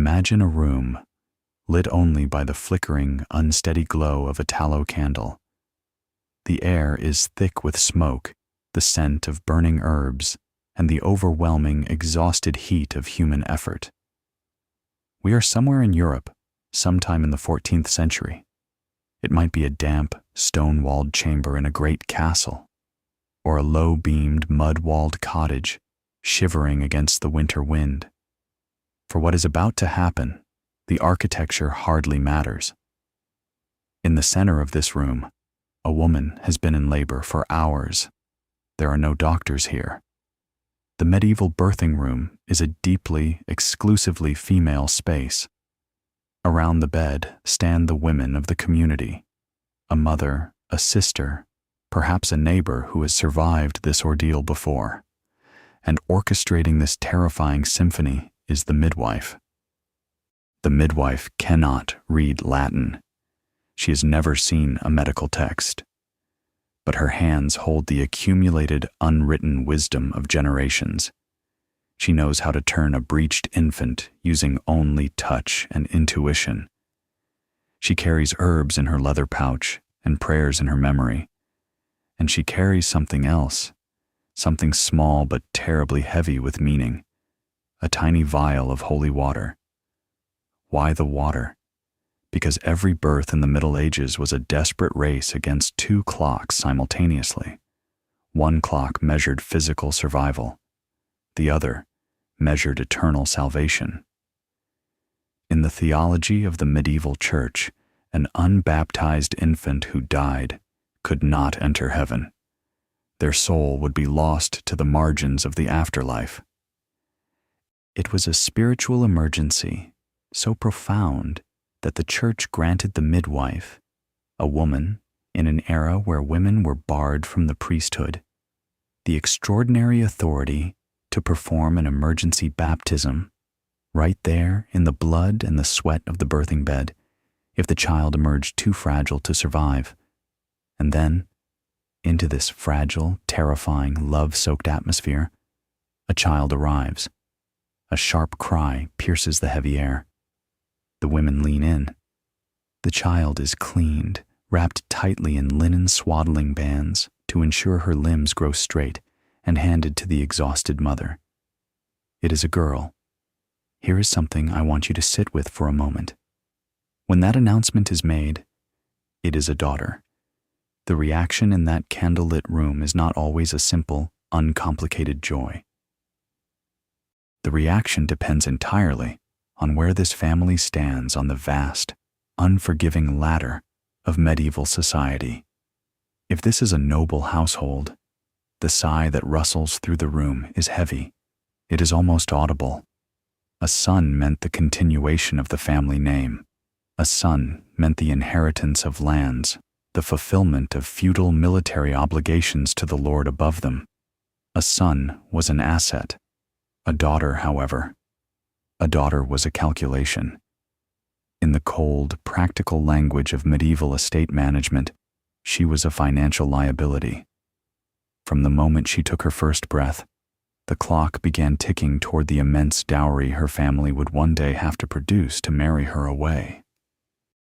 Imagine a room lit only by the flickering, unsteady glow of a tallow candle. The air is thick with smoke, the scent of burning herbs, and the overwhelming, exhausted heat of human effort. We are somewhere in Europe, sometime in the 14th century. It might be a damp, stone-walled chamber in a great castle, or a low-beamed, mud-walled cottage shivering against the winter wind. For what is about to happen, the architecture hardly matters. In the center of this room, a woman has been in labor for hours. There are no doctors here. The medieval birthing room is a deeply, exclusively female space. Around the bed stand the women of the community, a mother, a sister, perhaps a neighbor who has survived this ordeal before. And orchestrating this terrifying symphony is the midwife. The midwife cannot read Latin. She has never seen a medical text. But her hands hold the accumulated, unwritten wisdom of generations. She knows how to turn a breached infant using only touch and intuition. She carries herbs in her leather pouch and prayers in her memory. And she carries something else, something small but terribly heavy with meaning, a tiny vial of holy water. Why the water? Because every birth in the Middle Ages was a desperate race against two clocks simultaneously. One clock measured physical survival. The other measured eternal salvation. In the theology of the medieval church, an unbaptized infant who died could not enter heaven. Their soul would be lost to the margins of the afterlife. It was a spiritual emergency so profound that the church granted the midwife, a woman in an era where women were barred from the priesthood, the extraordinary authority to perform an emergency baptism right there in the blood and the sweat of the birthing bed if the child emerged too fragile to survive. And then, into this fragile, terrifying, love-soaked atmosphere, a child arrives. A sharp cry pierces the heavy air. The women lean in. The child is cleaned, wrapped tightly in linen swaddling bands to ensure her limbs grow straight, and handed to the exhausted mother. It is a girl. Here is something I want you to sit with for a moment. When that announcement is made, it is a daughter. The reaction in that candlelit room is not always a simple, uncomplicated joy. The reaction depends entirely on where this family stands on the vast, unforgiving ladder of medieval society. If this is a noble household, the sigh that rustles through the room is heavy. It is almost audible. A son meant the continuation of the family name. A son meant the inheritance of lands, the fulfillment of feudal military obligations to the lord above them. A son was an asset. A daughter, however, a daughter was a calculation. In the cold, practical language of medieval estate management, she was a financial liability. From the moment she took her first breath, the clock began ticking toward the immense dowry her family would one day have to produce to marry her away.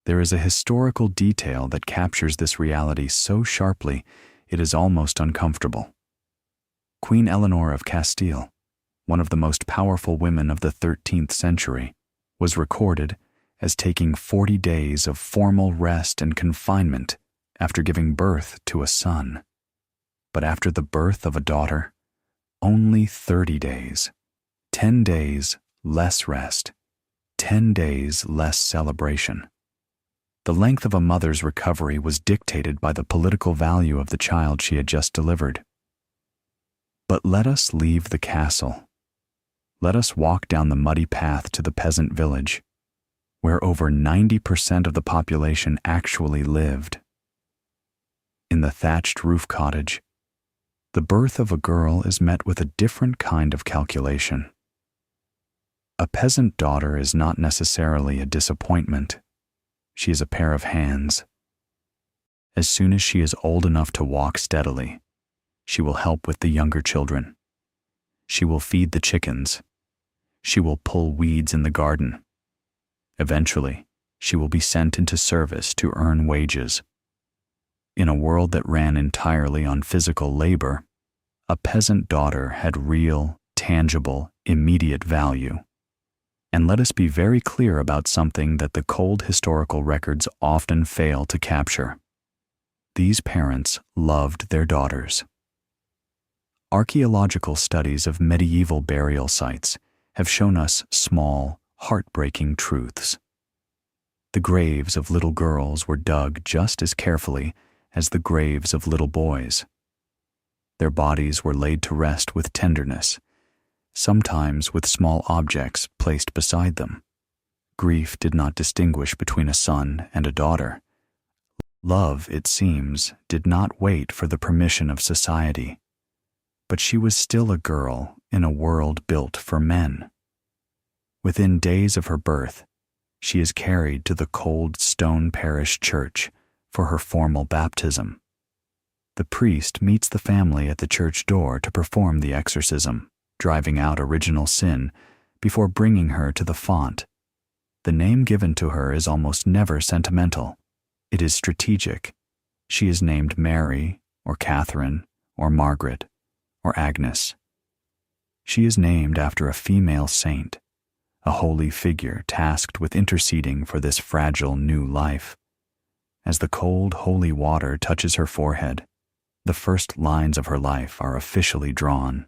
There is a historical detail that captures this reality so sharply it is almost uncomfortable. Queen Eleanor of Castile, one of the most powerful women of the 13th century, was recorded as taking 40 days of formal rest and confinement after giving birth to a son. But after the birth of a daughter, only 30 days. 10 days less rest. 10 days less celebration. The length of a mother's recovery was dictated by the political value of the child she had just delivered. But let us leave the castle. Let us walk down the muddy path to the peasant village, where over 90% of the population actually lived. In the thatched roof cottage, the birth of a girl is met with a different kind of calculation. A peasant daughter is not necessarily a disappointment. She is a pair of hands. As soon as she is old enough to walk steadily, she will help with the younger children. She will feed the chickens. She will pull weeds in the garden. Eventually, she will be sent into service to earn wages. In a world that ran entirely on physical labor, a peasant daughter had real, tangible, immediate value. And let us be very clear about something that the cold historical records often fail to capture. These parents loved their daughters. Archaeological studies of medieval burial sites have shown us small, heartbreaking truths. The graves of little girls were dug just as carefully as the graves of little boys. Their bodies were laid to rest with tenderness, sometimes with small objects placed beside them. Grief did not distinguish between a son and a daughter. Love, it seems, did not wait for the permission of society. But she was still a girl in a world built for men. Within days of her birth, she is carried to the cold stone parish church for her formal baptism. The priest meets the family at the church door to perform the exorcism, driving out original sin, before bringing her to the font. The name given to her is almost never sentimental. It is strategic. She is named Mary, or Catherine, or Margaret, or Agnes. She is named after a female saint, a holy figure tasked with interceding for this fragile new life. As the cold, holy water touches her forehead, the first lines of her life are officially drawn.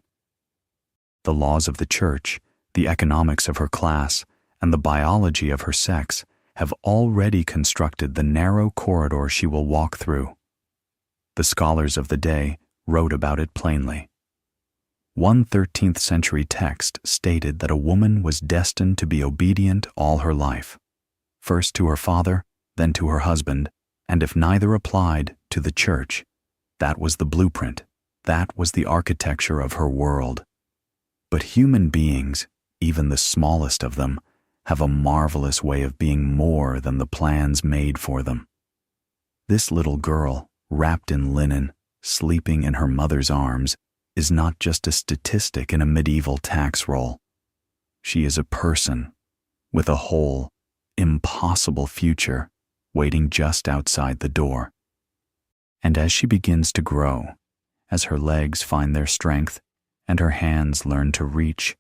The laws of the church, the economics of her class, and the biology of her sex have already constructed the narrow corridor she will walk through. The scholars of the day wrote about it plainly. One 13th century text stated that a woman was destined to be obedient all her life, first to her father, then to her husband, and if neither applied, to the church. That was the blueprint. That was the architecture of her world. But human beings, even the smallest of them, have a marvelous way of being more than the plans made for them. This little girl, wrapped in linen, sleeping in her mother's arms, is not just a statistic in a medieval tax roll. She is a person with a whole, impossible future waiting just outside the door. And as she begins to grow, as her legs find their strength and her hands learn to reach,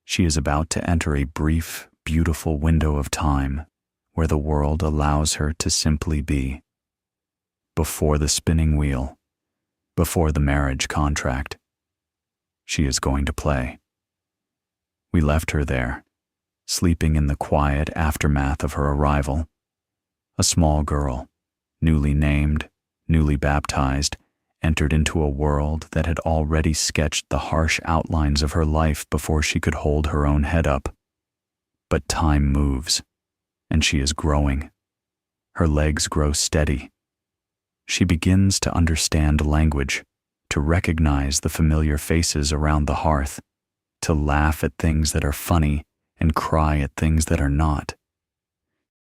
she is about to enter a brief, beautiful window of time where the world allows her to simply be. Before the spinning wheel, before the marriage contract, she is going to play. We left her there, sleeping in the quiet aftermath of her arrival. A small girl, newly named, newly baptized, entered into a world that had already sketched the harsh outlines of her life before she could hold her own head up. But time moves, and she is growing. Her legs grow steady. She begins to understand language, to recognize the familiar faces around the hearth, to laugh at things that are funny and cry at things that are not.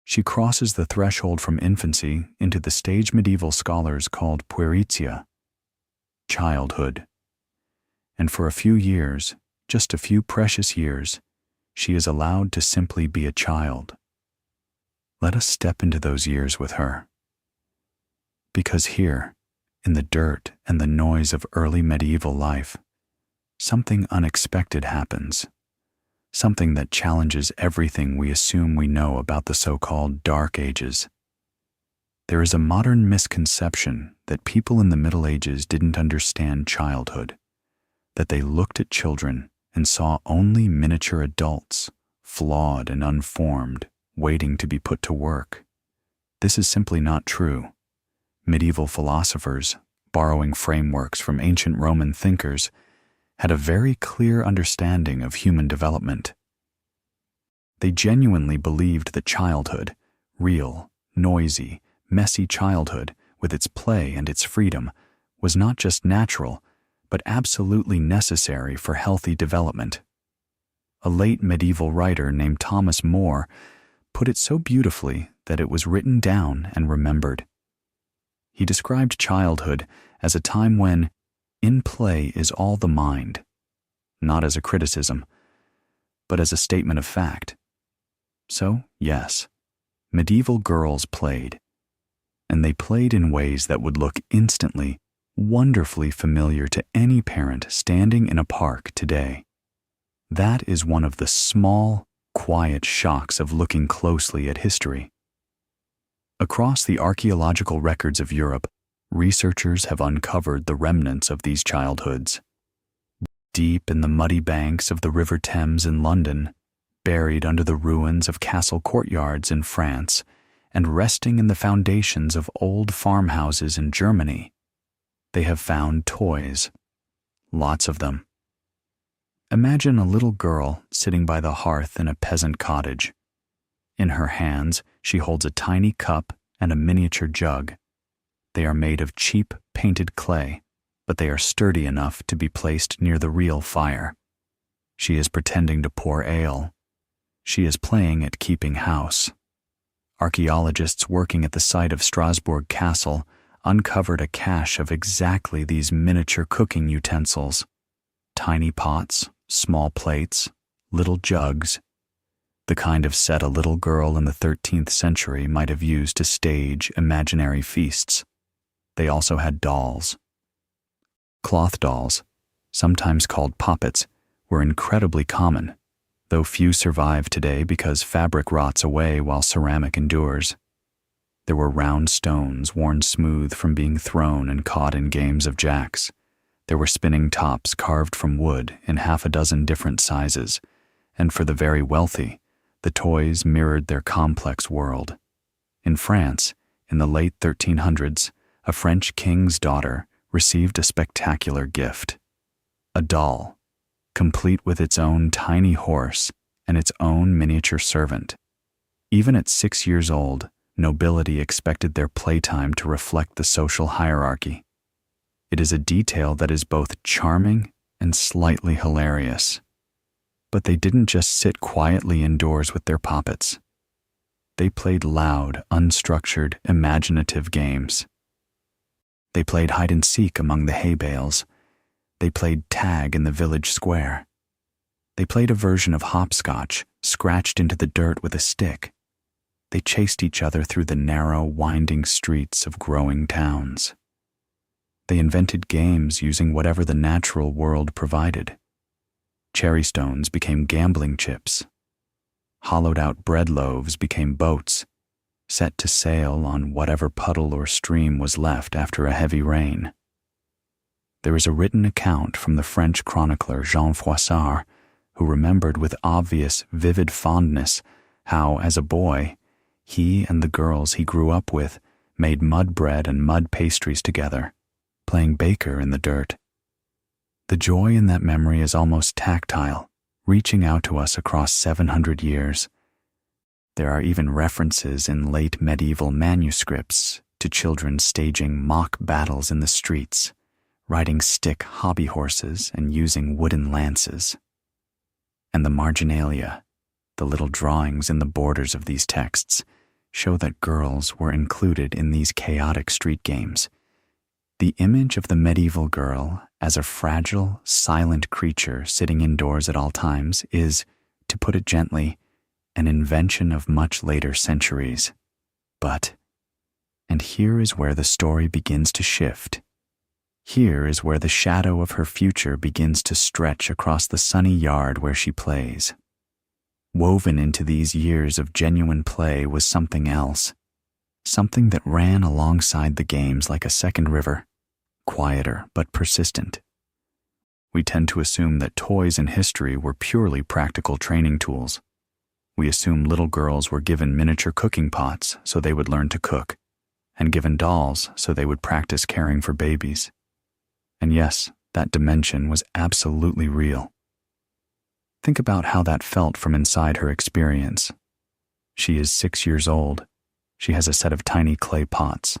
She crosses the threshold from infancy into the stage medieval scholars called pueritia, childhood. And for a few years, just a few precious years, she is allowed to simply be a child. Let us step into those years with her. Because here, in the dirt and the noise of early medieval life, something unexpected happens, something that challenges everything we assume we know about the so-called Dark Ages. There is a modern misconception that people in the Middle Ages didn't understand childhood, that they looked at children and saw only miniature adults, flawed and unformed, waiting to be put to work. This is simply not true. Medieval philosophers, borrowing frameworks from ancient Roman thinkers, had a very clear understanding of human development. They genuinely believed that childhood, real, noisy, messy childhood, with its play and its freedom, was not just natural, but absolutely necessary for healthy development. A late medieval writer named Thomas More put it so beautifully that it was written down and remembered. He described childhood as a time when in play is all the mind, not as a criticism, but as a statement of fact. So, yes, medieval girls played, and they played in ways that would look instantly, wonderfully familiar to any parent standing in a park today. That is one of the small, quiet shocks of looking closely at history. Across the archaeological records of Europe, researchers have uncovered the remnants of these childhoods. Deep in the muddy banks of the River Thames in London, buried under the ruins of castle courtyards in France, and resting in the foundations of old farmhouses in Germany, they have found toys. Lots of them. Imagine a little girl sitting by the hearth in a peasant cottage. In her hands, she holds a tiny cup and a miniature jug. They are made of cheap, painted clay, but they are sturdy enough to be placed near the real fire. She is pretending to pour ale. She is playing at keeping house. Archaeologists working at the site of Strasbourg Castle uncovered a cache of exactly these miniature cooking utensils. Tiny pots, small plates, little jugs, the kind of set a little girl in the 13th century might have used to stage imaginary feasts. They also had dolls. Cloth dolls, sometimes called poppets, were incredibly common, though few survive today because fabric rots away while ceramic endures. There were round stones worn smooth from being thrown and caught in games of jacks. There were spinning tops carved from wood in half a dozen different sizes, and for the very wealthy, the toys mirrored their complex world. In France, in the late 1300s, a French king's daughter received a spectacular gift. A doll, complete with its own tiny horse and its own miniature servant. Even at 6 years old, nobility expected their playtime to reflect the social hierarchy. It is a detail that is both charming and slightly hilarious. But they didn't just sit quietly indoors with their poppets. They played loud, unstructured, imaginative games. They played hide-and-seek among the hay bales. They played tag in the village square. They played a version of hopscotch, scratched into the dirt with a stick. They chased each other through the narrow, winding streets of growing towns. They invented games using whatever the natural world provided. Cherry stones became gambling chips. Hollowed-out bread loaves became boats, set to sail on whatever puddle or stream was left after a heavy rain. There is a written account from the French chronicler Jean Froissart, who remembered with obvious, vivid fondness how, as a boy, he and the girls he grew up with made mud bread and mud pastries together, playing baker in the dirt. The joy in that memory is almost tactile, reaching out to us across 700 years. There are even references in late medieval manuscripts to children staging mock battles in the streets, riding stick hobby horses and using wooden lances. And the marginalia, the little drawings in the borders of these texts, show that girls were included in these chaotic street games. The image of the medieval girl as a fragile, silent creature sitting indoors at all times is, to put it gently, an invention of much later centuries. But, and here is where the story begins to shift. Here is where the shadow of her future begins to stretch across the sunny yard where she plays. Woven into these years of genuine play was something else, something that ran alongside the games like a second river, quieter but persistent. We tend to assume that toys in history were purely practical training tools. We assume little girls were given miniature cooking pots so they would learn to cook, and given dolls so they would practice caring for babies. And yes, that dimension was absolutely real. Think about how that felt from inside her experience. She is 6 years old. She has a set of tiny clay pots.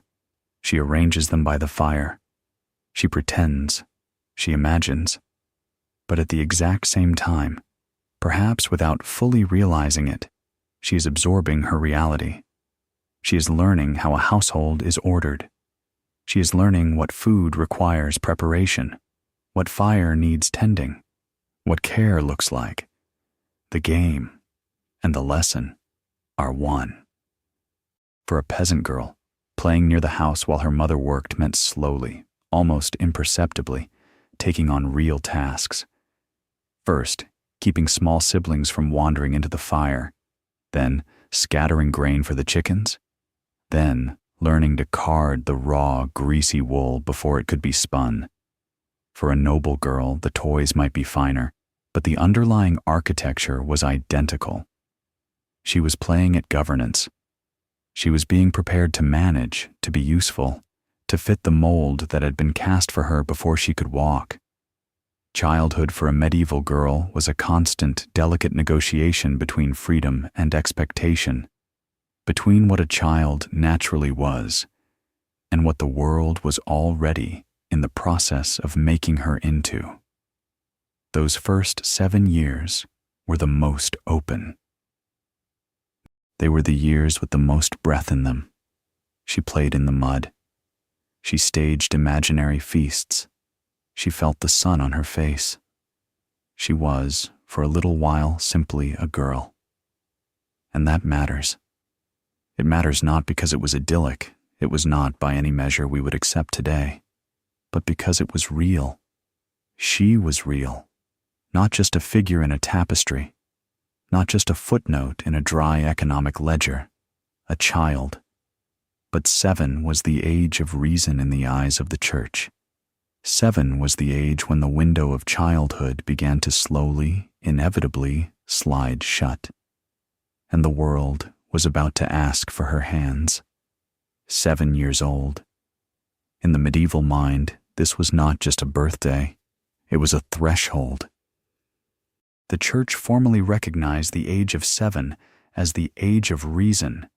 She arranges them by the fire. She pretends. She imagines. But at the exact same time, perhaps without fully realizing it, she is absorbing her reality. She is learning how a household is ordered. She is learning what food requires preparation, what fire needs tending, what care looks like, the game, and the lesson. are one. For a peasant girl, playing near the house while her mother worked meant slowly, almost imperceptibly, taking on real tasks. First, keeping small siblings from wandering into the fire, then scattering grain for the chickens, then learning to card the raw, greasy wool before it could be spun. For a noble girl, the toys might be finer, but the underlying architecture was identical. She was playing at governance. She was being prepared to manage, to be useful, to fit the mold that had been cast for her before she could walk. Childhood for a medieval girl was a constant, delicate negotiation between freedom and expectation, between what a child naturally was and what the world was already in the process of making her into. Those first 7 years were the most open. They were the years with the most breath in them. She played in the mud. She staged imaginary feasts. She felt the sun on her face. She was, for a little while, simply a girl. And that matters. It matters not because it was idyllic, it was not by any measure we would accept today, but because it was real. She was real, not just a figure in a tapestry, not just a footnote in a dry economic ledger, a child. But 7 was the age of reason in the eyes of the church. 7 was the age when the window of childhood began to slowly, inevitably slide shut, and the world was about to ask for her hands. 7 years old. In the medieval mind, this was not just a birthday, it was a threshold. The church formally recognized the age of 7 as the age of reason,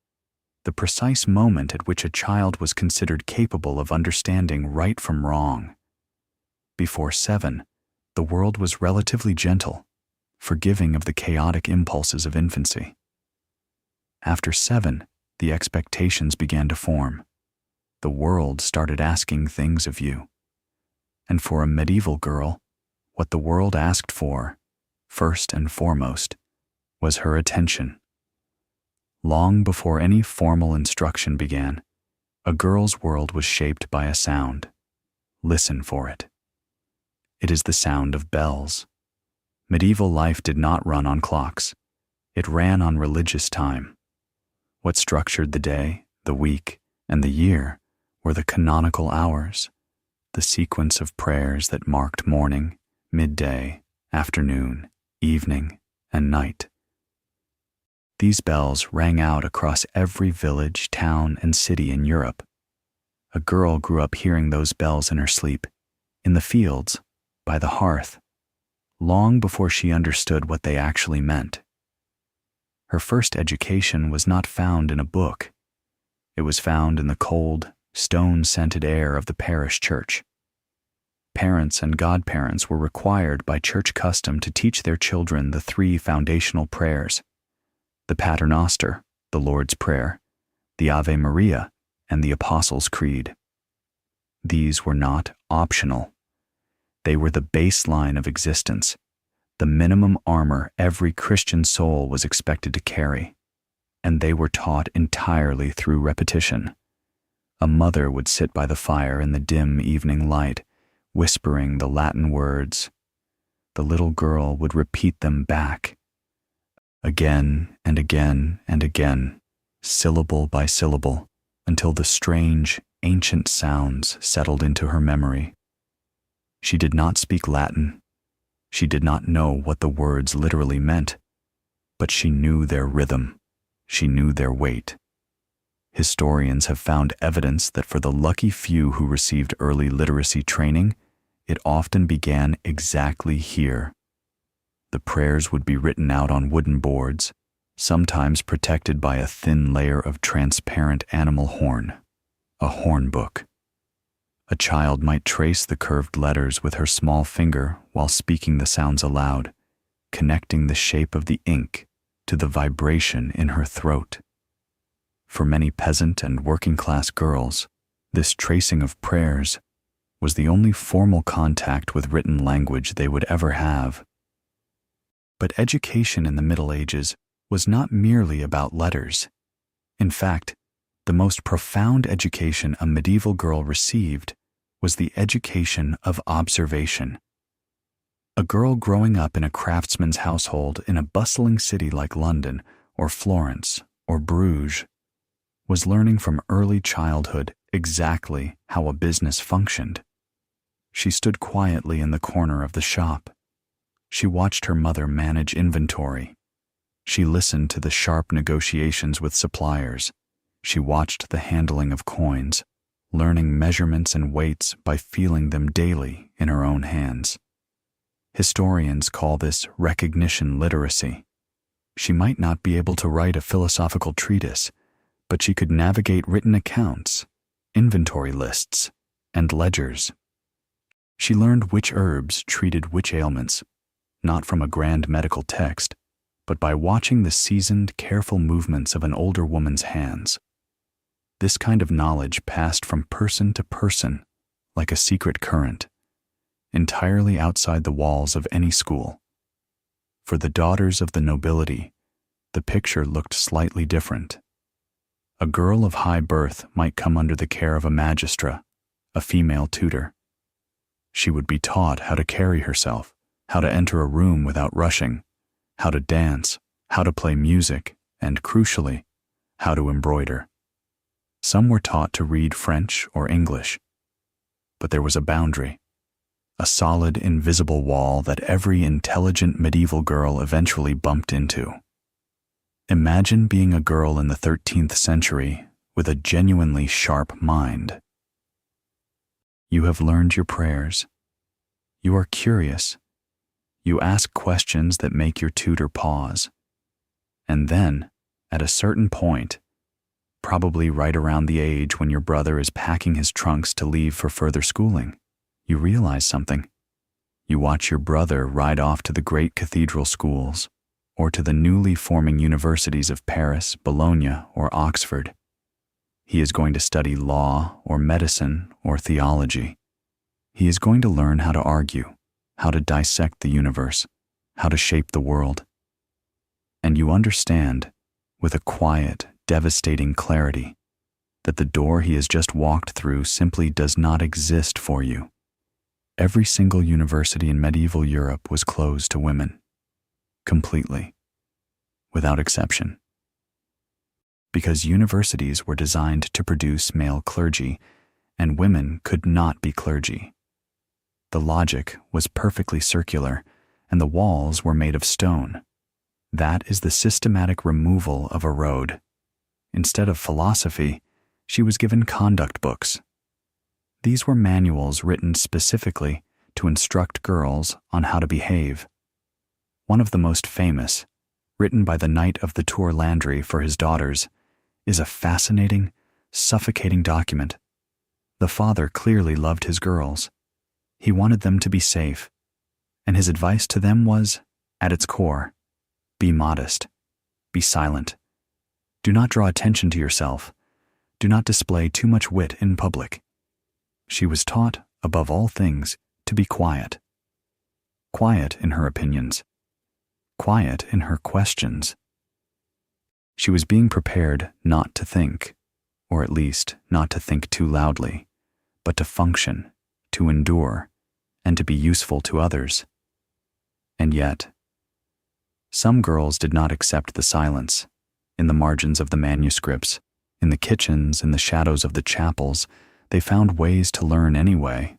the precise moment at which a child was considered capable of understanding right from wrong. Before 7, the world was relatively gentle, forgiving of the chaotic impulses of infancy. After 7, the expectations began to form. The world started asking things of you. And for a medieval girl, what the world asked for, first and foremost, was her attention. Long before any formal instruction began, a girl's world was shaped by a sound. Listen for it. It is the sound of bells. Medieval life did not run on clocks. It ran on religious time. What structured the day, the week, and the year were the canonical hours, the sequence of prayers that marked morning, midday, afternoon, evening, and night. These bells rang out across every village, town, and city in Europe. A girl grew up hearing those bells in her sleep, in the fields, by the hearth, long before she understood what they actually meant. Her first education was not found in a book. It was found in the cold, stone-scented air of the parish church. Parents and godparents were required by church custom to teach their children the 3 foundational prayers: the Paternoster, the Lord's Prayer, the Ave Maria, and the Apostles' Creed. These were not optional. They were the baseline of existence, the minimum armor every Christian soul was expected to carry, and they were taught entirely through repetition. A mother would sit by the fire in the dim evening light, whispering the Latin words. The little girl would repeat them back, again and again and again, syllable by syllable, until the strange, ancient sounds settled into her memory. She did not speak Latin. She did not know what the words literally meant, but she knew their rhythm. She knew their weight. Historians have found evidence that for the lucky few who received early literacy training, it often began exactly here. The prayers would be written out on wooden boards, sometimes protected by a thin layer of transparent animal horn, a horn book. A child might trace the curved letters with her small finger while speaking the sounds aloud, connecting the shape of the ink to the vibration in her throat. For many peasant and working-class girls, this tracing of prayers was the only formal contact with written language they would ever have. But education in the Middle Ages was not merely about letters. In fact, the most profound education a medieval girl received was the education of observation. A girl growing up in a craftsman's household in a bustling city like London or Florence or Bruges was learning from early childhood exactly how a business functioned. She stood quietly in the corner of the shop. She watched her mother manage inventory. She listened to the sharp negotiations with suppliers. She watched the handling of coins, learning measurements and weights by feeling them daily in her own hands. Historians call this recognition literacy. She might not be able to write a philosophical treatise, but she could navigate written accounts, inventory lists, and ledgers. She learned which herbs treated which ailments, not from a grand medical text, but by watching the seasoned, careful movements of an older woman's hands. This kind of knowledge passed from person to person like a secret current, entirely outside the walls of any school. For the daughters of the nobility, the picture looked slightly different. A girl of high birth might come under the care of a magistra, a female tutor. She would be taught how to carry herself, how to enter a room without rushing, how to dance, how to play music, and, crucially, how to embroider. Some were taught to read French or English. But there was a boundary, a solid, invisible wall that every intelligent medieval girl eventually bumped into. Imagine being a girl in the 13th century with a genuinely sharp mind. You have learned your prayers. You are curious. You ask questions that make your tutor pause. And then, at a certain point, probably right around the age when your brother is packing his trunks to leave for further schooling, you realize something. You watch your brother ride off to the great cathedral schools, or to the newly forming universities of Paris, Bologna, or Oxford. He is going to study law, or medicine, or theology. He is going to learn how to argue, how to dissect the universe, how to shape the world. And you understand, with a quiet, devastating clarity, that the door he has just walked through simply does not exist for you. Every single university in medieval Europe was closed to women. Completely. Without exception. Because universities were designed to produce male clergy, and women could not be clergy. The logic was perfectly circular, and the walls were made of stone. That is the systematic removal of a road. Instead of philosophy, she was given conduct books. These were manuals written specifically to instruct girls on how to behave. One of the most famous, written by the Knight of the Tour Landry for his daughters, is a fascinating, suffocating document. The father clearly loved his girls. He wanted them to be safe, and his advice to them was, at its core, be modest, be silent. Do not draw attention to yourself. Do not display too much wit in public. She was taught, above all things, to be quiet. Quiet in her opinions. Quiet in her questions. She was being prepared not to think, or at least not to think too loudly, but to function, to endure, and to be useful to others. And yet, some girls did not accept the silence. In the margins of the manuscripts, in the kitchens, in the shadows of the chapels, they found ways to learn anyway.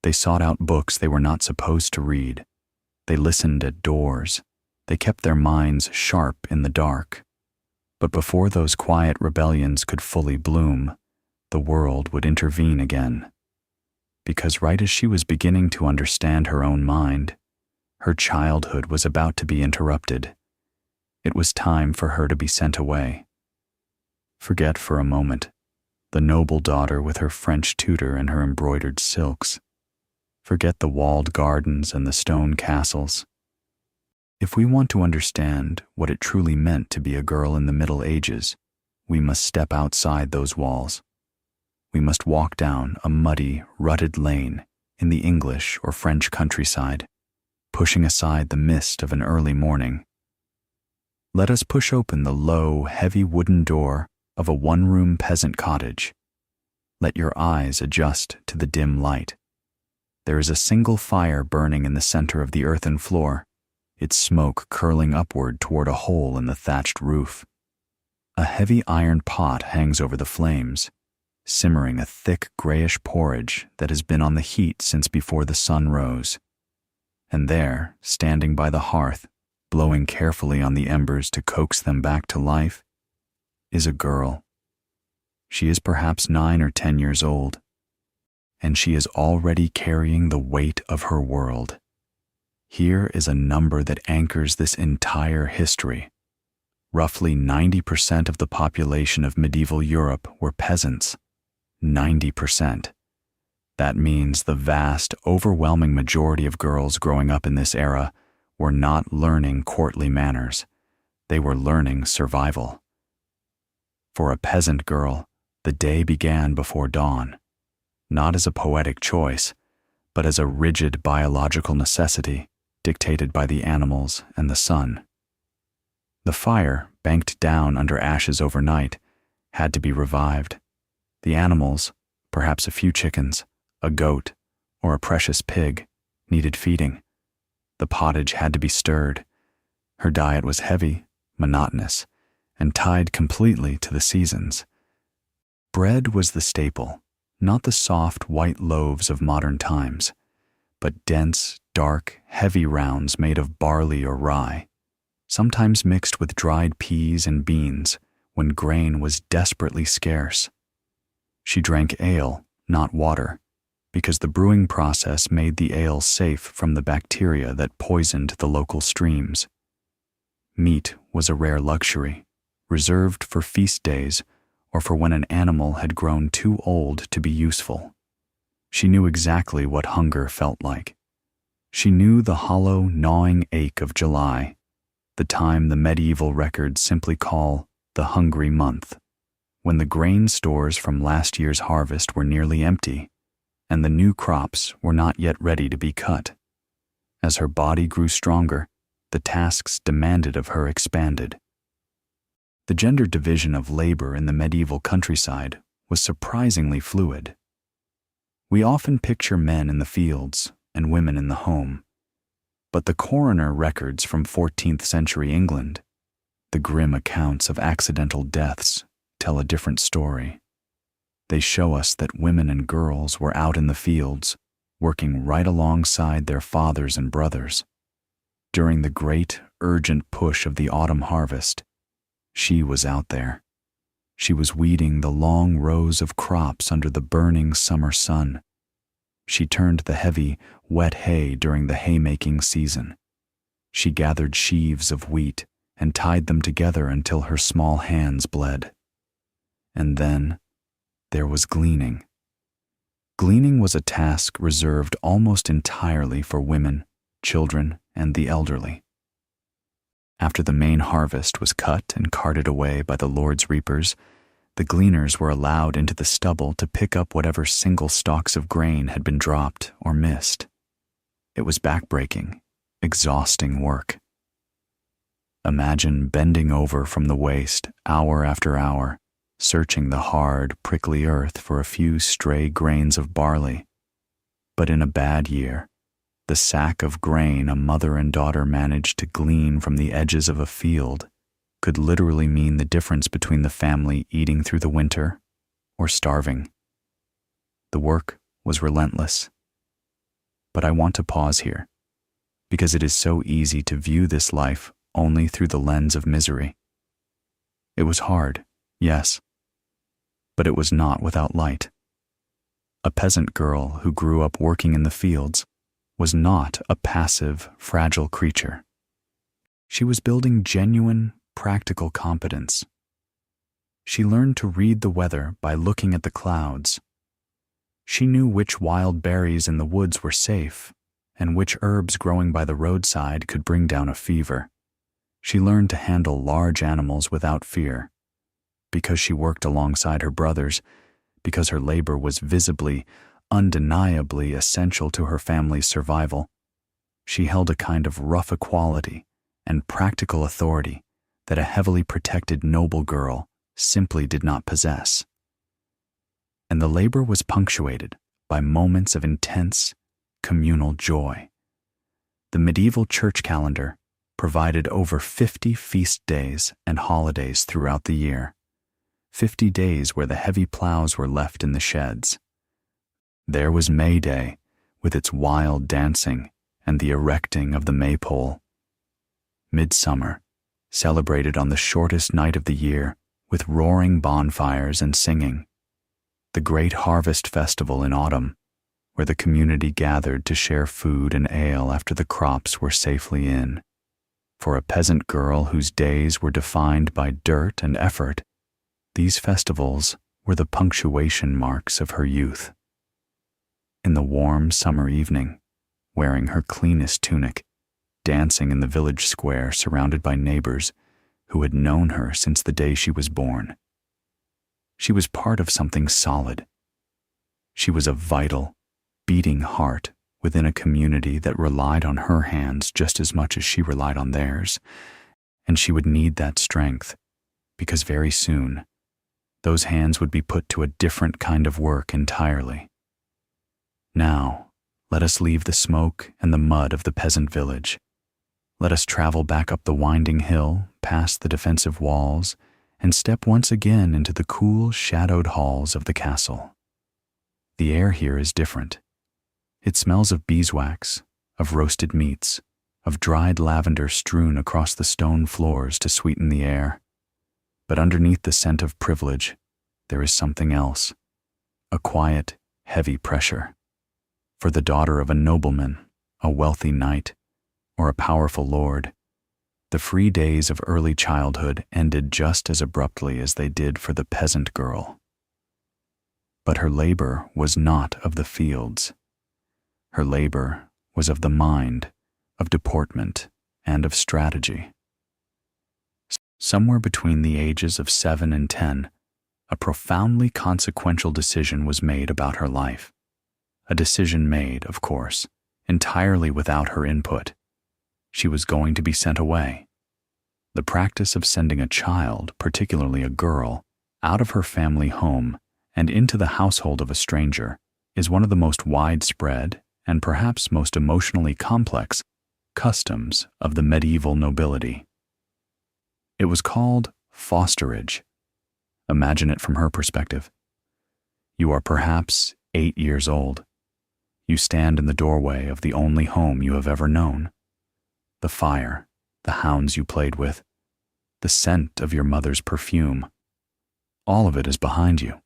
They sought out books they were not supposed to read. They listened at doors. They kept their minds sharp in the dark. But before those quiet rebellions could fully bloom, the world would intervene again. Because right as she was beginning to understand her own mind, her childhood was about to be interrupted. It was time for her to be sent away. Forget for a moment the noble daughter with her French tutor and her embroidered silks. Forget the walled gardens and the stone castles. If we want to understand what it truly meant to be a girl in the Middle Ages, we must step outside those walls. We must walk down a muddy, rutted lane in the English or French countryside, pushing aside the mist of an early morning. Let us push open the low, heavy wooden door of a one-room peasant cottage. Let your eyes adjust to the dim light. There is a single fire burning in the center of the earthen floor, its smoke curling upward toward a hole in the thatched roof. A heavy iron pot hangs over the flames, simmering a thick grayish porridge that has been on the heat since before the sun rose. And there, standing by the hearth, blowing carefully on the embers to coax them back to life, is a girl. She is perhaps 9 or 10 years old, and she is already carrying the weight of her world. Here is a number that anchors this entire history. Roughly 90% of the population of medieval Europe were peasants. 90%. That means the vast, overwhelming majority of girls growing up in this era were not learning courtly manners. They were learning survival. For a peasant girl, the day began before dawn, not as a poetic choice, but as a rigid biological necessity dictated by the animals and the sun. The fire, banked down under ashes overnight, had to be revived. The animals, perhaps a few chickens, a goat, or a precious pig, needed feeding. The pottage had to be stirred. Her diet was heavy, monotonous, and tied completely to the seasons. Bread was the staple, not the soft white loaves of modern times, but dense, dark, heavy rounds made of barley or rye, sometimes mixed with dried peas and beans when grain was desperately scarce. She drank ale, not water, because the brewing process made the ale safe from the bacteria that poisoned the local streams. Meat was a rare luxury, reserved for feast days or for when an animal had grown too old to be useful. She knew exactly what hunger felt like. She knew the hollow, gnawing ache of July, the time the medieval records simply call the hungry month, when the grain stores from last year's harvest were nearly empty, and the new crops were not yet ready to be cut. As her body grew stronger, the tasks demanded of her expanded. The gender division of labor in the medieval countryside was surprisingly fluid. We often picture men in the fields and women in the home, but the coroner records from 14th century England, the grim accounts of accidental deaths, tell a different story. They show us that women and girls were out in the fields, working right alongside their fathers and brothers. During the great, urgent push of the autumn harvest, she was out there. She was weeding the long rows of crops under the burning summer sun. She turned the heavy, wet hay during the haymaking season. She gathered sheaves of wheat and tied them together until her small hands bled. And then there was gleaning. Gleaning was a task reserved almost entirely for women, children, and the elderly. After the main harvest was cut and carted away by the Lord's reapers, the gleaners were allowed into the stubble to pick up whatever single stalks of grain had been dropped or missed. It was backbreaking, exhausting work. Imagine bending over from the waist hour after hour, searching the hard, prickly earth for a few stray grains of barley. But in a bad year, the sack of grain a mother and daughter managed to glean from the edges of a field could literally mean the difference between the family eating through the winter or starving. The work was relentless. But I want to pause here, because it is so easy to view this life only through the lens of misery. It was hard, yes, but it was not without light. A peasant girl who grew up working in the fields was not a passive, fragile creature. She was building genuine, practical competence. She learned to read the weather by looking at the clouds. She knew which wild berries in the woods were safe and which herbs growing by the roadside could bring down a fever. She learned to handle large animals without fear. Because she worked alongside her brothers, because her labor was visibly, undeniably essential to her family's survival, she held a kind of rough equality and practical authority that a heavily protected noble girl simply did not possess. And the labor was punctuated by moments of intense, communal joy. The medieval church calendar provided over 50 feast days and holidays throughout the year, 50 days where the heavy plows were left in the sheds. There was May Day, with its wild dancing and the erecting of the maypole. Midsummer, celebrated on the shortest night of the year with roaring bonfires and singing. The great harvest festival in autumn, where the community gathered to share food and ale after the crops were safely in. For a peasant girl whose days were defined by dirt and effort, these festivals were the punctuation marks of her youth. In the warm summer evening, wearing her cleanest tunic, dancing in the village square surrounded by neighbors who had known her since the day she was born. She was part of something solid. She was a vital, beating heart within a community that relied on her hands just as much as she relied on theirs, and she would need that strength, because very soon, those hands would be put to a different kind of work entirely. Now, let us leave the smoke and the mud of the peasant village. Let us travel back up the winding hill, past the defensive walls, and step once again into the cool, shadowed halls of the castle. The air here is different. It smells of beeswax, of roasted meats, of dried lavender strewn across the stone floors to sweeten the air. But underneath the scent of privilege, there is something else, a quiet, heavy pressure. For the daughter of a nobleman, a wealthy knight, or a powerful lord, the free days of early childhood ended just as abruptly as they did for the peasant girl. But her labor was not of the fields. Her labor was of the mind, of deportment, and of strategy. Somewhere between the ages of 7 and 10, a profoundly consequential decision was made about her life. A decision made, of course, entirely without her input. She was going to be sent away. The practice of sending a child, particularly a girl, out of her family home and into the household of a stranger is one of the most widespread and perhaps most emotionally complex customs of the medieval nobility. It was called fosterage. Imagine it from her perspective. You are perhaps 8 years old. You stand in the doorway of the only home you have ever known. The fire, the hounds you played with, the scent of your mother's perfume, all of it is behind you.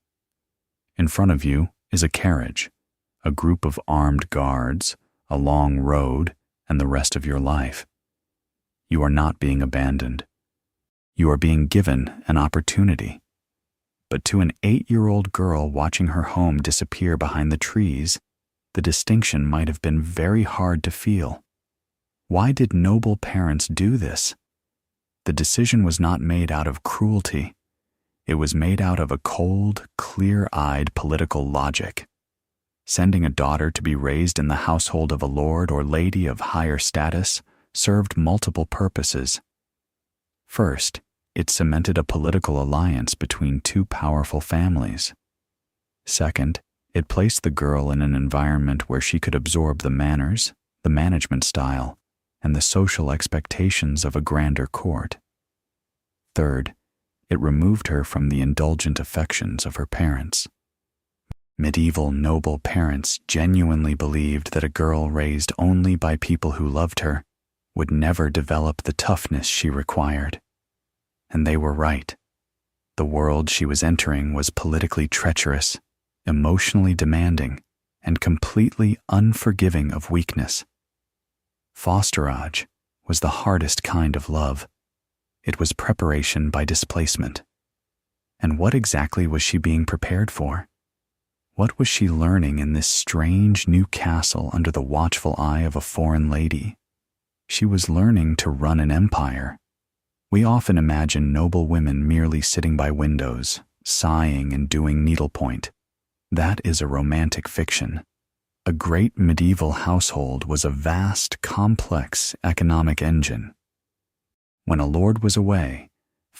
In front of you is a carriage, a group of armed guards, a long road, and the rest of your life. You are not being abandoned. You are being given an opportunity. But to an 8-year-old girl watching her home disappear behind the trees, the distinction might have been very hard to feel. Why did noble parents do this? The decision was not made out of cruelty. It was made out of a cold, clear-eyed political logic. Sending a daughter to be raised in the household of a lord or lady of higher status served multiple purposes. First, it cemented a political alliance between two powerful families. Second, it placed the girl in an environment where she could absorb the manners, the management style, and the social expectations of a grander court. Third, it removed her from the indulgent affections of her parents. Medieval noble parents genuinely believed that a girl raised only by people who loved her would never develop the toughness she required. And they were right. The world she was entering was politically treacherous, emotionally demanding, and completely unforgiving of weakness. Fosterage was the hardest kind of love. It was preparation by displacement. And what exactly was she being prepared for? What was she learning in this strange new castle under the watchful eye of a foreign lady? She was learning to run an empire. We often imagine noble women merely sitting by windows, sighing and doing needlepoint. That is a romantic fiction. A great medieval household was a vast, complex economic engine. When a lord was away,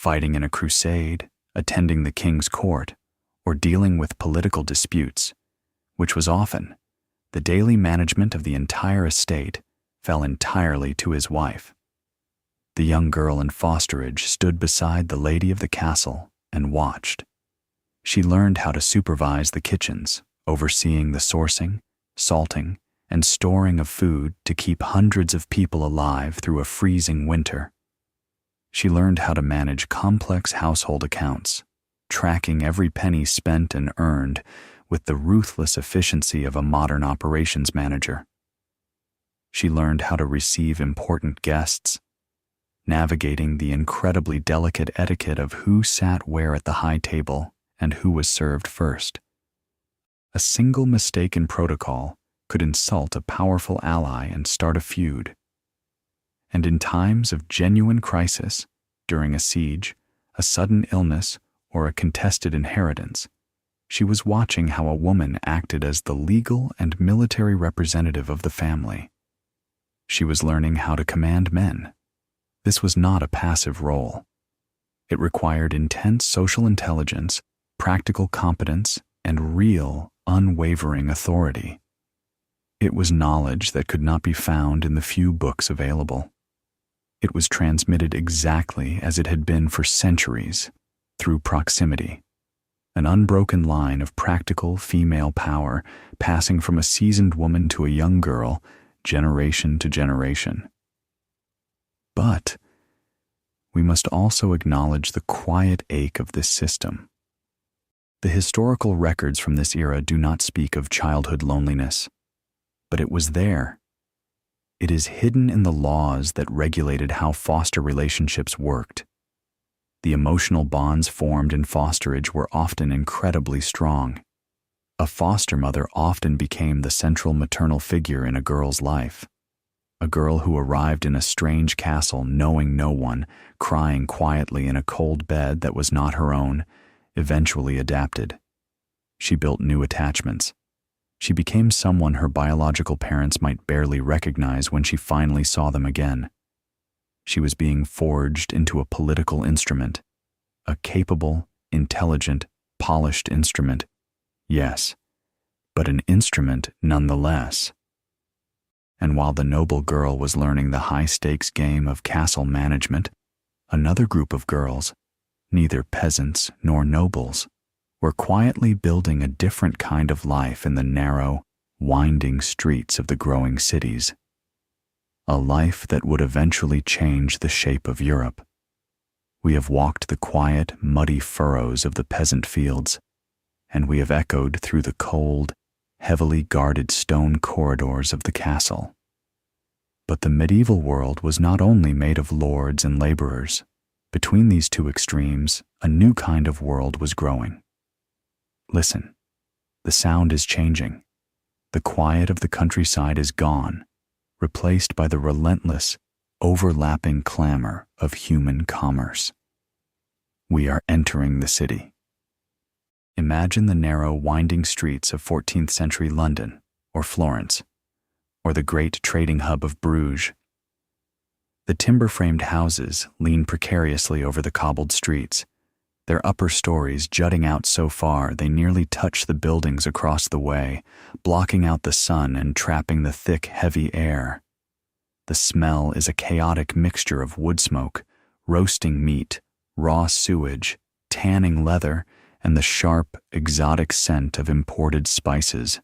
fighting in a crusade, attending the king's court, or dealing with political disputes, which was often the daily management of the entire estate, fell entirely to his wife. The young girl in fosterage stood beside the lady of the castle and watched. She learned how to supervise the kitchens, overseeing the sourcing, salting, and storing of food to keep hundreds of people alive through a freezing winter. She learned how to manage complex household accounts, tracking every penny spent and earned with the ruthless efficiency of a modern operations manager. She learned how to receive important guests, navigating the incredibly delicate etiquette of who sat where at the high table and who was served first. A single mistake in protocol could insult a powerful ally and start a feud. And in times of genuine crisis, during a siege, a sudden illness, or a contested inheritance, she was watching how a woman acted as the legal and military representative of the family. She was learning how to command men. This was not a passive role. It required intense social intelligence, practical competence, and real, unwavering authority. It was knowledge that could not be found in the few books available. It was transmitted exactly as it had been for centuries, through proximity, an unbroken line of practical female power passing from a seasoned woman to a young girl, generation to generation. But we must also acknowledge the quiet ache of this system. The historical records from this era do not speak of childhood loneliness, but it was there. It is hidden in the laws that regulated how foster relationships worked. The emotional bonds formed in fosterage were often incredibly strong. A foster mother often became the central maternal figure in a girl's life. A girl who arrived in a strange castle knowing no one, crying quietly in a cold bed that was not her own, eventually adapted. She built new attachments. She became someone her biological parents might barely recognize when she finally saw them again. She was being forged into a political instrument, a capable, intelligent, polished instrument. Yes, but an instrument nonetheless. And while the noble girl was learning the high-stakes game of castle management, another group of girls, neither peasants nor nobles, were quietly building a different kind of life in the narrow, winding streets of the growing cities. A life that would eventually change the shape of Europe. We have walked the quiet, muddy furrows of the peasant fields, and we have echoed through the cold, heavily guarded stone corridors of the castle. But the medieval world was not only made of lords and laborers. Between these two extremes, a new kind of world was growing. Listen, the sound is changing. The quiet of the countryside is gone, replaced by the relentless, overlapping clamor of human commerce. We are entering the city. Imagine the narrow, winding streets of 14th century London or Florence, or the great trading hub of Bruges. The timber-framed houses lean precariously over the cobbled streets, their upper stories jutting out so far they nearly touch the buildings across the way, blocking out the sun and trapping the thick, heavy air. The smell is a chaotic mixture of wood smoke, roasting meat, raw sewage, tanning leather, and the sharp, exotic scent of imported spices.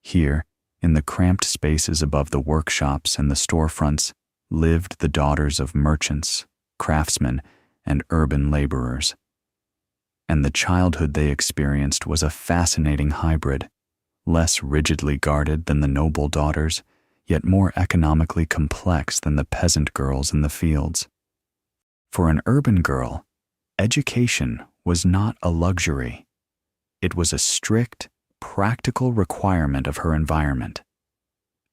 Here, in the cramped spaces above the workshops and the storefronts, lived the daughters of merchants, craftsmen, and urban laborers. And the childhood they experienced was a fascinating hybrid, less rigidly guarded than the noble daughters, yet more economically complex than the peasant girls in the fields. For an urban girl, education was not a luxury. It was a strict, practical requirement of her environment.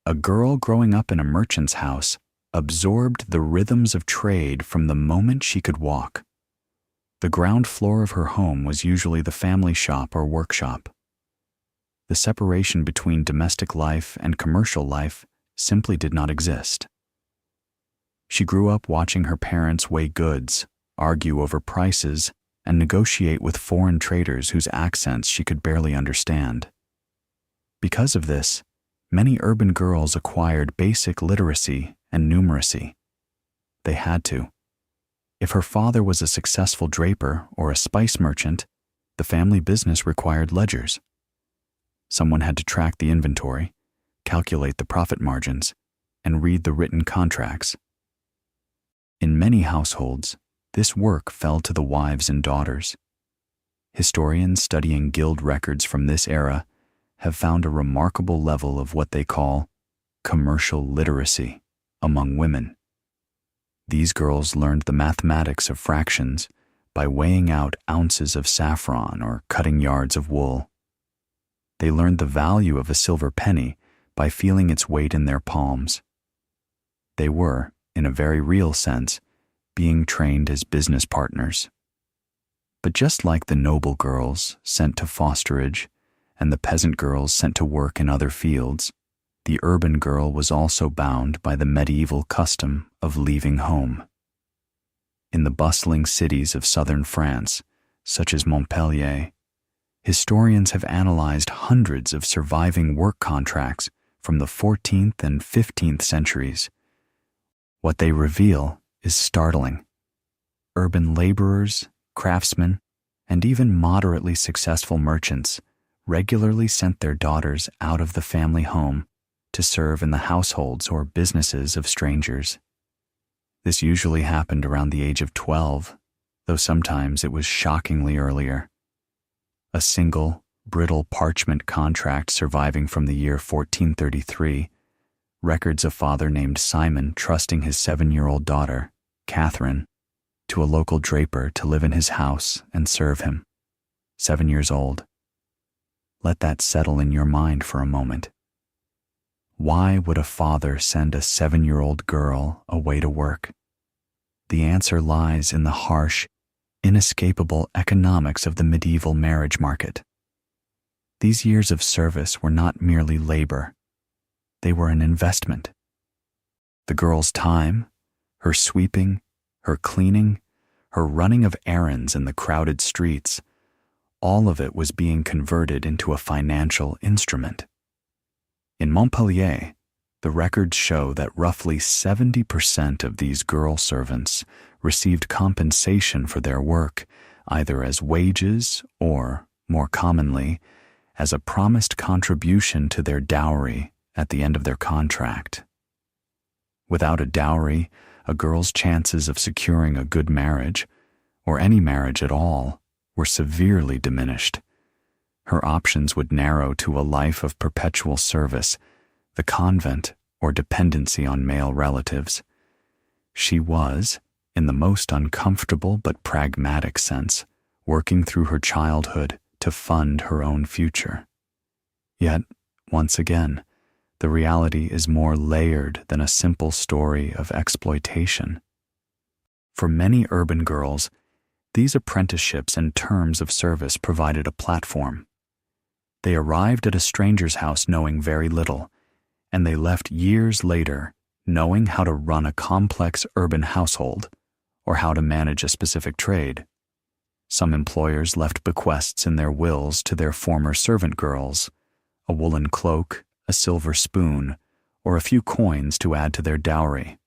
A girl growing up in a merchant's house absorbed the rhythms of trade from the moment she could walk. The ground floor of her home was usually the family shop or workshop. The separation between domestic life and commercial life simply did not exist. She grew up watching her parents weigh goods, argue over prices, and negotiate with foreign traders whose accents she could barely understand. Because of this, many urban girls acquired basic literacy and numeracy. They had to. If her father was a successful draper or a spice merchant, the family business required ledgers. Someone had to track the inventory, calculate the profit margins, and read the written contracts. In many households, this work fell to the wives and daughters. Historians studying guild records from this era have found a remarkable level of what they call commercial literacy among women. These girls learned the mathematics of fractions by weighing out ounces of saffron or cutting yards of wool. They learned the value of a silver penny by feeling its weight in their palms. They were, in a very real sense, being trained as business partners. But just like the noble girls sent to fosterage and the peasant girls sent to work in other fields, the urban girl was also bound by the medieval custom of leaving home. In the bustling cities of southern France, such as Montpellier, historians have analyzed hundreds of surviving work contracts from the 14th and 15th centuries. What they reveal is startling. Urban laborers, craftsmen, and even moderately successful merchants regularly sent their daughters out of the family home to serve in the households or businesses of strangers. This usually happened around the age of 12, though sometimes it was shockingly earlier. A single, brittle parchment contract surviving from the year 1433 records a father named Simon trusting his 7-year-old daughter, Catherine, to a local draper to live in his house and serve him. 7 years old. Let that settle in your mind for a moment. Why would a father send a 7-year-old girl away to work? The answer lies in the harsh, inescapable economics of the medieval marriage market. These years of service were not merely labor. They were an investment. The girl's time, her sweeping, her cleaning, her running of errands in the crowded streets, all of it was being converted into a financial instrument. In Montpellier, the records show that roughly 70% of these girl servants received compensation for their work, either as wages or, more commonly, as a promised contribution to their dowry at the end of their contract. Without a dowry, a girl's chances of securing a good marriage, or any marriage at all, were severely diminished. Her options would narrow to a life of perpetual service, the convent, or dependency on male relatives. She was, in the most uncomfortable but pragmatic sense, working through her childhood to fund her own future. Yet, once again, the reality is more layered than a simple story of exploitation. For many urban girls, these apprenticeships and terms of service provided a platform. They arrived at a stranger's house knowing very little, and they left years later knowing how to run a complex urban household or how to manage a specific trade. Some employers left bequests in their wills to their former servant girls, a woolen cloak, a silver spoon, or a few coins to add to their dowry.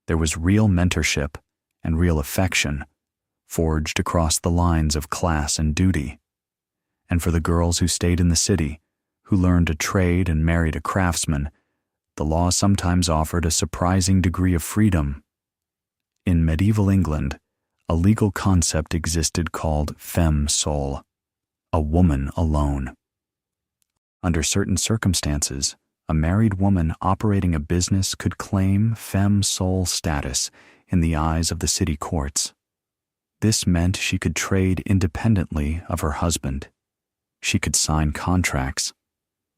There was real mentorship and real affection forged across the lines of class and duty. And for the girls who stayed in the city, who learned a trade and married a craftsman, the law sometimes offered a surprising degree of freedom. In medieval England, a legal concept existed called femme sole, a woman alone. Under certain circumstances, a married woman operating a business could claim femme sole status in the eyes of the city courts. This meant she could trade independently of her husband. She could sign contracts.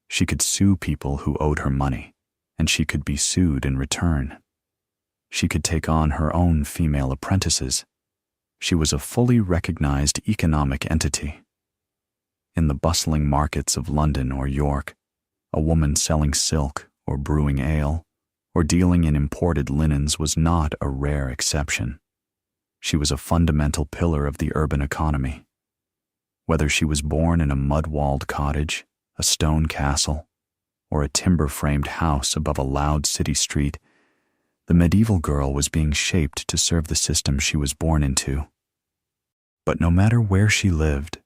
She could sue people who owed her money, and she could be sued in return. She could take on her own female apprentices. She was a fully recognized economic entity. In the bustling markets of London or York, a woman selling silk or brewing ale or dealing in imported linens was not a rare exception. She was a fundamental pillar of the urban economy. Whether she was born in a mud-walled cottage, a stone castle, or a timber-framed house above a loud city street, the medieval girl was being shaped to serve the system she was born into. But no matter where she lived,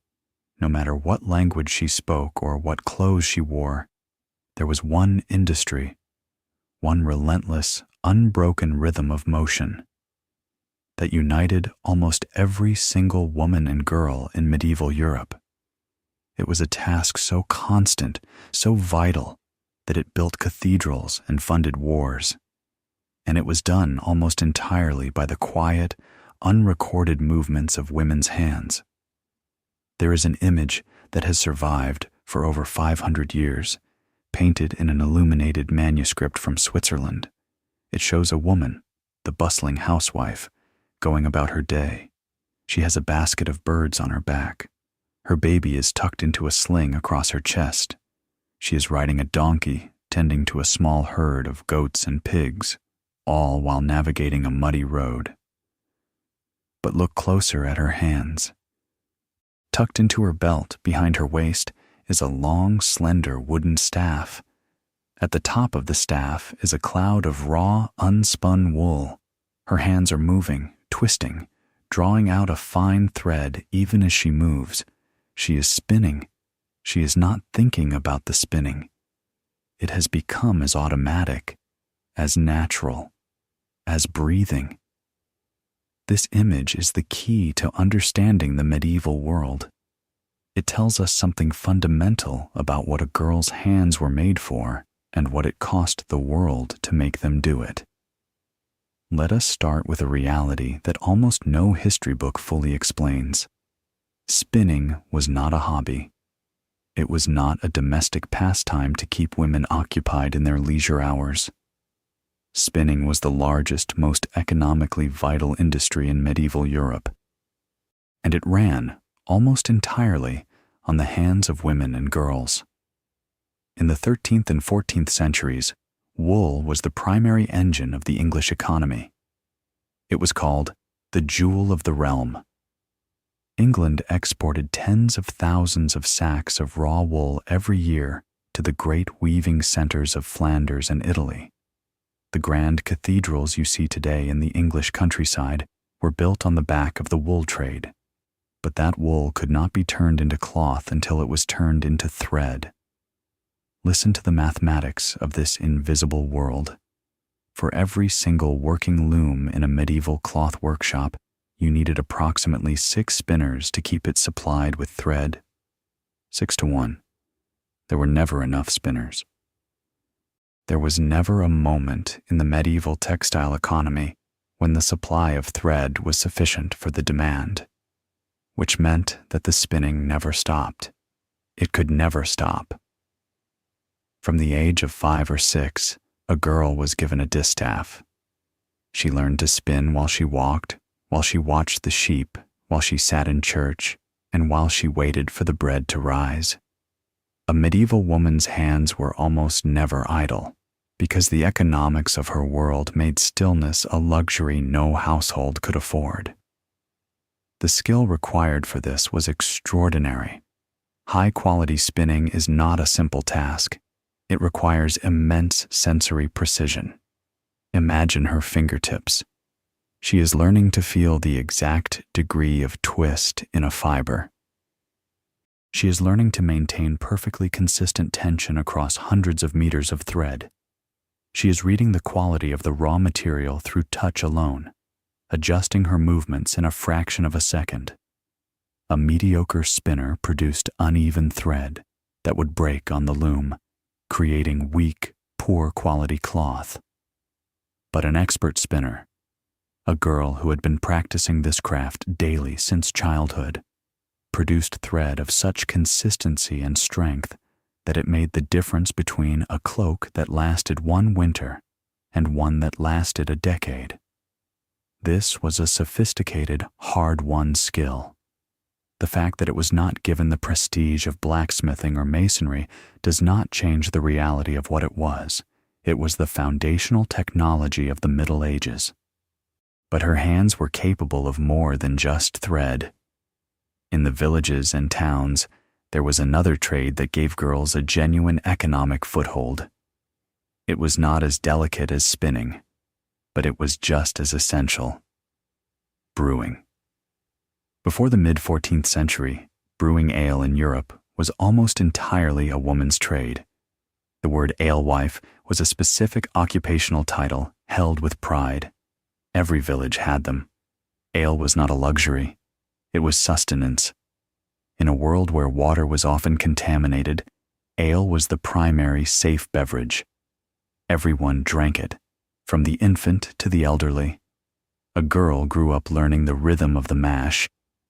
no matter what language she spoke or what clothes she wore, there was one industry, one relentless, unbroken rhythm of motion that united almost every single woman and girl in medieval Europe. It was a task so constant, so vital, that it built cathedrals and funded wars. And it was done almost entirely by the quiet, unrecorded movements of women's hands. There is an image that has survived for over 500 years, painted in an illuminated manuscript from Switzerland. It shows a woman, the bustling housewife, going about her day. She has a basket of birds on her back. Her baby is tucked into a sling across her chest. She is riding a donkey, tending to a small herd of goats and pigs, all while navigating a muddy road. But look closer at her hands. Tucked into her belt behind her waist is a long, slender wooden staff. At the top of the staff is a cloud of raw, unspun wool. Her hands are moving, twisting, drawing out a fine thread even as she moves. She is spinning. She is not thinking about the spinning. It has become as automatic, as natural, as breathing. This image is the key to understanding the medieval world. It tells us something fundamental about what a girl's hands were made for and what it cost the world to make them do it. Let us start with a reality that almost no history book fully explains. Spinning was not a hobby. It was not a domestic pastime to keep women occupied in their leisure hours. Spinning was the largest, most economically vital industry in medieval Europe, and it ran almost entirely on the hands of women and girls. In the 13th and 14th centuries, wool was the primary engine of the English economy. It was called the jewel of the realm. England exported tens of thousands of sacks of raw wool every year to the great weaving centers of Flanders and Italy. The grand cathedrals you see today in the English countryside were built on the back of the wool trade. But that wool could not be turned into cloth until it was turned into thread. Listen to the mathematics of this invisible world. For every single working loom in a medieval cloth workshop, you needed approximately 6 spinners to keep it supplied with thread. 6 to 1. There were never enough spinners. There was never a moment in the medieval textile economy when the supply of thread was sufficient for the demand, which meant that the spinning never stopped. It could never stop. From the age of 5 or 6, a girl was given a distaff. She learned to spin while she walked, while she watched the sheep, while she sat in church, and while she waited for the bread to rise. A medieval woman's hands were almost never idle, because the economics of her world made stillness a luxury no household could afford. The skill required for this was extraordinary. High-quality spinning is not a simple task. It requires immense sensory precision. Imagine her fingertips. She is learning to feel the exact degree of twist in a fiber. She is learning to maintain perfectly consistent tension across hundreds of meters of thread. She is reading the quality of the raw material through touch alone, adjusting her movements in a fraction of a second. A mediocre spinner produced uneven thread that would break on the loom, creating weak, poor quality cloth. But an expert spinner, a girl who had been practicing this craft daily since childhood, produced thread of such consistency and strength that it made the difference between a cloak that lasted one winter and one that lasted a decade. This was a sophisticated, hard-won skill. The fact that it was not given the prestige of blacksmithing or masonry does not change the reality of what it was. It was the foundational technology of the Middle Ages. But her hands were capable of more than just thread. In the villages and towns, there was another trade that gave girls a genuine economic foothold. It was not as delicate as spinning, but it was just as essential: brewing. Before the mid-14th century, brewing ale in Europe was almost entirely a woman's trade. The word alewife was a specific occupational title held with pride. Every village had them. Ale was not a luxury. It was sustenance. In a world where water was often contaminated, ale was the primary safe beverage. Everyone drank it, from the infant to the elderly. A girl grew up learning the rhythm of the mash,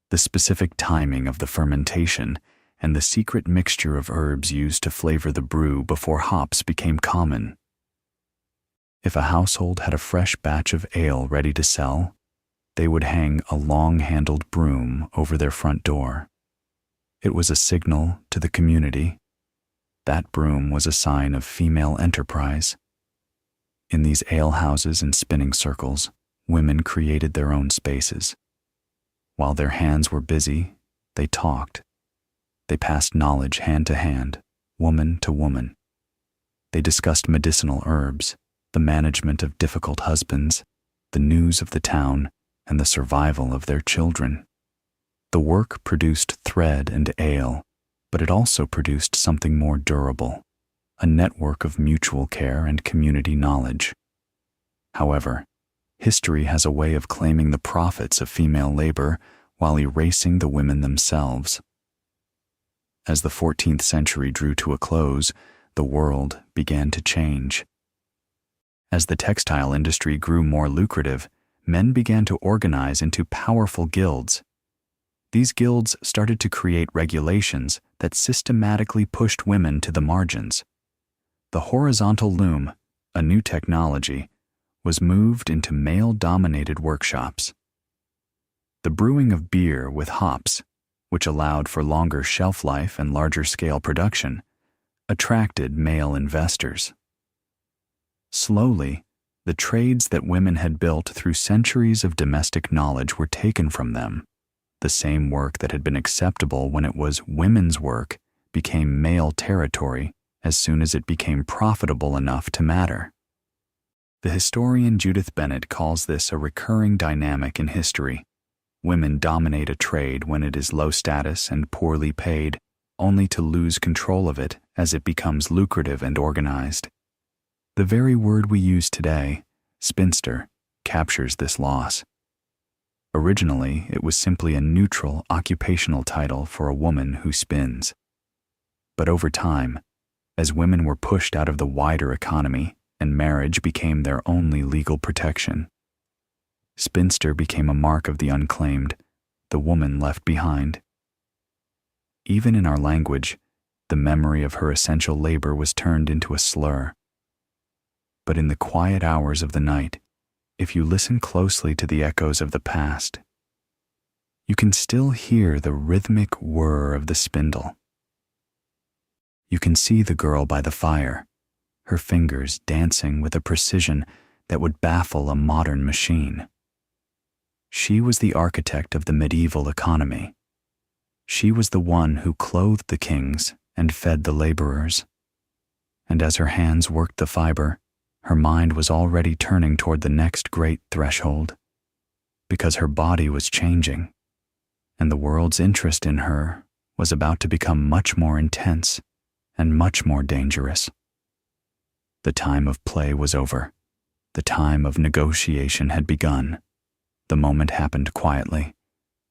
the specific timing of the fermentation, and the secret mixture of herbs used to flavor the brew before hops became common. If a household had a fresh batch of ale ready to sell, they would hang a long-handled broom over their front door. It was a signal to the community. That broom was a sign of female enterprise. In these alehouses and spinning circles, women created their own spaces. While their hands were busy, they talked. They passed knowledge hand to hand, woman to woman. They discussed medicinal herbs, the management of difficult husbands, the news of the town, and the survival of their children. The work produced thread and ale, but it also produced something more durable: a network of mutual care and community knowledge. However, history has a way of claiming the profits of female labor while erasing the women themselves. As the 14th century drew to a close, the world began to change. As the textile industry grew more lucrative, men began to organize into powerful guilds. These guilds started to create regulations that systematically pushed women to the margins. The horizontal loom, a new technology, was moved into male-dominated workshops. The brewing of beer with hops, which allowed for longer shelf life and larger-scale production, attracted male investors. Slowly, the trades that women had built through centuries of domestic knowledge were taken from them. The same work that had been acceptable when it was women's work became male territory as soon as it became profitable enough to matter. The historian Judith Bennett calls this a recurring dynamic in history. Women dominate a trade when it is low status and poorly paid, only to lose control of it as it becomes lucrative and organized. The very word we use today, spinster, captures this loss. Originally, it was simply a neutral occupational title for a woman who spins. But over time, as women were pushed out of the wider economy and marriage became their only legal protection, spinster became a mark of the unclaimed, the woman left behind. Even in our language, the memory of her essential labor was turned into a slur. But in the quiet hours of the night, if you listen closely to the echoes of the past, you can still hear the rhythmic whir of the spindle. You can see the girl by the fire, her fingers dancing with a precision that would baffle a modern machine. She was the architect of the medieval economy. She was the one who clothed the kings and fed the laborers. And as her hands worked the fiber, her mind was already turning toward the next great threshold, because her body was changing, and the world's interest in her was about to become much more intense and much more dangerous. The time of play was over. The time of negotiation had begun. The moment happened quietly.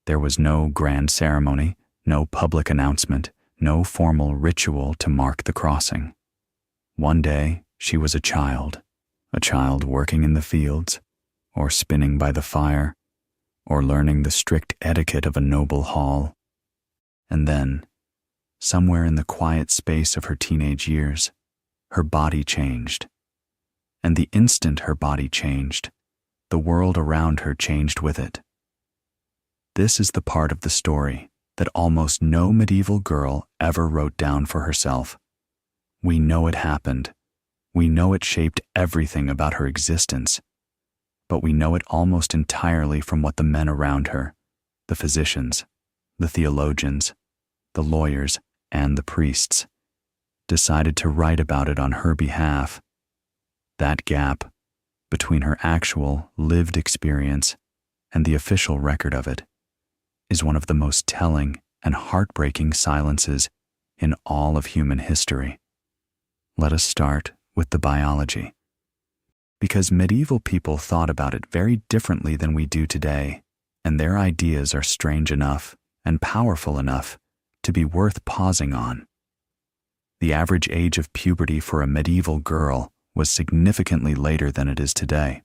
There was no grand ceremony, no public announcement, no formal ritual to mark the crossing. One day, she was a child working in the fields, or spinning by the fire, or learning the strict etiquette of a noble hall. And then, somewhere in the quiet space of her teenage years, her body changed. And the instant her body changed, the world around her changed with it. This is the part of the story that almost no medieval girl ever wrote down for herself. We know it happened. We know it shaped everything about her existence. but we know it almost entirely from what the men around her, the physicians, the theologians, the lawyers, and the priests, decided to write about it on her behalf. That gap between her actual, lived experience and the official record of it is one of the most telling and heartbreaking silences in all of human history. Let us start with the biology. Because medieval people thought about it very differently than we do today, and their ideas are strange enough and powerful enough to be worth pausing on. The average age of puberty for a medieval girl was significantly later than it is today.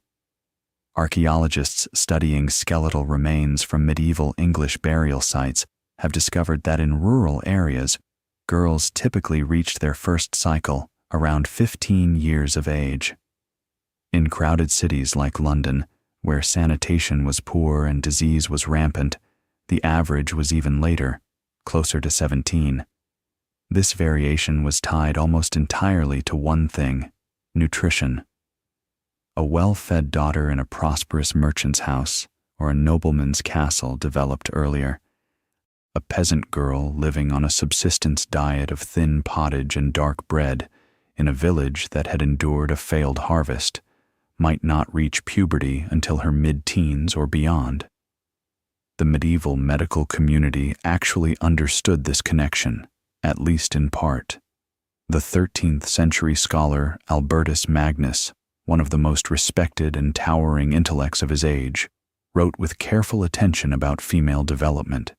Archaeologists studying skeletal remains from medieval English burial sites have discovered that in rural areas, girls typically reached their first cycle around 15 years of age. In crowded cities like London, where sanitation was poor and disease was rampant, the average was even later, closer to 17. This variation was tied almost entirely to one thing: nutrition. A well-fed daughter in a prosperous merchant's house or a nobleman's castle developed earlier. A peasant girl living on a subsistence diet of thin pottage and dark bread in a village that had endured a failed harvest might not reach puberty until her mid-teens or beyond. The medieval medical community actually understood this connection, at least in part. The 13th century scholar Albertus Magnus, one of the most respected and towering intellects of his age, wrote with careful attention about female development.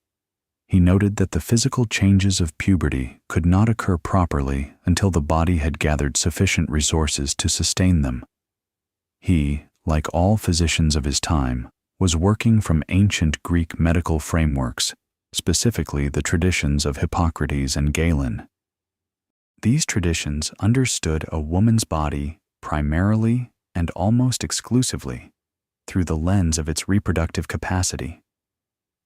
He noted that the physical changes of puberty could not occur properly until the body had gathered sufficient resources to sustain them. He, like all physicians of his time, was working from ancient Greek medical frameworks, specifically the traditions of Hippocrates and Galen. These traditions understood a woman's body primarily and almost exclusively through the lens of its reproductive capacity.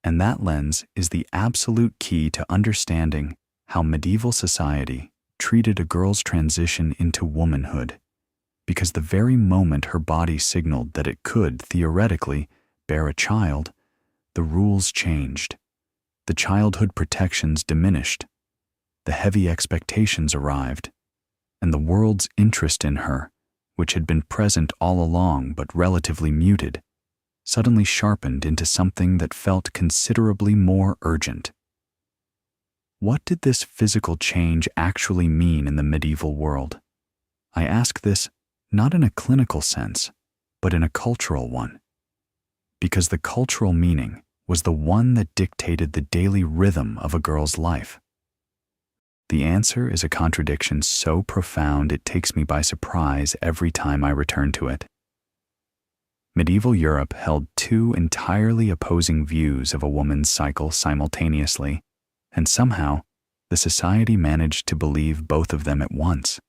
And that lens is the absolute key to understanding how medieval society treated a girl's transition into womanhood, because the very moment her body signaled that it could, theoretically, bear a child, the rules changed. The childhood protections diminished, the heavy expectations arrived, and the world's interest in her, which had been present all along but relatively muted, suddenly sharpened into something that felt considerably more urgent. What did this physical change actually mean in the medieval world? I ask this not in a clinical sense, but in a cultural one, because the cultural meaning was the one that dictated the daily rhythm of a girl's life. The answer is a contradiction so profound it takes me by surprise every time I return to it. Medieval Europe held two entirely opposing views of a woman's cycle simultaneously, and somehow the society managed to believe both of them at once.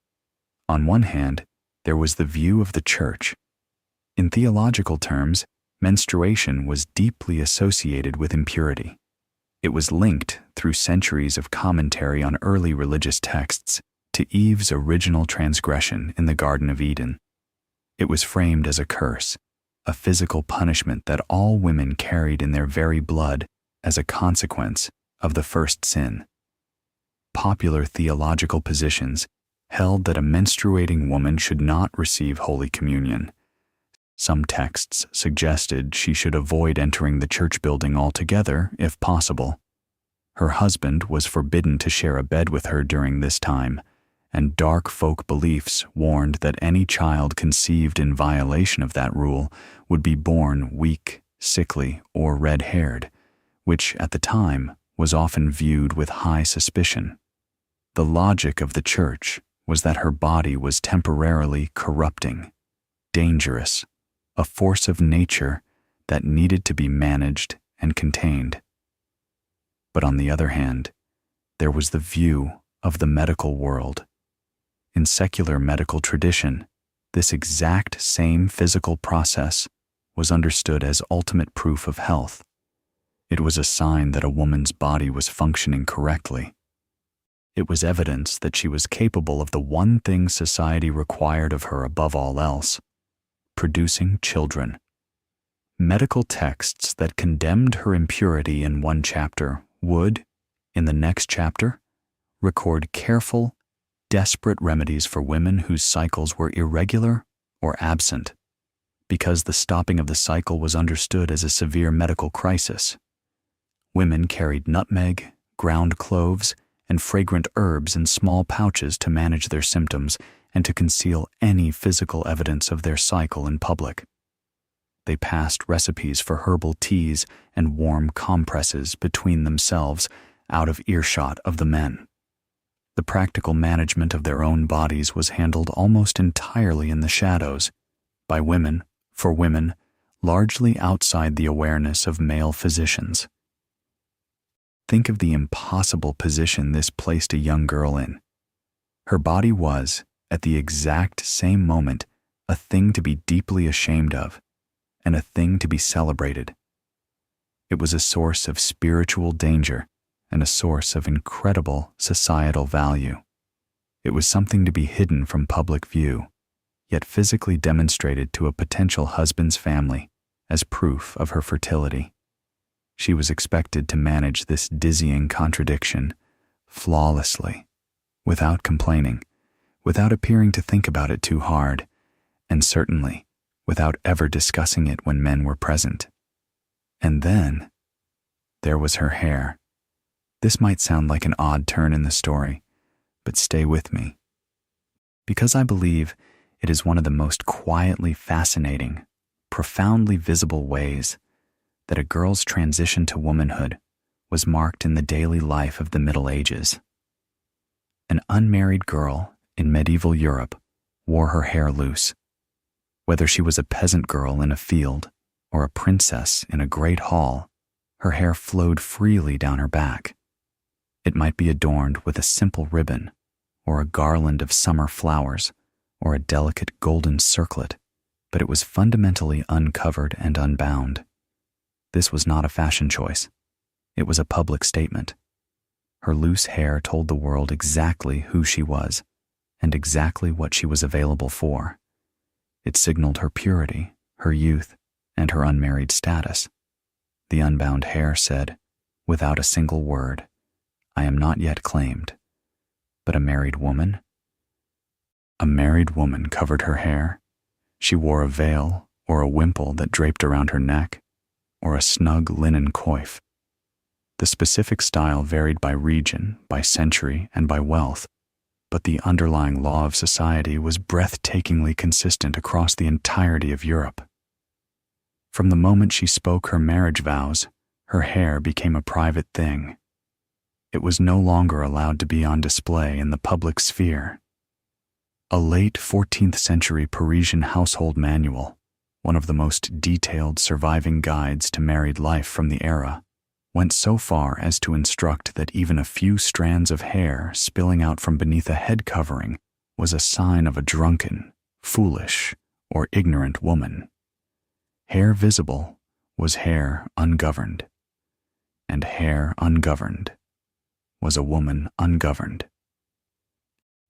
On one hand, there was the view of the Church. In theological terms, menstruation was deeply associated with impurity. It was linked, through centuries of commentary on early religious texts, to Eve's original transgression in the Garden of Eden. It was framed as a curse, a physical punishment that all women carried in their very blood as a consequence of the first sin. Popular theological positions held that a menstruating woman should not receive Holy Communion. Some texts suggested she should avoid entering the church building altogether, if possible. Her husband was forbidden to share a bed with her during this time, and dark folk beliefs warned that any child conceived in violation of that rule would be born weak, sickly, or red-haired, which at the time was often viewed with high suspicion. The logic of the church was that her body was temporarily corrupting, dangerous, a force of nature that needed to be managed and contained. But on the other hand, there was the view of the medical world. In secular medical tradition, this exact same physical process was understood as ultimate proof of health. It was a sign that a woman's body was functioning correctly. It was evidence that she was capable of the one thing society required of her above all else: producing children. Medical texts that condemned her impurity in one chapter would, in the next chapter, record careful, desperate remedies for women whose cycles were irregular or absent, because the stopping of the cycle was understood as a severe medical crisis. Women carried nutmeg, ground cloves, and fragrant herbs in small pouches to manage their symptoms and to conceal any physical evidence of their cycle in public. They passed recipes for herbal teas and warm compresses between themselves out of earshot of the men. The practical management of their own bodies was handled almost entirely in the shadows, by women, for women, largely outside the awareness of male physicians. Think of the impossible position this placed a young girl in. Her body was, at the exact same moment, a thing to be deeply ashamed of, and a thing to be celebrated. It was a source of spiritual danger and a source of incredible societal value. It was something to be hidden from public view, yet physically demonstrated to a potential husband's family as proof of her fertility. She was expected to manage this dizzying contradiction flawlessly, without complaining, without appearing to think about it too hard, and certainly without ever discussing it when men were present. And then, there was her hair. This might sound like an odd turn in the story, but stay with me. Because I believe it is one of the most quietly fascinating, profoundly visible ways that a girl's transition to womanhood was marked in the daily life of the Middle Ages. An unmarried girl in medieval Europe wore her hair loose. Whether she was a peasant girl in a field or a princess in a great hall, her hair flowed freely down her back. It might be adorned with a simple ribbon, or a garland of summer flowers, or a delicate golden circlet, but it was fundamentally uncovered and unbound. This was not a fashion choice. It was a public statement. Her loose hair told the world exactly who she was, and exactly what she was available for. It signaled her purity, her youth, and her unmarried status. The unbound hair said, without a single word, "I am not yet claimed, but a married woman." A married woman covered her hair. She wore a veil or a wimple that draped around her neck, or a snug linen coif. The specific style varied by region, by century, and by wealth, but the underlying law of society was breathtakingly consistent across the entirety of Europe. From the moment she spoke her marriage vows, her hair became a private thing. It was no longer allowed to be on display in the public sphere. A late 14th century Parisian household manual, one of the most detailed surviving guides to married life from the era, went so far as to instruct that even a few strands of hair spilling out from beneath a head covering was a sign of a drunken, foolish, or ignorant woman. Hair visible was hair ungoverned, and hair ungoverned was a woman ungoverned.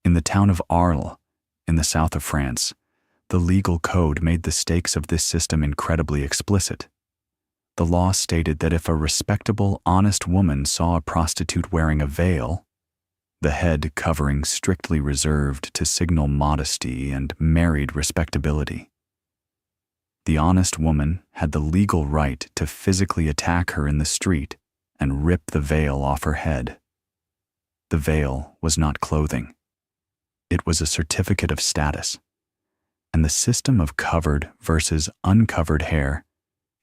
In the town of Arles, in the south of France, the legal code made the stakes of this system incredibly explicit. The law stated that if a respectable, honest woman saw a prostitute wearing a veil, the head covering strictly reserved to signal modesty and married respectability, the honest woman had the legal right to physically attack her in the street and rip the veil off her head. The veil was not clothing. It was a certificate of status, and the system of covered versus uncovered hair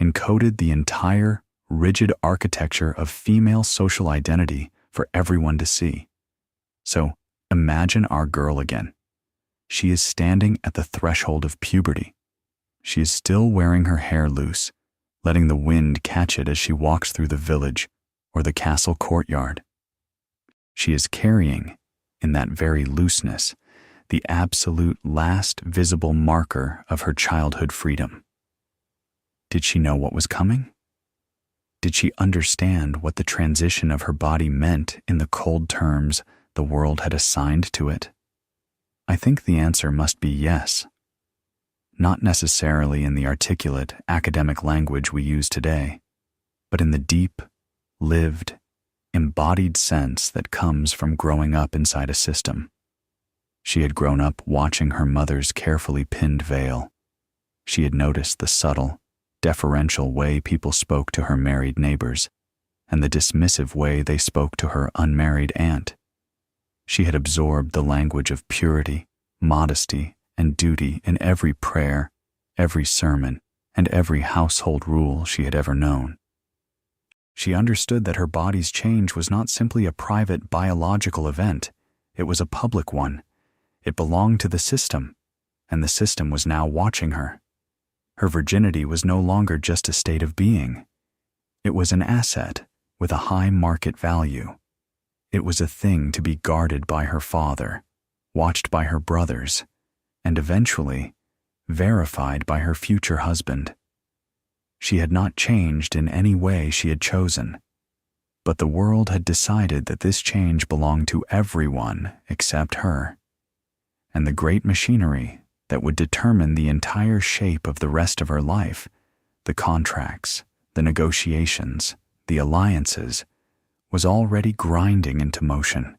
encoded the entire rigid architecture of female social identity for everyone to see. So imagine our girl again. She is standing at the threshold of puberty. She is still wearing her hair loose, letting the wind catch it as she walks through the village or the castle courtyard. She is carrying, in that very looseness, the absolute last visible marker of her childhood freedom. Did she know what was coming? Did she understand what the transition of her body meant in the cold terms the world had assigned to it? I think the answer must be yes. not necessarily in the articulate, academic language we use today, but in the deep, lived, embodied sense that comes from growing up inside a system. She had grown up watching her mother's carefully pinned veil. She had noticed the subtle, deferential way people spoke to her married neighbors, and the dismissive way they spoke to her unmarried aunt. She had absorbed the language of purity, modesty, and duty in every prayer, every sermon, and every household rule she had ever known. She understood that her body's change was not simply a private biological event, it was a public one. It belonged to the system, and the system was now watching her. Her virginity was no longer just a state of being. It was an asset with a high market value. It was a thing to be guarded by her father, watched by her brothers, and eventually verified by her future husband. She had not changed in any way she had chosen, but the world had decided that this change belonged to everyone except her. And the great machinery that would determine the entire shape of the rest of her life, the contracts, the negotiations, the alliances, was already grinding into motion.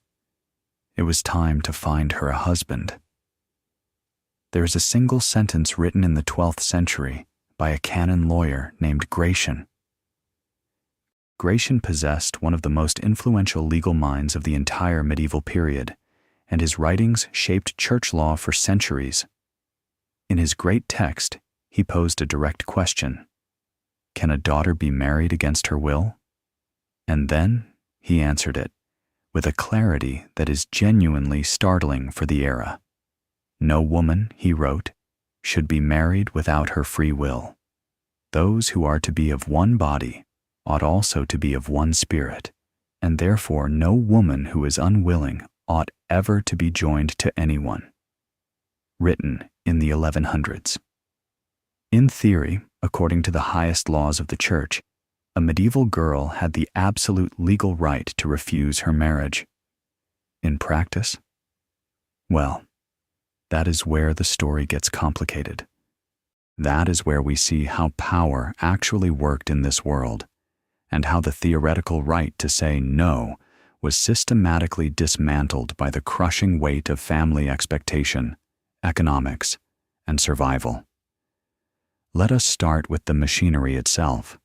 It was time to find her a husband. There is a single sentence written in the 12th century by a canon lawyer named Gratian. Gratian possessed one of the most influential legal minds of the entire medieval period, and his writings shaped church law for centuries. In his great text, he posed a direct question: can a daughter be married against her will? And then he answered it with a clarity that is genuinely startling for the era. No woman, he wrote, should be married without her free will. Those who are to be of one body ought also to be of one spirit, and therefore no woman who is unwilling ought ever to be joined to anyone. Written in the 1100s. In theory, according to the highest laws of the church, a medieval girl had the absolute legal right to refuse her marriage. In practice? Well, that is where the story gets complicated. That is where we see how power actually worked in this world, and how the theoretical right to say no was systematically dismantled by the crushing weight of family expectation, economics, and survival. Let us start with the machinery itself.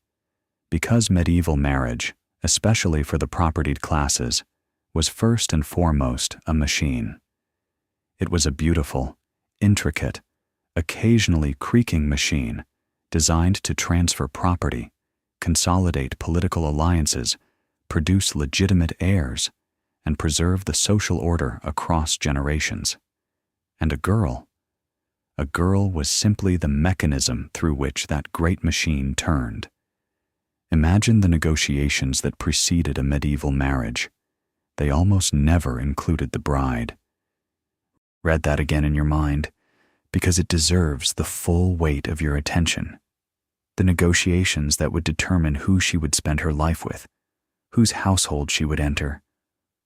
Because medieval marriage, especially for the propertied classes, was first and foremost a machine. It was a beautiful, intricate, occasionally creaking machine designed to transfer property, consolidate political alliances, produce legitimate heirs, and preserve the social order across generations. And a girl was simply the mechanism through which that great machine turned. Imagine the negotiations that preceded a medieval marriage. They almost never included the bride. Read that again in your mind, because it deserves the full weight of your attention. The negotiations that would determine who she would spend her life with, whose household she would enter,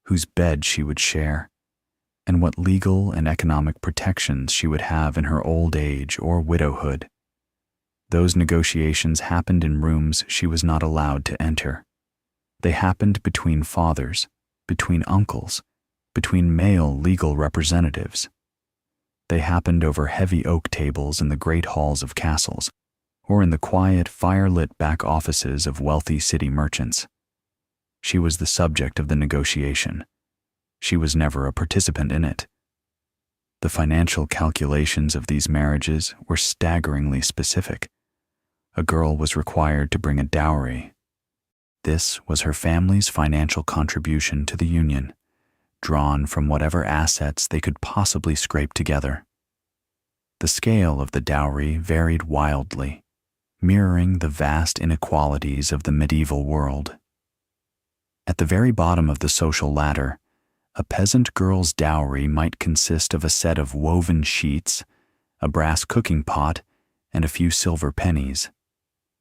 whose bed she would share, and what legal and economic protections she would have in her old age or widowhood. Those negotiations happened in rooms she was not allowed to enter. They happened between fathers, between uncles, between male legal representatives. They happened over heavy oak tables in the great halls of castles, or in the quiet, fire-lit back offices of wealthy city merchants. She was the subject of the negotiation. She was never a participant in it. The financial calculations of these marriages were staggeringly specific. A girl was required to bring a dowry. This was her family's financial contribution to the union, drawn from whatever assets they could possibly scrape together. The scale of the dowry varied wildly, mirroring the vast inequalities of the medieval world. At the very bottom of the social ladder, a peasant girl's dowry might consist of a set of woven sheets, a brass cooking pot, and a few silver pennies.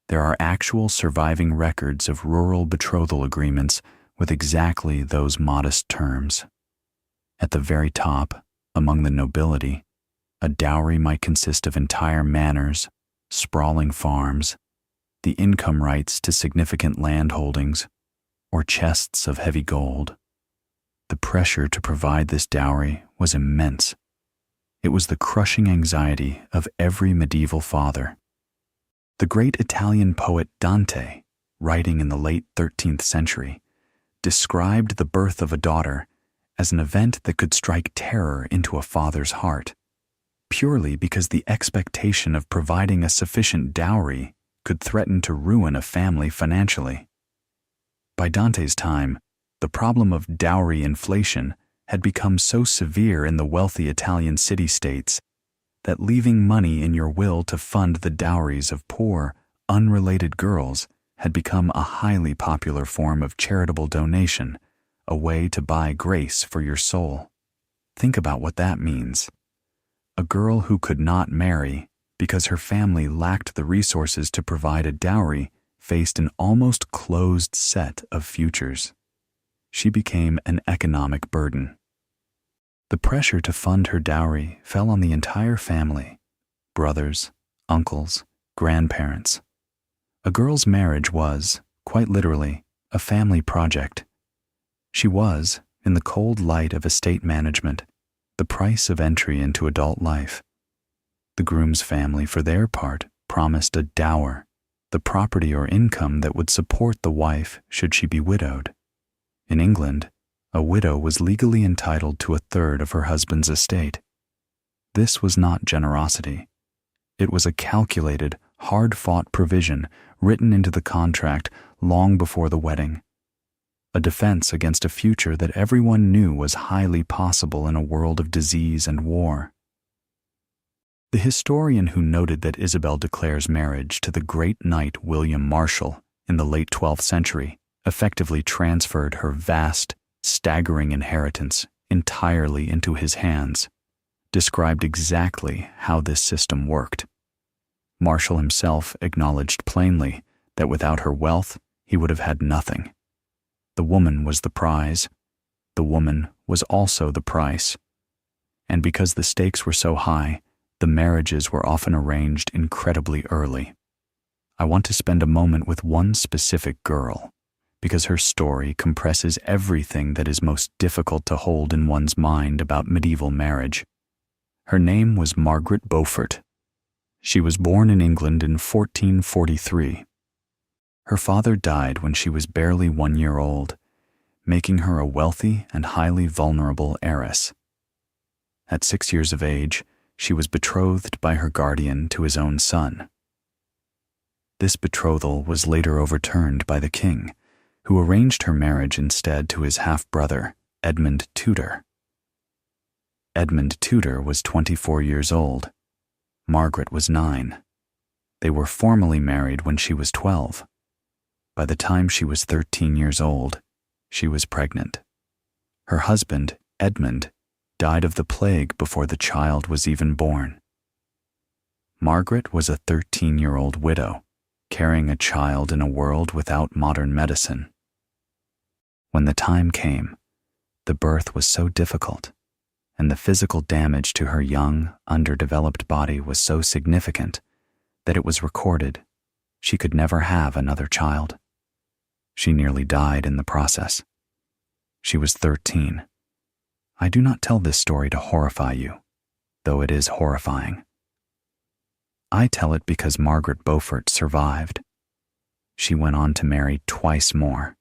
There are actual surviving records of rural betrothal agreements with exactly those modest terms. At the very top, among the nobility, A dowry might consist of entire manors, sprawling farms, the income rights to significant land holdings, or chests of heavy gold. The pressure to provide this dowry was immense. It was the crushing anxiety of every medieval father. The great Italian poet Dante, writing in the late 13th century, described the birth of a daughter as an event that could strike terror into a father's heart, purely because the expectation of providing a sufficient dowry could threaten to ruin a family financially. By Dante's time, the problem of dowry inflation had become so severe in the wealthy Italian city-states that leaving money in your will to fund the dowries of poor, unrelated girls had become a highly popular form of charitable donation, a way to buy grace for your soul. Think about what that means. A girl who could not marry because her family lacked the resources to provide a dowry faced an almost closed set of futures. She became an economic burden. The pressure to fund her dowry fell on the entire family, brothers, uncles, grandparents. A girl's marriage was, quite literally, a family project. She was, in the cold light of estate management, the price of entry into adult life. The groom's family, for their part, promised a dower, the property or income that would support the wife should she be widowed. In England, a widow was legally entitled to a third of her husband's estate. This was not generosity. It was a calculated, hard-fought provision written into the contract long before the wedding. A defense against a future that everyone knew was highly possible in a world of disease and war. The historian who noted that Isabel de Clare's marriage to the great knight William Marshall in the late 12th century effectively transferred her vast, staggering inheritance entirely into his hands, described exactly how this system worked. Marshall himself acknowledged plainly that without her wealth, he would have had nothing. The woman was the prize. The woman was also the price. And because the stakes were so high, the marriages were often arranged incredibly early. I want to spend a moment with one specific girl, because her story compresses everything that is most difficult to hold in one's mind about medieval marriage. Her name was Margaret Beaufort. She was born in England in 1443. Her father died when she was barely 1 year old, making her a wealthy and highly vulnerable heiress. At 6 years of age, she was betrothed by her guardian to his own son. This betrothal was later overturned by the king, who arranged her marriage instead to his half-brother, Edmund Tudor. Edmund Tudor was 24 years old. Margaret was 9. They were formally married when she was 12. By the time she was 13 years old, she was pregnant. Her husband, Edmund, died of the plague before the child was even born. Margaret was a 13-year-old widow, carrying a child in a world without modern medicine. When the time came, the birth was so difficult, and the physical damage to her young, underdeveloped body was so significant that it was recorded she could never have another child. She nearly died in the process. She was 13. I do not tell this story to horrify you, though it is horrifying. I tell it because Margaret Beaufort survived. She went on to marry twice more,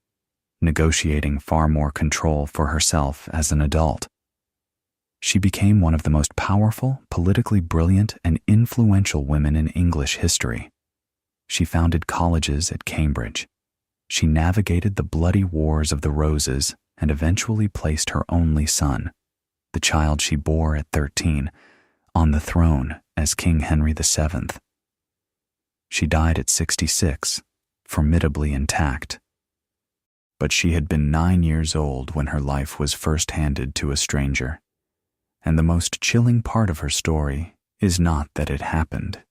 negotiating far more control for herself as an adult. She became one of the most powerful, politically brilliant, and influential women in English history. She founded colleges at Cambridge. She navigated the bloody wars of the Roses and eventually placed her only son, the child she bore at 13, on the throne as King Henry VII. She died at 66, formidably intact. But she had been 9 years old when her life was first handed to a stranger. And the most chilling part of her story is not that it happened.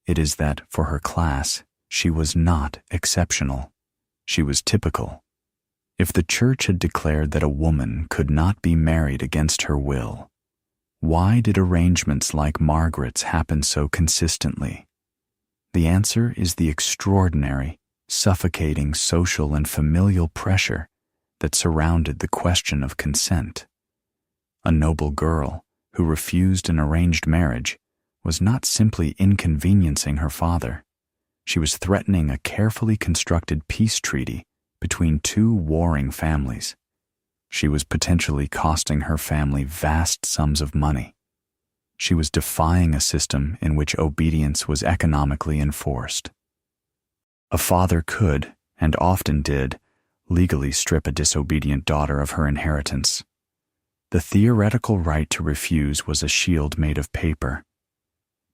It is that, for her class, she was not exceptional. She was typical. If the church had declared that a woman could not be married against her will, Why did arrangements like Margaret's happen so consistently? The answer is the extraordinary, suffocating social and familial pressure that surrounded the question of consent. A noble girl who refused an arranged marriage was not simply inconveniencing her father. She was threatening a carefully constructed peace treaty between two warring families. She was potentially costing her family vast sums of money. She was defying a system in which obedience was economically enforced. A father could, and often did, legally strip a disobedient daughter of her inheritance. The theoretical right to refuse was a shield made of paper.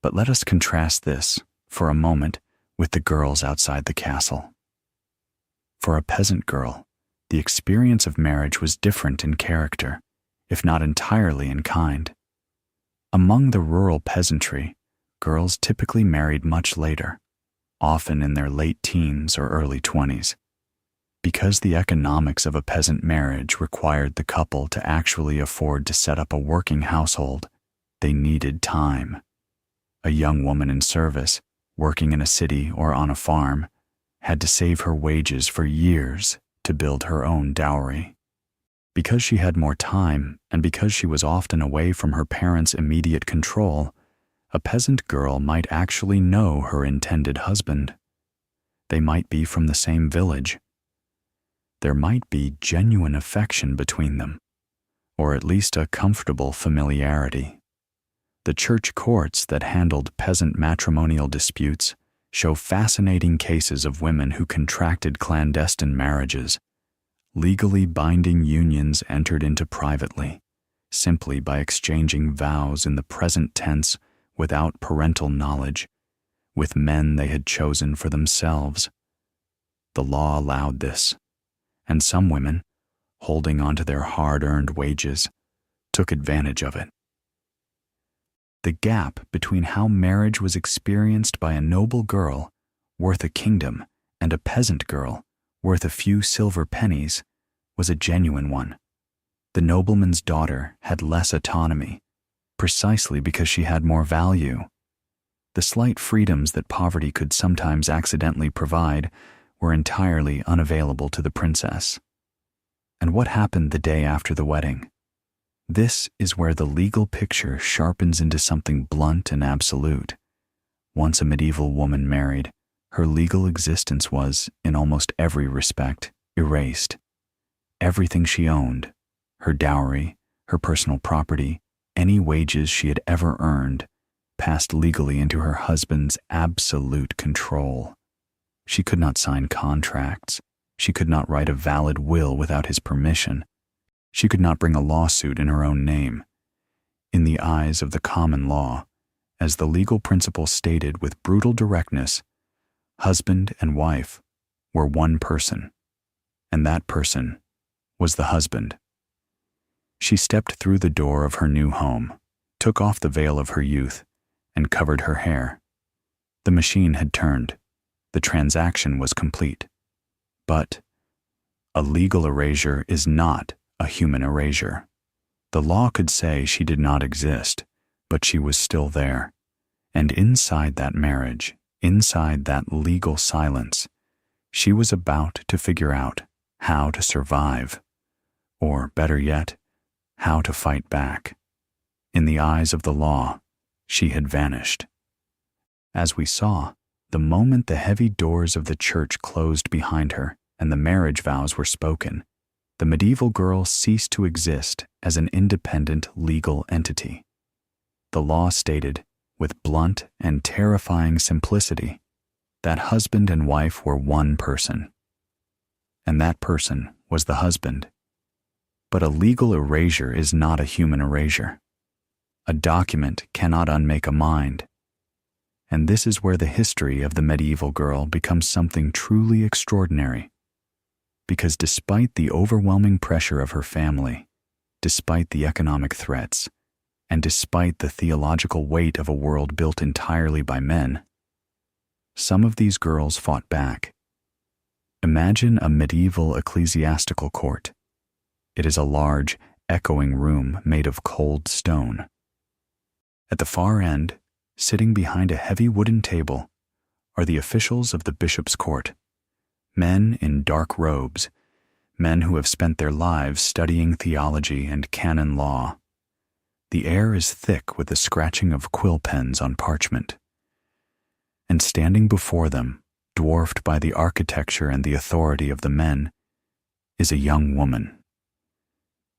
But let us contrast this, for a moment, with the girls outside the castle. For a peasant girl, the experience of marriage was different in character, if not entirely in kind. Among the rural peasantry, girls typically married much later, often in their late teens or early 20s. Because the economics of a peasant marriage required the couple to actually afford to set up a working household, they needed time. A young woman in service, working in a city or on a farm, had to save her wages for years to build her own dowry. Because she had more time, and because she was often away from her parents' immediate control, a peasant girl might actually know her intended husband. They might be from the same village. There might be genuine affection between them, or at least a comfortable familiarity. The church courts that handled peasant matrimonial disputes show fascinating cases of women who contracted clandestine marriages, legally binding unions entered into privately, simply by exchanging vows in the present tense without parental knowledge, with men they had chosen for themselves. The law allowed this, and some women, holding on to their hard-earned wages, took advantage of it. The gap between how marriage was experienced by a noble girl worth a kingdom and a peasant girl worth a few silver pennies was a genuine one. The nobleman's daughter had less autonomy, precisely because she had more value. The slight freedoms that poverty could sometimes accidentally provide were entirely unavailable to the princess. And what happened the day after the wedding? This is where the legal picture sharpens into something blunt and absolute. Once a medieval woman married, her legal existence was, in almost every respect, erased. Everything she owned, her dowry, her personal property, any wages she had ever earned, passed legally into her husband's absolute control. She could not sign contracts. She could not write a valid will without his permission. She could not bring a lawsuit in her own name. In the eyes of the common law, as the legal principle stated with brutal directness, husband and wife were one person, and that person was the husband. She stepped through the door of her new home, took off the veil of her youth, and covered her hair. The machine had turned. The transaction was complete. But a legal erasure is not a human erasure. The law could say she did not exist, but she was still there. And inside that marriage, inside that legal silence, she was about to figure out how to survive, or better yet, how to fight back. In the eyes of the law, she had vanished. As we saw, the moment the heavy doors of the church closed behind her and the marriage vows were spoken, the medieval girl ceased to exist as an independent legal entity. The law stated, with blunt and terrifying simplicity, that husband and wife were one person. And that person was the husband. But a legal erasure is not a human erasure. A document cannot unmake a mind. And this is where the history of the medieval girl becomes something truly extraordinary. Because despite the overwhelming pressure of her family, despite the economic threats, and despite the theological weight of a world built entirely by men, some of these girls fought back. Imagine a medieval ecclesiastical court. It is a large, echoing room made of cold stone, At the far end, sitting behind a heavy wooden table, are the officials of the bishop's court, men in dark robes, men who have spent their lives studying theology and canon law. The air is thick with the scratching of quill pens on parchment. And standing before them, dwarfed by the architecture and the authority of the men, is a young woman.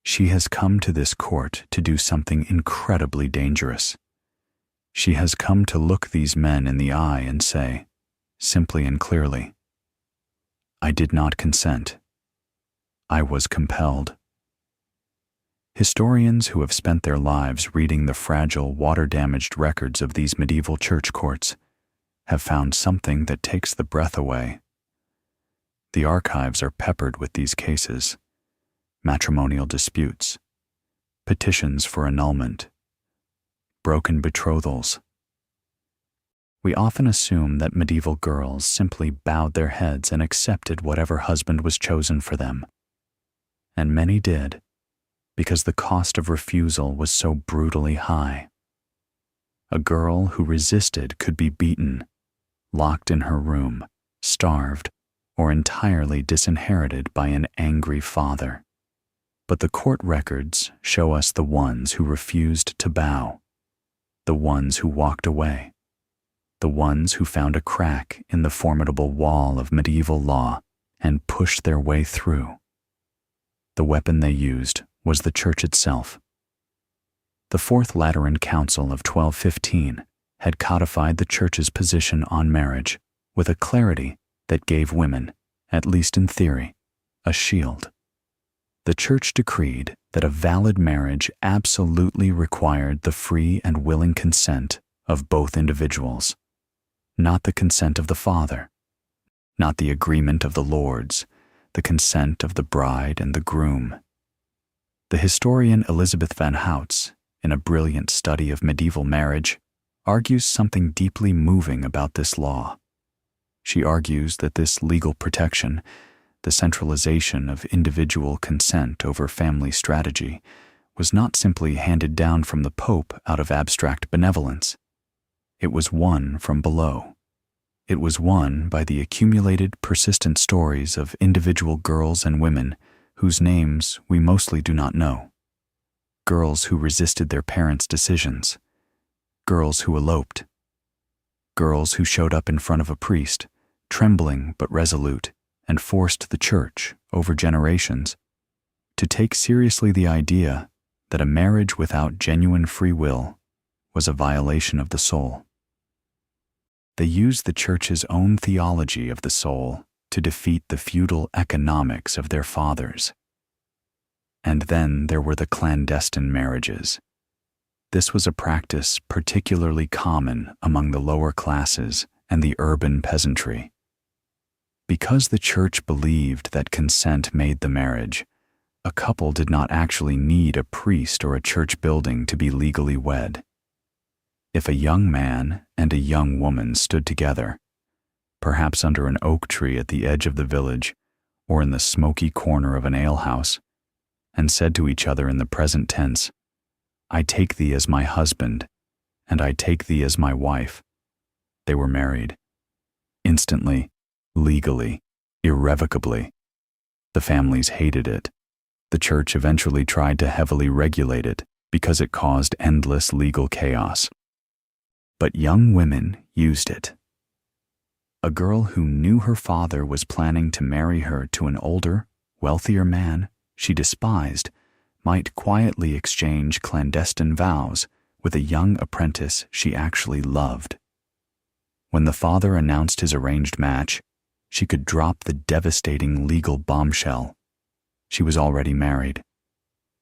She has come to this court to do something incredibly dangerous. She has come to look these men in the eye and say, simply and clearly, "I did not consent. I was compelled." Historians who have spent their lives reading the fragile, water-damaged records of these medieval church courts have found something that takes the breath away. The archives are peppered with these cases: matrimonial disputes, petitions for annulment, broken betrothals. We often assume that medieval girls simply bowed their heads and accepted whatever husband was chosen for them. And many did, because the cost of refusal was so brutally high. A girl who resisted could be beaten, locked in her room, starved, or entirely disinherited by an angry father. But the court records show us the ones who refused to bow, the ones who walked away, the ones who found a crack in the formidable wall of medieval law and pushed their way through. The weapon they used was the church itself. The Fourth Lateran Council of 1215 had codified the church's position on marriage with a clarity that gave women, at least in theory, a shield. The church decreed that a valid marriage absolutely required the free and willing consent of both individuals, not the consent of the father, not the agreement of the lords, the consent of the bride and the groom. The historian Elizabeth van Houts, in a brilliant study of medieval marriage, argues something deeply moving about this law. She argues that this legal protection, the centralization of individual consent over family strategy, was not simply handed down from the Pope out of abstract benevolence. It was won from below. It was won by the accumulated, persistent stories of individual girls and women whose names we mostly do not know. Girls who resisted their parents' decisions. Girls who eloped. Girls who showed up in front of a priest, trembling but resolute, and forced the church, over generations, to take seriously the idea that a marriage without genuine free will was a violation of the soul. They used the church's own theology of the soul to defeat the feudal economics of their fathers. And then there were the clandestine marriages. This was a practice particularly common among the lower classes and the urban peasantry. Because the church believed that consent made the marriage, a couple did not actually need a priest or a church building to be legally wed. If a young man and a young woman stood together, perhaps under an oak tree at the edge of the village or in the smoky corner of an alehouse, and said to each other in the present tense, "I take thee as my husband, and I take thee as my wife," they were married. Instantly, legally, irrevocably. The families hated it. The church eventually tried to heavily regulate it because it caused endless legal chaos. But young women used it. A girl who knew her father was planning to marry her to an older, wealthier man she despised might quietly exchange clandestine vows with a young apprentice she actually loved. When the father announced his arranged match, she could drop the devastating legal bombshell. She was already married.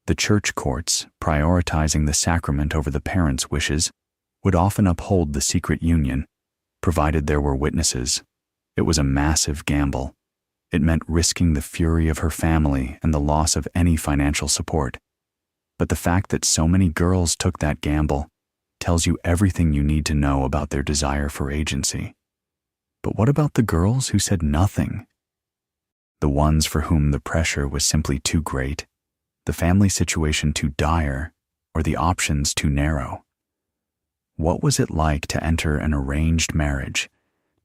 The church courts, prioritizing the sacrament over the parents' wishes, would often uphold the secret union, provided there were witnesses. It was a massive gamble. It meant risking the fury of her family and the loss of any financial support. But the fact that so many girls took that gamble tells you everything you need to know about their desire for agency. But what about the girls who said nothing? The ones for whom the pressure was simply too great, the family situation too dire, or the options too narrow? What was it like to enter an arranged marriage,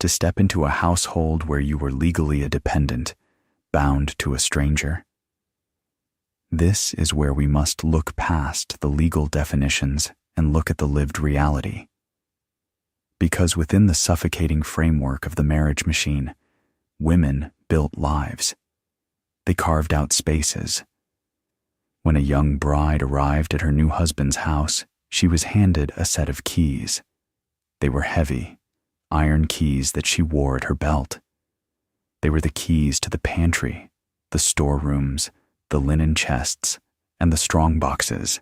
to step into a household where you were legally a dependent, bound to a stranger? This is where we must look past the legal definitions and look at the lived reality. Because within the suffocating framework of the marriage machine, women built lives. They carved out spaces. When a young bride arrived at her new husband's house, she was handed a set of keys. They were heavy, iron keys that she wore at her belt. They were the keys to the pantry, the storerooms, the linen chests, and the strong boxes.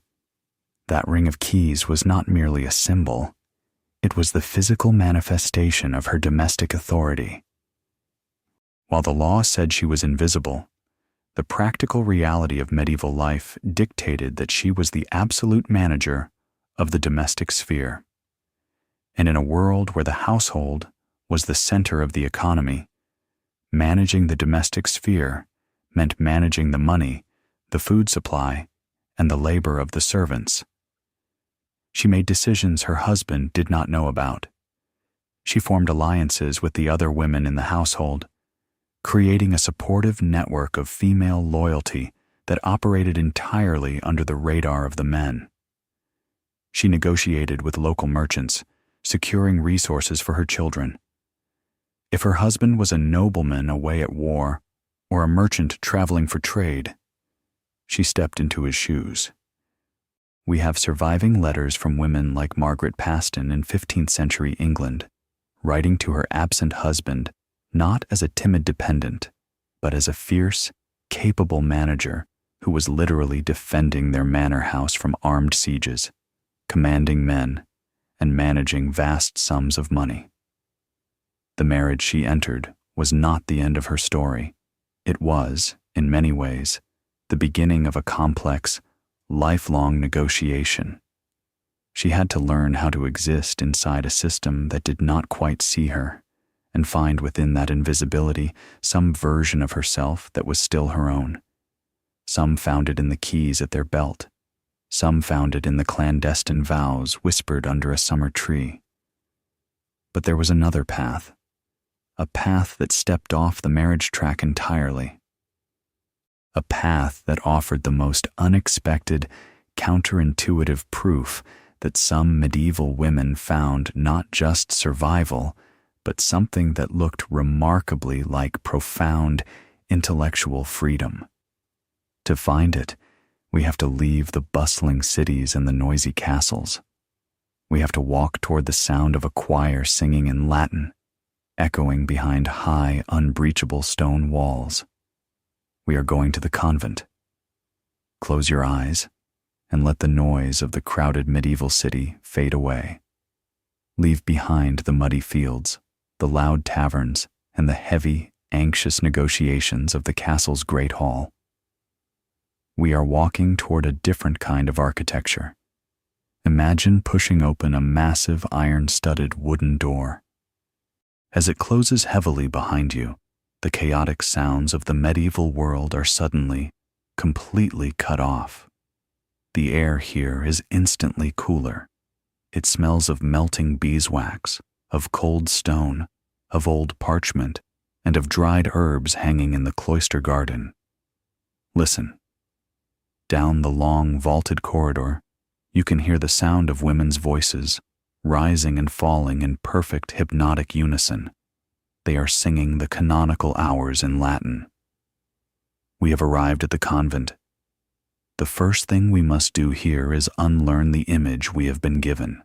That ring of keys was not merely a symbol. It was the physical manifestation of her domestic authority. While the law said she was invisible, the practical reality of medieval life dictated that she was the absolute manager of the domestic sphere. And in a world where the household was the center of the economy, managing the domestic sphere meant managing the money, the food supply, and the labor of the servants. She made decisions her husband did not know about. She formed alliances with the other women in the household, creating a supportive network of female loyalty that operated entirely under the radar of the men. She negotiated with local merchants, securing resources for her children. If her husband was a nobleman away at war or a merchant traveling for trade, she stepped into his shoes. We have surviving letters from women like Margaret Paston in 15th century England, writing to her absent husband not as a timid dependent, but as a fierce, capable manager who was literally defending their manor house from armed sieges, commanding men, and managing vast sums of money. The marriage she entered was not the end of her story. It was, in many ways, the beginning of a complex, lifelong negotiation. She had to learn how to exist inside a system that did not quite see her, and find within that invisibility some version of herself that was still her own. Some found it in the keys at their belt. Some found it in the clandestine vows whispered under a summer tree. But there was another path, a path that stepped off the marriage track entirely. A path that offered the most unexpected, counterintuitive proof that some medieval women found not just survival, but something that looked remarkably like profound intellectual freedom. To find it, we have to leave the bustling cities and the noisy castles. We have to walk toward the sound of a choir singing in Latin, echoing behind high, unbreachable stone walls. We are going to the convent. Close your eyes and let the noise of the crowded medieval city fade away. Leave behind the muddy fields, the loud taverns, and the heavy, anxious negotiations of the castle's great hall. We are walking toward a different kind of architecture. Imagine pushing open a massive iron-studded wooden door. As it closes heavily behind you, the chaotic sounds of the medieval world are suddenly, completely cut off. The air here is instantly cooler. It smells of melting beeswax, of cold stone, of old parchment, and of dried herbs hanging in the cloister garden. Listen. Down the long, vaulted corridor, you can hear the sound of women's voices, rising and falling in perfect hypnotic unison. They are singing the canonical hours in Latin. We have arrived at the convent. The first thing we must do here is unlearn the image we have been given.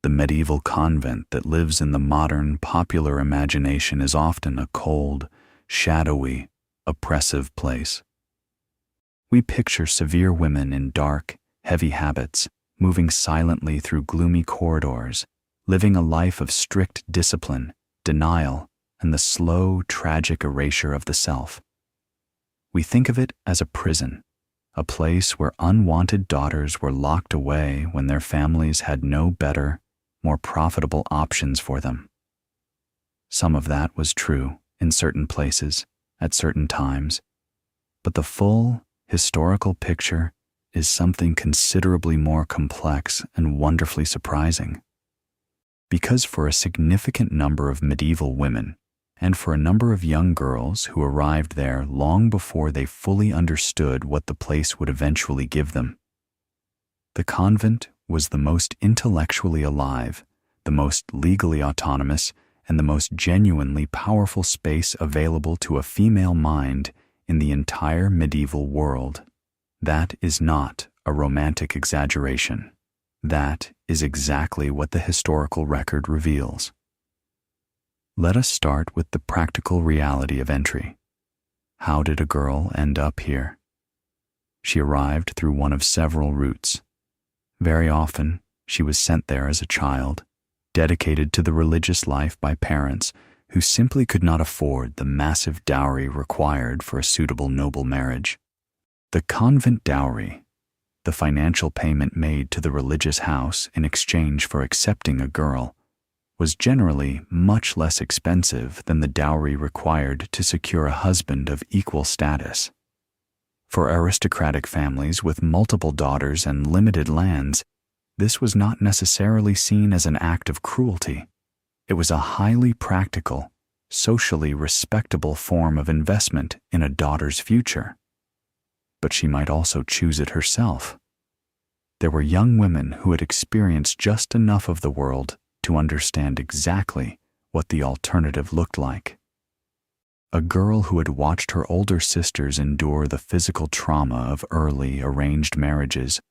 The medieval convent that lives in the modern, popular imagination is often a cold, shadowy, oppressive place. We picture severe women in dark, heavy habits, moving silently through gloomy corridors, living a life of strict discipline, denial, and the slow, tragic erasure of the self. We think of it as a prison, a place where unwanted daughters were locked away when their families had no better, more profitable options for them. Some of that was true in certain places, at certain times, but the full, historical picture is something considerably more complex and wonderfully surprising. because for a significant number of medieval women, and for a number of young girls who arrived there long before they fully understood what the place would eventually give them, the convent was the most intellectually alive, the most legally autonomous, and the most genuinely powerful space available to a female mind in the entire medieval world. That is not a romantic exaggeration. That is exactly what the historical record reveals. Let us start with the practical reality of entry. How did a girl end up here? She arrived through one of several routes. Very often, she was sent there as a child, dedicated to the religious life by parents who simply could not afford the massive dowry required for a suitable noble marriage. The convent dowry, the financial payment made to the religious house in exchange for accepting a girl, was generally much less expensive than the dowry required to secure a husband of equal status. For aristocratic families with multiple daughters and limited lands, this was not necessarily seen as an act of cruelty. It was a highly practical, socially respectable form of investment in a daughter's future. But she might also choose it herself. There were young women who had experienced just enough of the world to understand exactly what the alternative looked like. A girl who had watched her older sisters endure the physical trauma of early arranged marriages,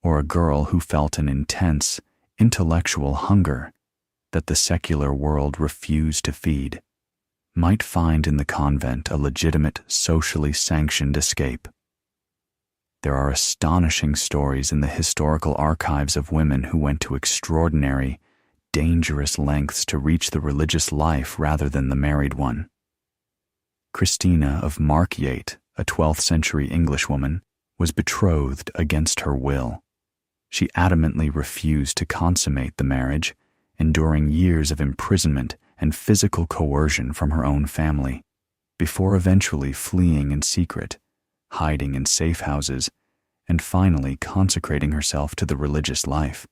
or a girl who felt an intense, intellectual hunger that the secular world refused to feed, might find in the convent a legitimate, socially sanctioned escape. There are astonishing stories in the historical archives of women who went to extraordinary, dangerous lengths to reach the religious life rather than the married one. Christina of Markyate, a 12th century Englishwoman, was betrothed against her will. She adamantly refused to consummate the marriage, enduring years of imprisonment and physical coercion from her own family, before eventually fleeing in secret, hiding in safe houses, and finally consecrating herself to the religious life.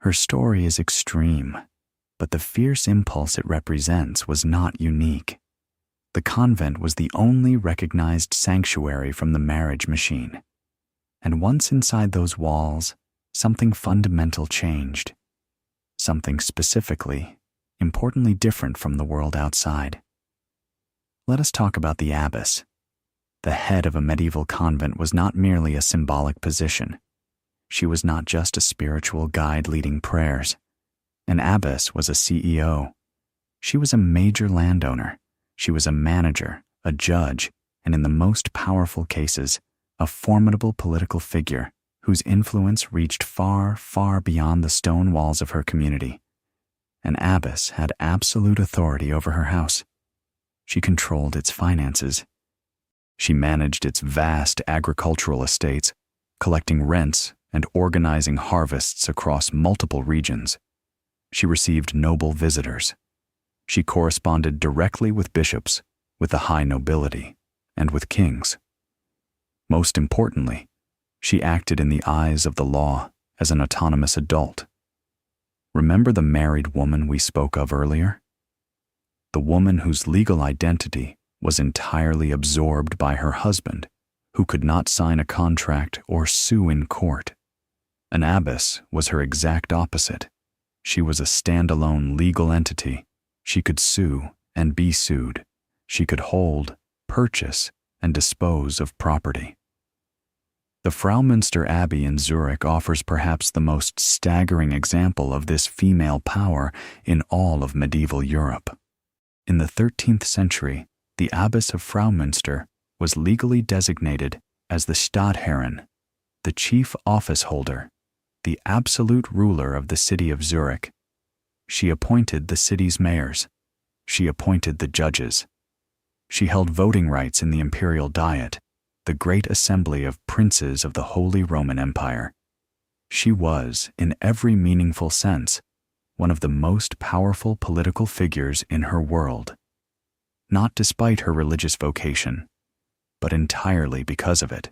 Her story is extreme, but the fierce impulse it represents was not unique. The convent was the only recognized sanctuary from the marriage machine. And once inside those walls, something fundamental changed. Something specifically, importantly different from the world outside. Let us talk about the abbess. The head of a medieval convent was not merely a symbolic position. She was not just a spiritual guide leading prayers. An abbess was a CEO. She was a major landowner. She was a manager, a judge, and in the most powerful cases, a formidable political figure whose influence reached far, far beyond the stone walls of her community. An abbess had absolute authority over her house. She controlled its finances. She managed its vast agricultural estates, collecting rents and organizing harvests across multiple regions. She received noble visitors. She corresponded directly with bishops, with the high nobility, and with kings. Most importantly, she acted in the eyes of the law as an autonomous adult. Remember the married woman we spoke of earlier? The woman whose legal identity was entirely absorbed by her husband, who could not sign a contract or sue in court. An abbess was her exact opposite. She was a standalone legal entity. She could sue and be sued. She could hold, purchase, and dispose of property. The Fraumünster Abbey in Zurich offers perhaps the most staggering example of this female power in all of medieval Europe. In the 13th century, the abbess of Fraumünster was legally designated as the Stadtherrin, the chief office holder, the absolute ruler of the city of Zurich. She appointed the city's mayors. She appointed the judges. She held voting rights in the imperial diet, the great assembly of princes of the Holy Roman Empire. She was, in every meaningful sense, one of the most powerful political figures in her world, not despite her religious vocation, but entirely because of it.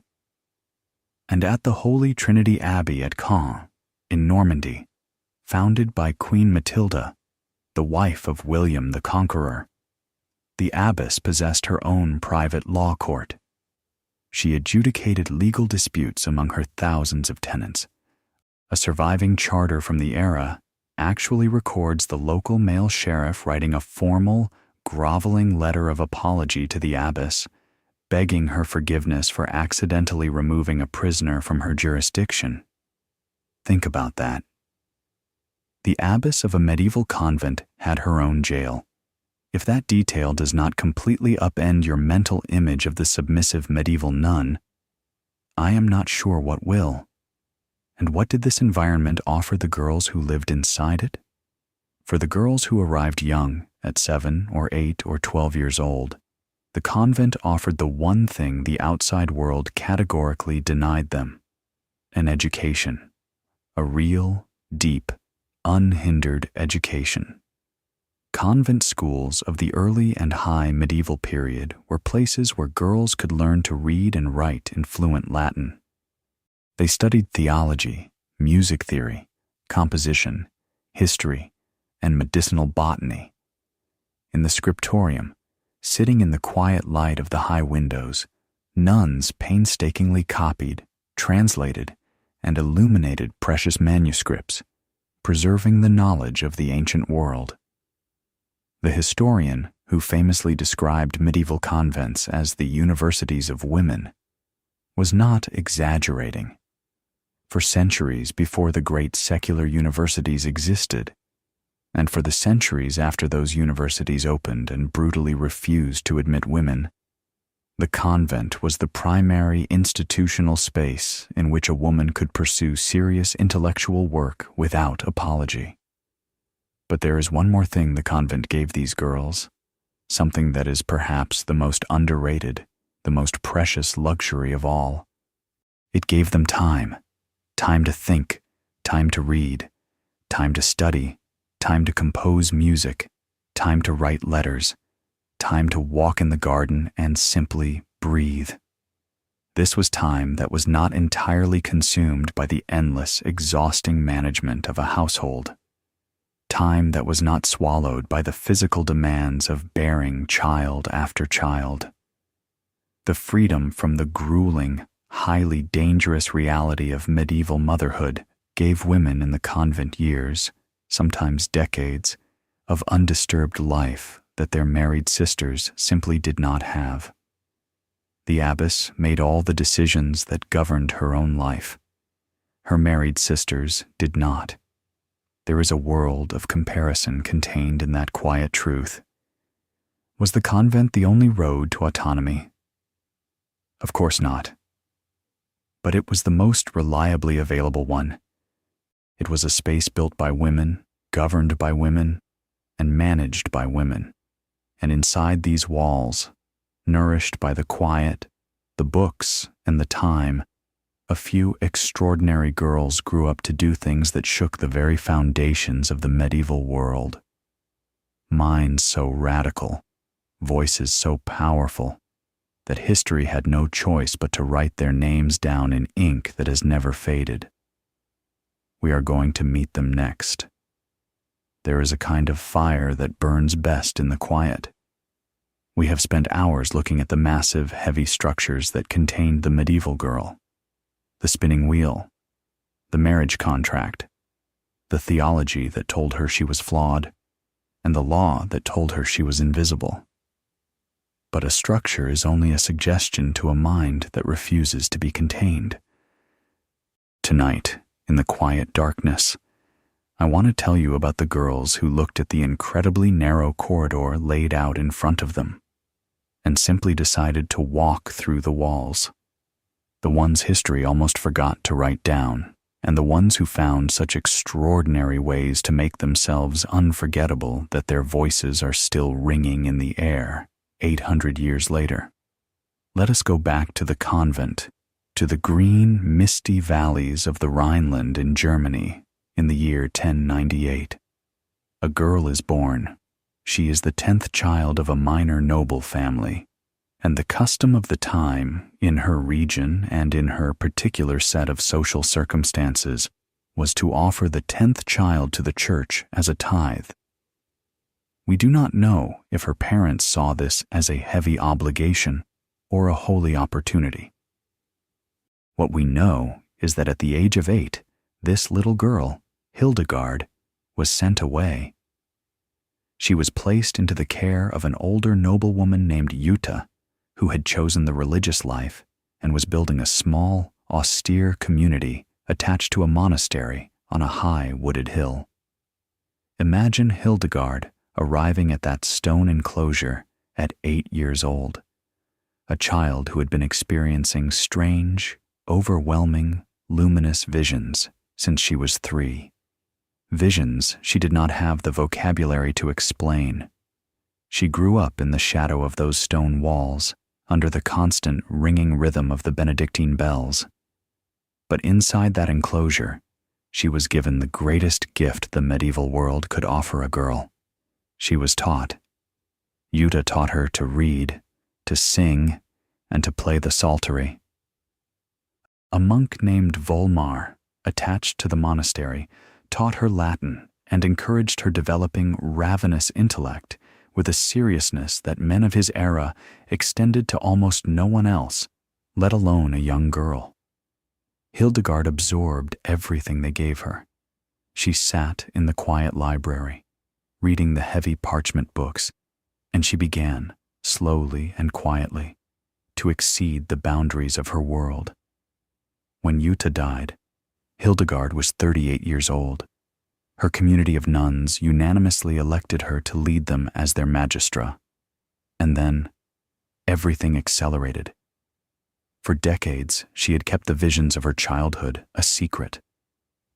And at the Holy Trinity Abbey at Caen, in Normandy, founded by Queen Matilda, the wife of William the Conqueror. The abbess possessed her own private law court. She adjudicated legal disputes among her thousands of tenants. A surviving charter from the era actually records the local male sheriff writing a formal, groveling letter of apology to the abbess, begging her forgiveness for accidentally removing a prisoner from her jurisdiction. Think about that. The abbess of a medieval convent had her own jail. If that detail does not completely upend your mental image of the submissive medieval nun, I am not sure what will. And what did this environment offer the girls who lived inside it? For the girls who arrived young, at 7 or 8 or 12 years old, the convent offered the one thing the outside world categorically denied them: an education. A real, deep, unhindered education. Convent schools of the early and high medieval period were places where girls could learn to read and write in fluent Latin. They studied theology, music theory, composition, history, and medicinal botany. In the scriptorium, sitting in the quiet light of the high windows, nuns painstakingly copied, translated, and illuminated precious manuscripts, preserving the knowledge of the ancient world. The historian, who famously described medieval convents as the universities of women, was not exaggerating. For centuries before the great secular universities existed, and for the centuries after those universities opened and brutally refused to admit women, the convent was the primary institutional space in which a woman could pursue serious intellectual work without apology. But there is one more thing the convent gave these girls, something that is perhaps the most underrated, the most precious luxury of all. It gave them time to think, time to read, time to study, time to compose music, time to write letters, time to walk in the garden and simply breathe. This was time that was not entirely consumed by the endless, exhausting management of a household. Time that was not swallowed by the physical demands of bearing child after child. The freedom from the grueling, highly dangerous reality of medieval motherhood gave women in the convent years, sometimes decades, of undisturbed life that their married sisters simply did not have. The abbess made all the decisions that governed her own life. Her married sisters did not. There is a world of comparison contained in that quiet truth. Was the convent the only road to autonomy? Of course not. But it was the most reliably available one. It was a space built by women, governed by women, and managed by women. And inside these walls, nourished by the quiet, the books, and the time, a few extraordinary girls grew up to do things that shook the very foundations of the medieval world. Minds so radical, voices so powerful, that history had no choice but to write their names down in ink that has never faded. We are going to meet them next. There is a kind of fire that burns best in the quiet. We have spent hours looking at the massive, heavy structures that contained the medieval girl. The spinning wheel, the marriage contract, the theology that told her she was flawed, and the law that told her she was invisible. But a structure is only a suggestion to a mind that refuses to be contained. Tonight, in the quiet darkness, I want to tell you about the girls who looked at the incredibly narrow corridor laid out in front of them, and simply decided to walk through the walls. The ones history almost forgot to write down, and the ones who found such extraordinary ways to make themselves unforgettable that their voices are still ringing in the air 800 years later. Let us go back to the convent, to the green, misty valleys of the Rhineland in Germany in the year 1098. A girl is born. She is the 10th child of a minor noble family, and the custom of the time, in her region and in her particular set of social circumstances, was to offer the 10th child to the church as a tithe. We do not know if her parents saw this as a heavy obligation or a holy opportunity. What we know is that at the age of 8, this little girl, Hildegard, was sent away. She was placed into the care of an older noblewoman named Jutta, who had chosen the religious life and was building a small, austere community attached to a monastery on a high wooded hill. Imagine Hildegard arriving at that stone enclosure at 8 years old, a child who had been experiencing strange, overwhelming, luminous visions since she was 3. Visions she did not have the vocabulary to explain. She grew up in the shadow of those stone walls, under the constant ringing rhythm of the Benedictine bells. But inside that enclosure, she was given the greatest gift the medieval world could offer a girl. She was taught. Jutta taught her to read, to sing, and to play the psaltery. A monk named Volmar, attached to the monastery, taught her Latin and encouraged her developing ravenous intellect with a seriousness that men of his era extended to almost no one else, let alone a young girl. Hildegard absorbed everything they gave her. She sat in the quiet library, reading the heavy parchment books, and she began, slowly and quietly, to exceed the boundaries of her world. When Jutta died, Hildegard was 38 years old. Her community of nuns unanimously elected her to lead them as their magistra. And then, everything accelerated. For decades, she had kept the visions of her childhood a secret.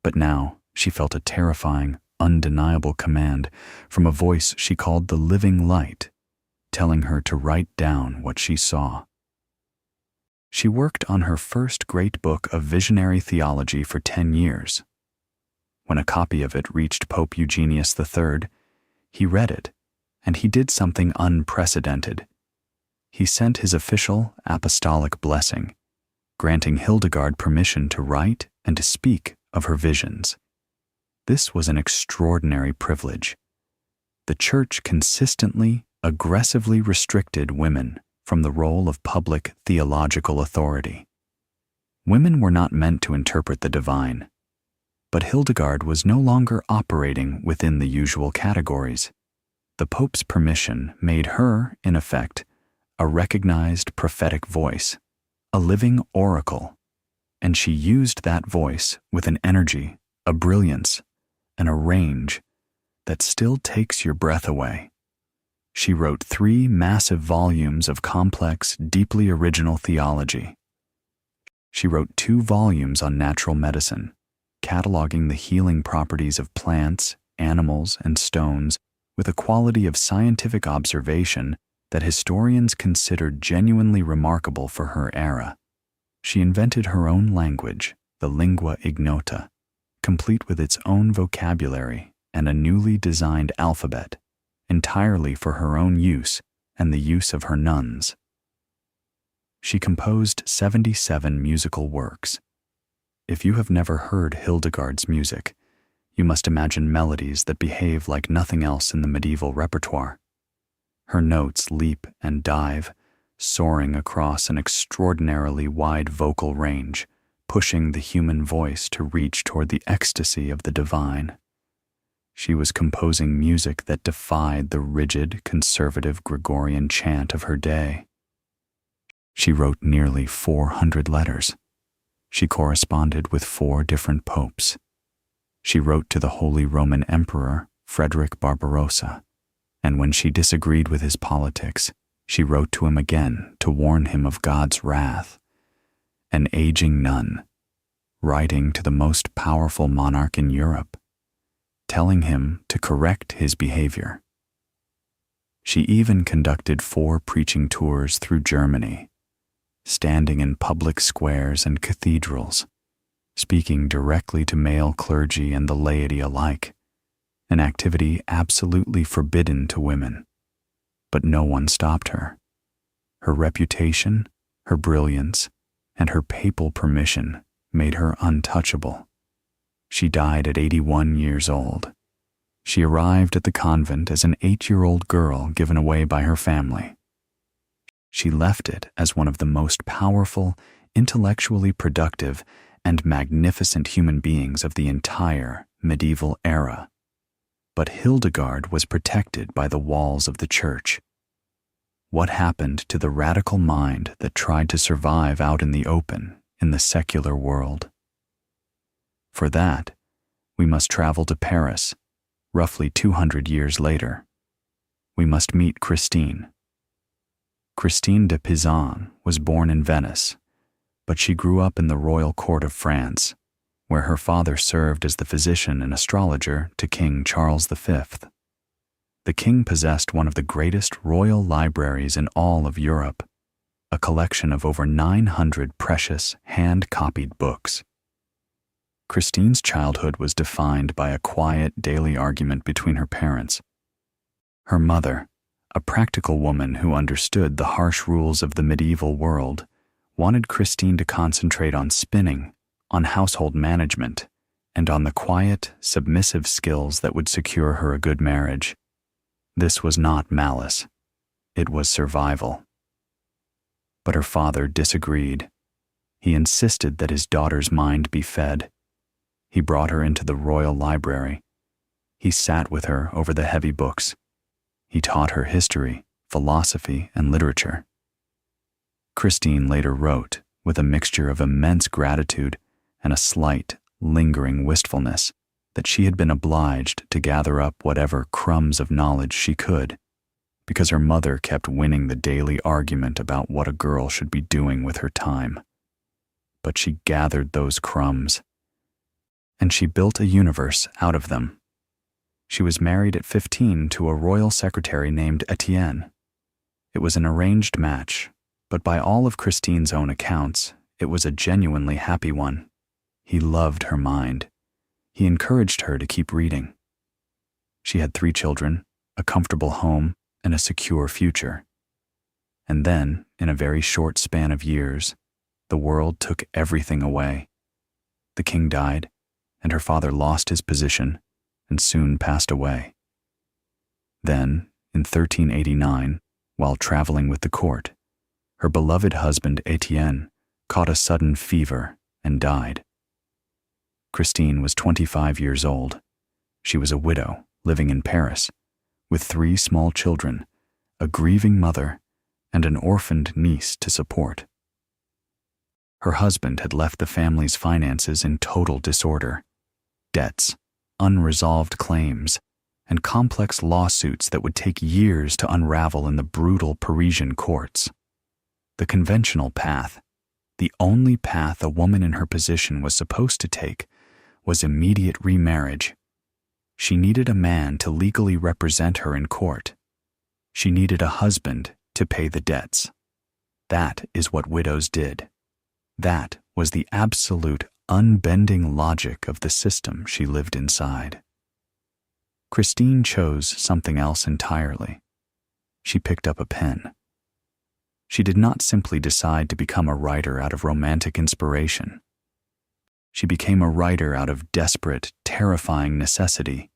But now, she felt a terrifying, undeniable command from a voice she called the living light, telling her to write down what she saw. She worked on her first great book of visionary theology for 10 years. When a copy of it reached Pope Eugenius III, he read it, and he did something unprecedented. He sent his official apostolic blessing, granting Hildegard permission to write and to speak of her visions. This was an extraordinary privilege. The Church consistently, aggressively restricted women from the role of public theological authority. Women were not meant to interpret the divine. But Hildegard was no longer operating within the usual categories. The Pope's permission made her, in effect, a recognized prophetic voice, a living oracle, and she used that voice with an energy, a brilliance, and a range that still takes your breath away. She wrote 3 massive volumes of complex, deeply original theology. She wrote 2 volumes on natural medicine, cataloging the healing properties of plants, animals, and stones with a quality of scientific observation that historians considered genuinely remarkable for her era. She invented her own language, the lingua ignota, complete with its own vocabulary and a newly designed alphabet, entirely for her own use and the use of her nuns. She composed 77 musical works. If you have never heard Hildegard's music, you must imagine melodies that behave like nothing else in the medieval repertoire. Her notes leap and dive, soaring across an extraordinarily wide vocal range, pushing the human voice to reach toward the ecstasy of the divine. She was composing music that defied the rigid, conservative Gregorian chant of her day. She wrote nearly 400 letters. She corresponded with 4 different popes. She wrote to the Holy Roman Emperor, Frederick Barbarossa, and when she disagreed with his politics, she wrote to him again to warn him of God's wrath. An aging nun, writing to the most powerful monarch in Europe, telling him to correct his behavior. She even conducted 4 preaching tours through Germany, standing in public squares and cathedrals, speaking directly to male clergy and the laity alike, an activity absolutely forbidden to women. But no one stopped her. Her reputation, her brilliance, and her papal permission made her untouchable. She died at 81 years old. She arrived at the convent as an 8-year-old girl given away by her family. She left it as one of the most powerful, intellectually productive, and magnificent human beings of the entire medieval era. But Hildegard was protected by the walls of the church. What happened to the radical mind that tried to survive out in the open in the secular world? For that, we must travel to Paris, roughly 200 years later. We must meet Christine. Christine de Pizan was born in Venice, but she grew up in the royal court of France, where her father served as the physician and astrologer to King Charles V. The king possessed one of the greatest royal libraries in all of Europe, a collection of over 900 precious, hand-copied books. Christine's childhood was defined by a quiet daily argument between her parents. Her mother, a practical woman who understood the harsh rules of the medieval world, wanted Christine to concentrate on spinning, on household management, and on the quiet, submissive skills that would secure her a good marriage. This was not malice. It was survival. But her father disagreed. He insisted that his daughter's mind be fed. He brought her into the royal library. He sat with her over the heavy books. He taught her history, philosophy, and literature. Christine later wrote, with a mixture of immense gratitude and a slight, lingering wistfulness, that she had been obliged to gather up whatever crumbs of knowledge she could, because her mother kept winning the daily argument about what a girl should be doing with her time. But she gathered those crumbs, and she built a universe out of them. She was married at 15 to a royal secretary named Etienne. It was an arranged match, but by all of Christine's own accounts, it was a genuinely happy one. He loved her mind. He encouraged her to keep reading. She had 3 children, a comfortable home, and a secure future. And then, in a very short span of years, the world took everything away. The king died, and her father lost his position and soon passed away. Then, in 1389, while traveling with the court, her beloved husband Etienne caught a sudden fever and died. Christine was 25 years old. She was a widow living in Paris, with 3 small children, a grieving mother, and an orphaned niece to support. Her husband had left the family's finances in total disorder. Debts, unresolved claims, and complex lawsuits that would take years to unravel in the brutal Parisian courts. The conventional path, the only path a woman in her position was supposed to take, was immediate remarriage. She needed a man to legally represent her in court. She needed a husband to pay the debts. That is what widows did. That was the absolute unbending logic of the system she lived inside. Christine chose something else entirely. She picked up a pen. She did not simply decide to become a writer out of romantic inspiration. She became a writer out of desperate, terrifying necessity,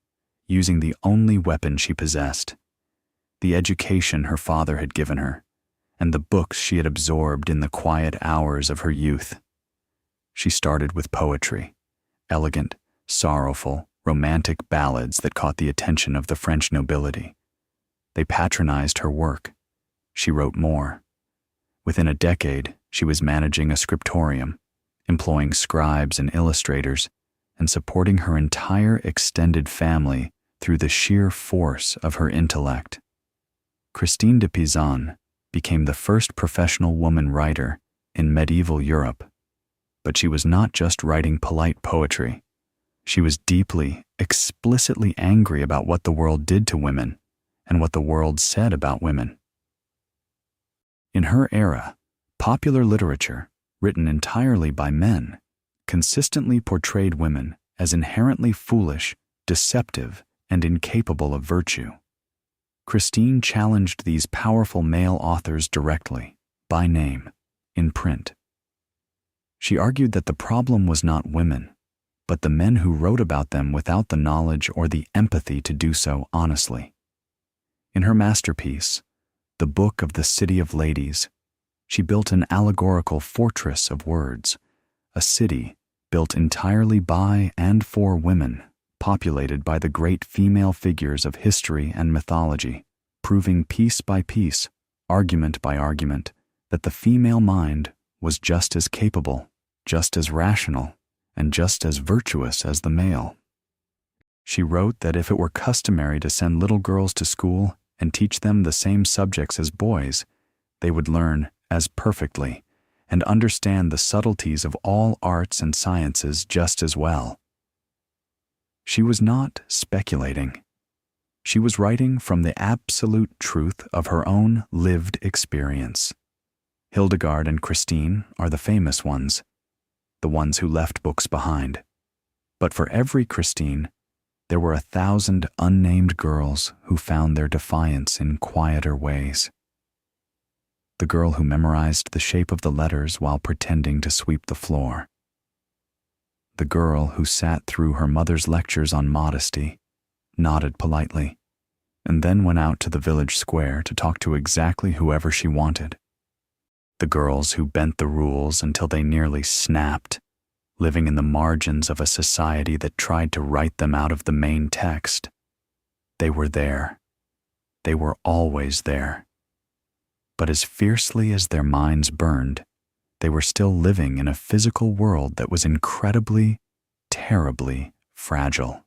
using the only weapon she possessed, the education her father had given her, and the books she had absorbed in the quiet hours of her youth. She started with poetry, elegant, sorrowful, romantic ballads that caught the attention of the French nobility. They patronized her work. She wrote more. Within a decade, she was managing a scriptorium, employing scribes and illustrators, and supporting her entire extended family through the sheer force of her intellect. Christine de Pizan became the first professional woman writer in medieval Europe. But she was not just writing polite poetry. She was deeply, explicitly angry about what the world did to women and what the world said about women. In her era, popular literature, written entirely by men, consistently portrayed women as inherently foolish, deceptive, and incapable of virtue. Christine challenged these powerful male authors directly, by name, in print. She argued that the problem was not women, but the men who wrote about them without the knowledge or the empathy to do so honestly. In her masterpiece, The Book of the City of Ladies, she built an allegorical fortress of words, a city built entirely by and for women, populated by the great female figures of history and mythology, proving piece by piece, argument by argument, that the female mind was just as capable, just as rational, and just as virtuous as the male. She wrote that if it were customary to send little girls to school and teach them the same subjects as boys, they would learn as perfectly and understand the subtleties of all arts and sciences just as well. She was not speculating. She was writing from the absolute truth of her own lived experience. Hildegard and Christine are the famous ones, the ones who left books behind. But for every Christine, there were 1,000 unnamed girls who found their defiance in quieter ways. The girl who memorized the shape of the letters while pretending to sweep the floor. The girl who sat through her mother's lectures on modesty, nodded politely, and then went out to the village square to talk to exactly whoever she wanted. The girls who bent the rules until they nearly snapped, living in the margins of a society that tried to write them out of the main text. They were there. They were always there. But as fiercely as their minds burned, they were still living in a physical world that was incredibly, terribly fragile.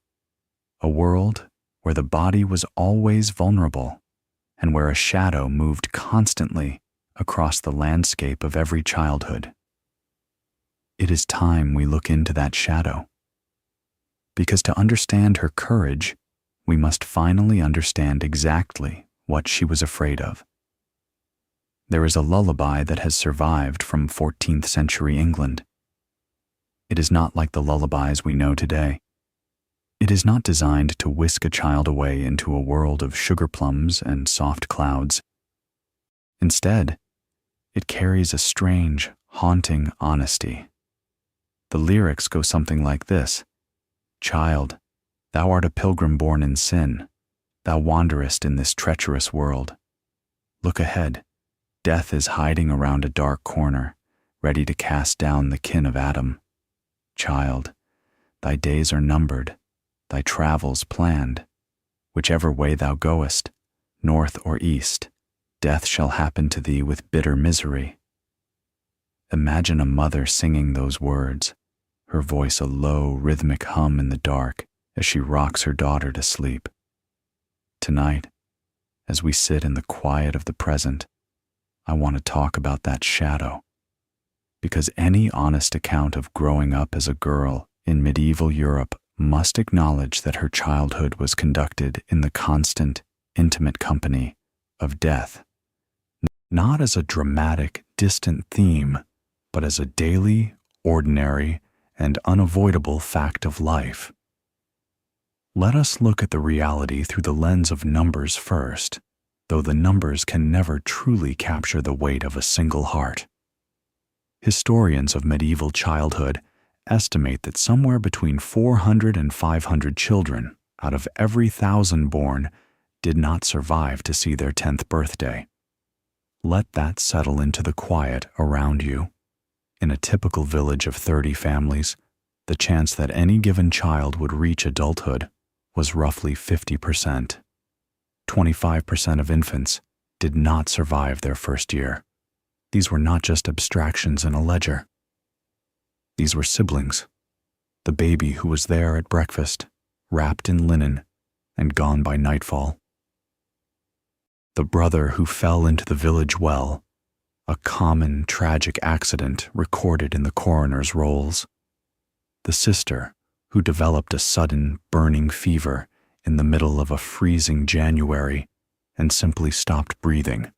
A world where the body was always vulnerable and where a shadow moved constantly across the landscape of every childhood. It is time we look into that shadow. Because to understand her courage, we must finally understand exactly what she was afraid of. There is a lullaby that has survived from 14th century England. It is not like the lullabies we know today. It is not designed to whisk a child away into a world of sugar plums and soft clouds. Instead, it carries a strange, haunting honesty. The lyrics go something like this: "Child, thou art a pilgrim born in sin. Thou wanderest in this treacherous world. Look ahead. Death is hiding around a dark corner, ready to cast down the kin of Adam. Child, thy days are numbered, thy travels planned. Whichever way thou goest, north or east, death shall happen to thee with bitter misery." Imagine a mother singing those words, her voice a low, rhythmic hum in the dark as she rocks her daughter to sleep. Tonight, as we sit in the quiet of the present, I want to talk about that shadow, because any honest account of growing up as a girl in medieval Europe must acknowledge that her childhood was conducted in the constant, intimate company of death, not as a dramatic, distant theme, but as a daily, ordinary, and unavoidable fact of life. Let us look at the reality through the lens of numbers first, though the numbers can never truly capture the weight of a single heart. Historians of medieval childhood estimate that somewhere between 400 and 500 children out of every 1,000 born did not survive to see their 10th birthday. Let that settle into the quiet around you. In a typical village of 30 families, the chance that any given child would reach adulthood was roughly 50%. 25% of infants did not survive their first year. These were not just abstractions in a ledger. These were siblings. The baby who was there at breakfast, wrapped in linen, and gone by nightfall. The brother who fell into the village well, a common tragic accident recorded in the coroner's rolls. The sister who developed a sudden burning fever in the middle of a freezing January and simply stopped breathing.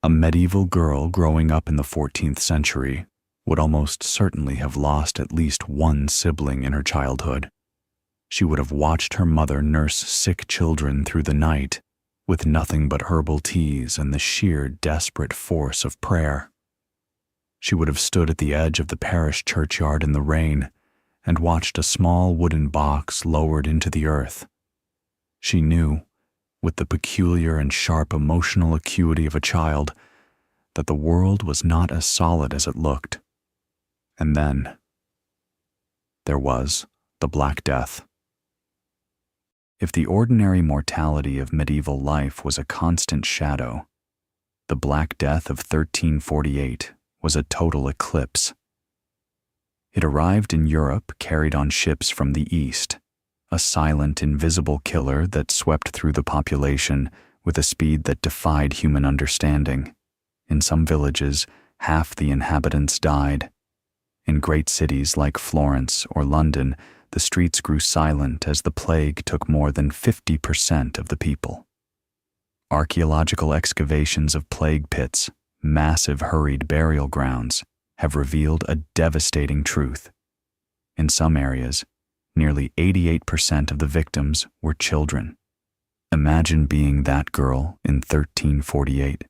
A medieval girl growing up in the 14th century would almost certainly have lost at least one sibling in her childhood. She would have watched her mother nurse sick children through the night with nothing but herbal teas and the sheer desperate force of prayer. She would have stood at the edge of the parish churchyard in the rain and watched a small wooden box lowered into the earth. She knew, with the peculiar and sharp emotional acuity of a child, that the world was not as solid as it looked. And then there was the Black Death. If the ordinary mortality of medieval life was a constant shadow, the Black Death of 1348 was a total eclipse. It arrived in Europe carried on ships from the East, a silent, invisible killer that swept through the population with a speed that defied human understanding. In some villages, half the inhabitants died. In great cities like Florence or London, the streets grew silent as the plague took more than 50% of the people. Archaeological excavations of plague pits, massive hurried burial grounds, have revealed a devastating truth. In some areas, nearly 88% of the victims were children. Imagine being that girl in 1348.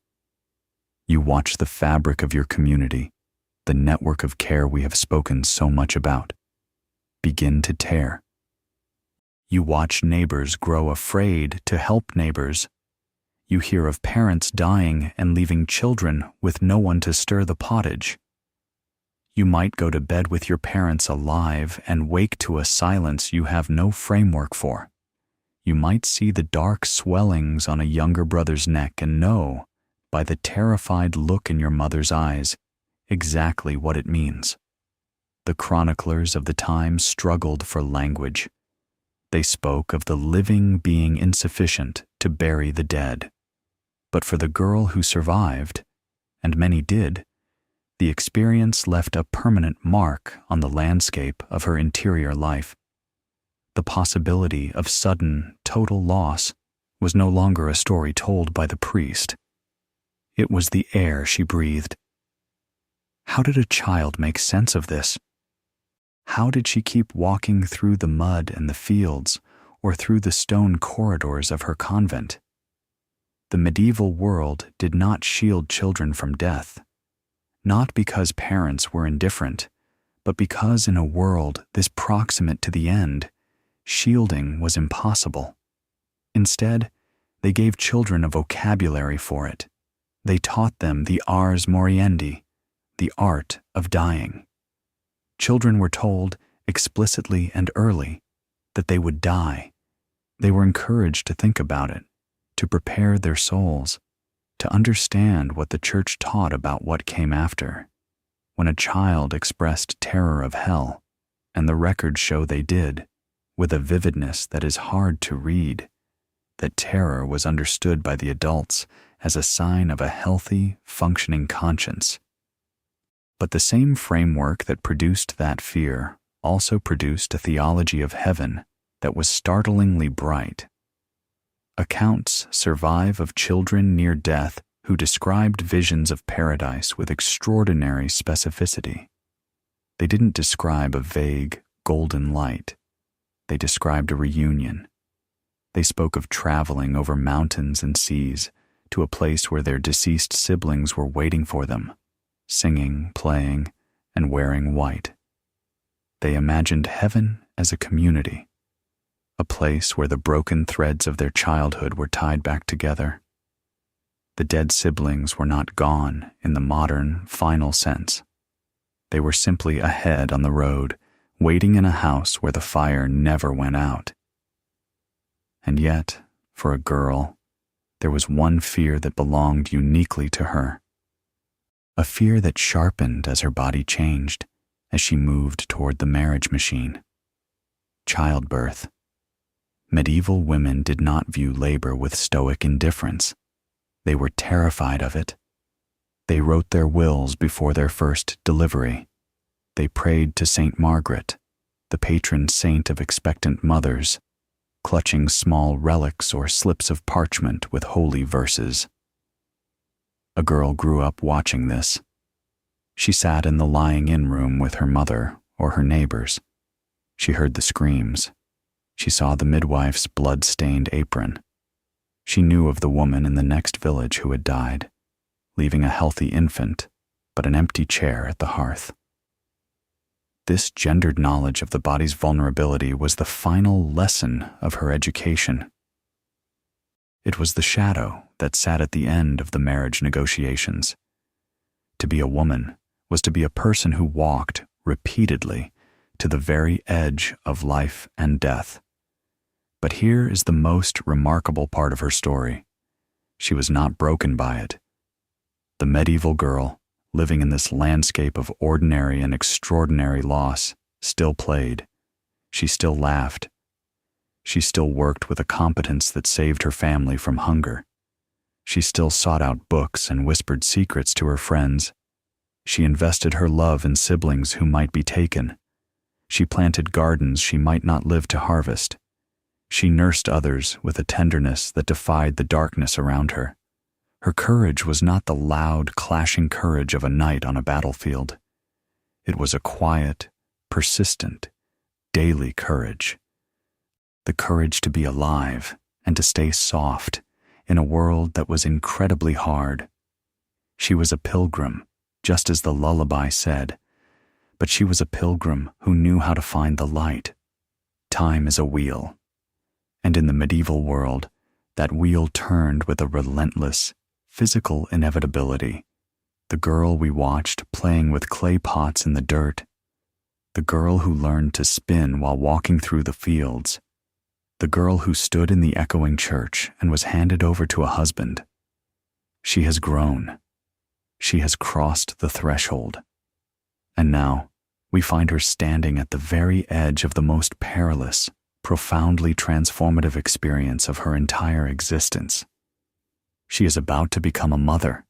You watch the fabric of your community, the network of care we have spoken so much about, begin to tear. You watch neighbors grow afraid to help neighbors. You hear of parents dying and leaving children with no one to stir the pottage. You might go to bed with your parents alive and wake to a silence you have no framework for. You might see the dark swellings on a younger brother's neck and know, by the terrified look in your mother's eyes, exactly what it means. The chroniclers of the time struggled for language. They spoke of the living being insufficient to bury the dead. But for the girl who survived, and many did, the experience left a permanent mark on the landscape of her interior life. The possibility of sudden, total loss was no longer a story told by the priest. It was the air she breathed. How did a child make sense of this? How did she keep walking through the mud and the fields, or through the stone corridors of her convent? The medieval world did not shield children from death, not because parents were indifferent, but because in a world this proximate to the end, shielding was impossible. Instead, they gave children a vocabulary for it. They taught them the ars moriendi, the art of dying. Children were told, explicitly and early, that they would die. They were encouraged to think about it, to prepare their souls, to understand what the church taught about what came after. When a child expressed terror of hell, and the records show they did, with a vividness that is hard to read, that terror was understood by the adults as a sign of a healthy, functioning conscience. But the same framework that produced that fear also produced a theology of heaven that was startlingly bright. Accounts survive of children near death who described visions of paradise with extraordinary specificity. They didn't describe a vague, golden light. They described a reunion. They spoke of traveling over mountains and seas to a place where their deceased siblings were waiting for them, singing, playing, and wearing white. They imagined heaven as a community, a place where the broken threads of their childhood were tied back together. The dead siblings were not gone in the modern, final sense. They were simply ahead on the road, waiting in a house where the fire never went out. And yet, for a girl, there was one fear that belonged uniquely to her. A fear that sharpened as her body changed, as she moved toward the marriage machine. Childbirth. Medieval women did not view labor with stoic indifference. They were terrified of it. They wrote their wills before their first delivery. They prayed to Saint Margaret, the patron saint of expectant mothers, clutching small relics or slips of parchment with holy verses. A girl grew up watching this. She sat in the lying-in room with her mother or her neighbors. She heard the screams. She saw the midwife's blood-stained apron. She knew of the woman in the next village who had died, leaving a healthy infant, but an empty chair at the hearth. This gendered knowledge of the body's vulnerability was the final lesson of her education. It was the shadow that sat at the end of the marriage negotiations. To be a woman was to be a person who walked repeatedly to the very edge of life and death. But here is the most remarkable part of her story. She was not broken by it. The medieval girl, living in this landscape of ordinary and extraordinary loss, still played. She still laughed. She still worked with a competence that saved her family from hunger. She still sought out books and whispered secrets to her friends. She invested her love in siblings who might be taken. She planted gardens she might not live to harvest. She nursed others with a tenderness that defied the darkness around her. Her courage was not the loud, clashing courage of a knight on a battlefield. It was a quiet, persistent, daily courage. The courage to be alive and to stay soft in a world that was incredibly hard. She was a pilgrim, just as the lullaby said, but she was a pilgrim who knew how to find the light. Time is a wheel, and in the medieval world, that wheel turned with a relentless, physical inevitability. The girl we watched playing with clay pots in the dirt, the girl who learned to spin while walking through the fields, the girl who stood in the echoing church and was handed over to a husband. She has grown. She has crossed the threshold. And now, we find her standing at the very edge of the most perilous, profoundly transformative experience of her entire existence. She is about to become a mother.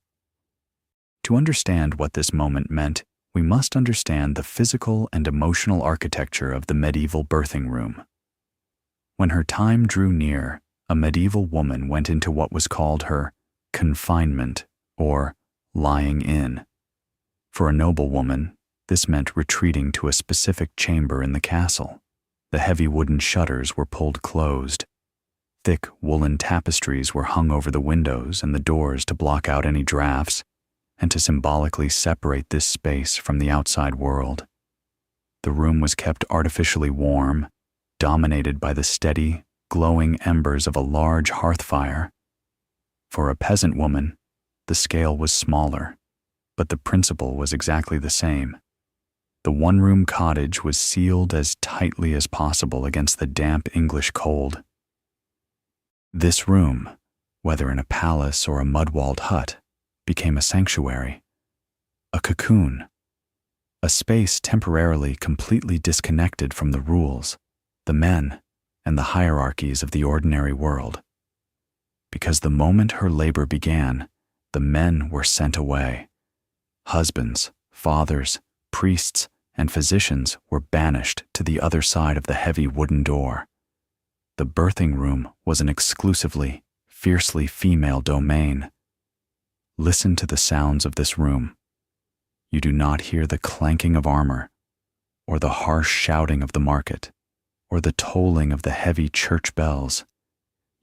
To understand what this moment meant, we must understand the physical and emotional architecture of the medieval birthing room. When her time drew near, a medieval woman went into what was called her confinement, or lying in. For a noble woman, this meant retreating to a specific chamber in the castle. The heavy wooden shutters were pulled closed. Thick woolen tapestries were hung over the windows and the doors to block out any drafts and to symbolically separate this space from the outside world. The room was kept artificially warm, dominated by the steady, glowing embers of a large hearth fire. For a peasant woman, the scale was smaller, but the principle was exactly the same. The one-room cottage was sealed as tightly as possible against the damp English cold. This room, whether in a palace or a mud-walled hut, became a sanctuary, a cocoon, a space temporarily completely disconnected from the rules, the men, and the hierarchies of the ordinary world. Because the moment her labor began, the men were sent away. Husbands, fathers, priests, and physicians were banished to the other side of the heavy wooden door. The birthing room was an exclusively, fiercely female domain. Listen to the sounds of this room. You do not hear the clanking of armor, or the harsh shouting of the market, or the tolling of the heavy church bells.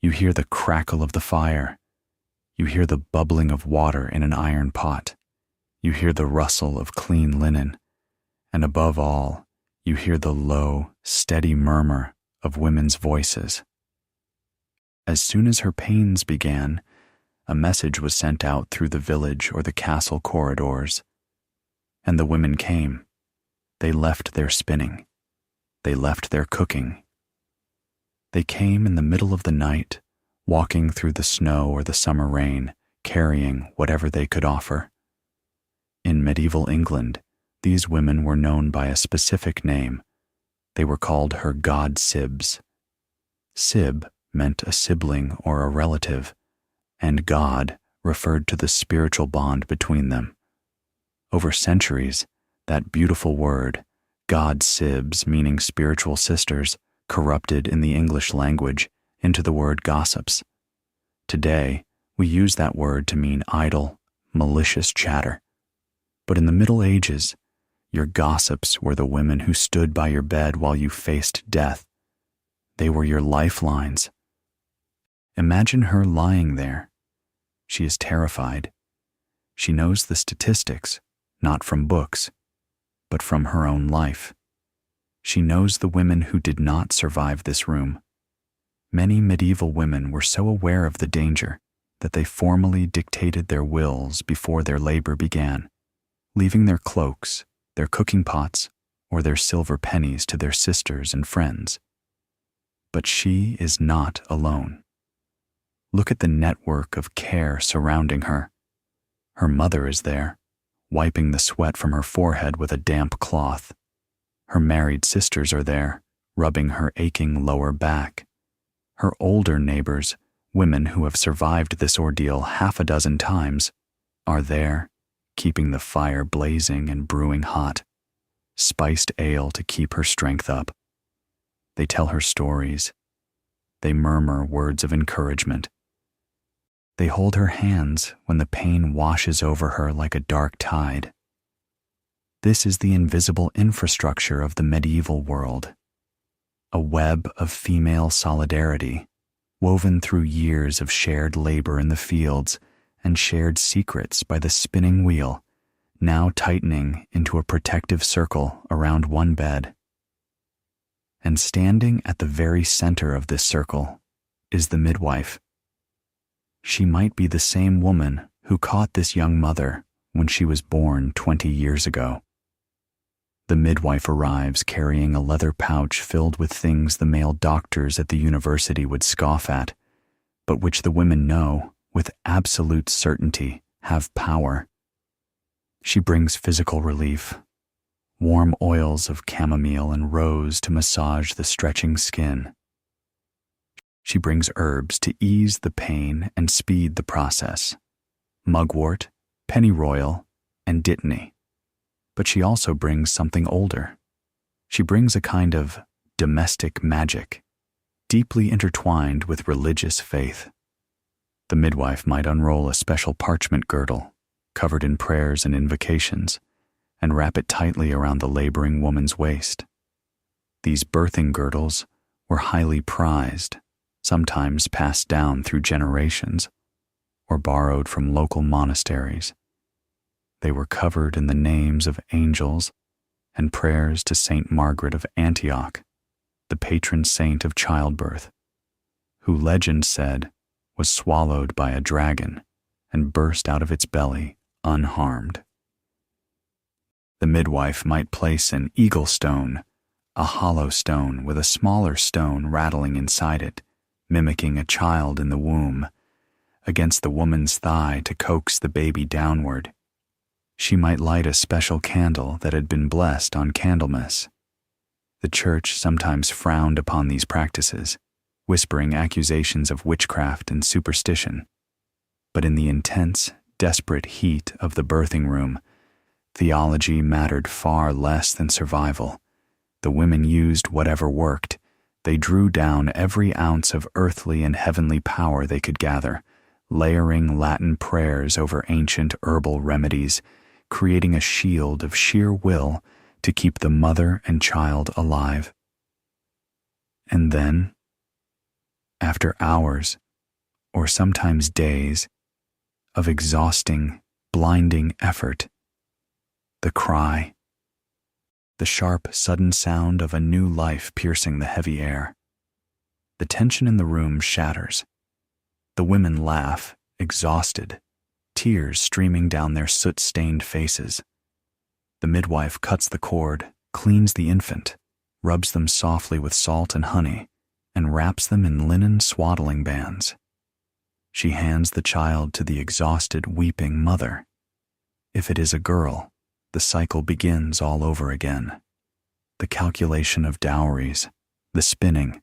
You hear the crackle of the fire. You hear the bubbling of water in an iron pot. You hear the rustle of clean linen. And above all, you hear the low, steady murmur of women's voices. As soon as her pains began, a message was sent out through the village or the castle corridors. And the women came. They left their spinning. They left their cooking. They came in the middle of the night, walking through the snow or the summer rain, carrying whatever they could offer. In medieval England, these women were known by a specific name. They were called her god-sibs. Sib meant a sibling or a relative, and god referred to the spiritual bond between them. Over centuries, that beautiful word, god-sibs, meaning spiritual sisters, corrupted in the English language into the word gossips. Today, we use that word to mean idle, malicious chatter. But in the Middle Ages, your gossips were the women who stood by your bed while you faced death. They were your lifelines. Imagine her lying there. She is terrified. She knows the statistics, not from books, but from her own life. She knows the women who did not survive this room. Many medieval women were so aware of the danger that they formally dictated their wills before their labor began, leaving their cloaks, their cooking pots, or their silver pennies to their sisters and friends. But she is not alone. Look at the network of care surrounding her. Her mother is there, wiping the sweat from her forehead with a damp cloth. Her married sisters are there, rubbing her aching lower back. Her older neighbors, women who have survived this ordeal half a dozen times, are there, keeping the fire blazing and brewing hot, spiced ale to keep her strength up. They tell her stories. They murmur words of encouragement. They hold her hands when the pain washes over her like a dark tide. This is the invisible infrastructure of the medieval world, a web of female solidarity, woven through years of shared labor in the fields and shared secrets by the spinning wheel, now tightening into a protective circle around one bed. And standing at the very center of this circle is the midwife. She might be the same woman who caught this young mother when she was born 20 years ago. The midwife arrives carrying a leather pouch filled with things the male doctors at the university would scoff at, but which the women know, with absolute certainty, have power. She brings physical relief, warm oils of chamomile and rose to massage the stretching skin. She brings herbs to ease the pain and speed the process, mugwort, pennyroyal, and dittany. But she also brings something older. She brings a kind of domestic magic, deeply intertwined with religious faith. The midwife might unroll a special parchment girdle, covered in prayers and invocations, and wrap it tightly around the laboring woman's waist. These birthing girdles were highly prized, sometimes passed down through generations, or borrowed from local monasteries. They were covered in the names of angels and prayers to Saint Margaret of Antioch, the patron saint of childbirth, who legend said was swallowed by a dragon and burst out of its belly unharmed. The midwife might place an eagle stone, a hollow stone with a smaller stone rattling inside it, mimicking a child in the womb, against the woman's thigh to coax the baby downward. She might light a special candle that had been blessed on Candlemas. The church sometimes frowned upon these practices, whispering accusations of witchcraft and superstition. But in the intense, desperate heat of the birthing room, theology mattered far less than survival. The women used whatever worked. They drew down every ounce of earthly and heavenly power they could gather, layering Latin prayers over ancient herbal remedies, creating a shield of sheer will to keep the mother and child alive. And then, after hours, or sometimes days, of exhausting, blinding effort, the cry, the sharp, sudden sound of a new life piercing the heavy air. The tension in the room shatters. The women laugh, exhausted, tears streaming down their soot-stained faces. The midwife cuts the cord, cleans the infant, rubs them softly with salt and honey, and wraps them in linen swaddling bands. She hands the child to the exhausted, weeping mother. If it is a girl, the cycle begins all over again. The calculation of dowries, the spinning,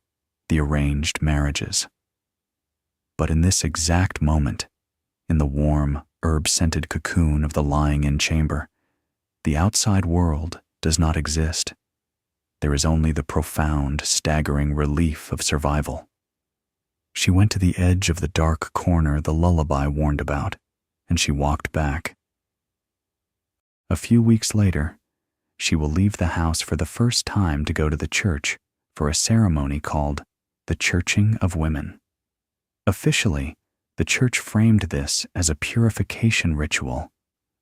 the arranged marriages. But in this exact moment, in the warm, herb-scented cocoon of the lying-in chamber, the outside world does not exist. There is only the profound, staggering relief of survival. She went to the edge of the dark corner the lullaby warned about, and she walked back. A few weeks later, she will leave the house for the first time to go to the church for a ceremony called the Churching of Women. Officially, the church framed this as a purification ritual,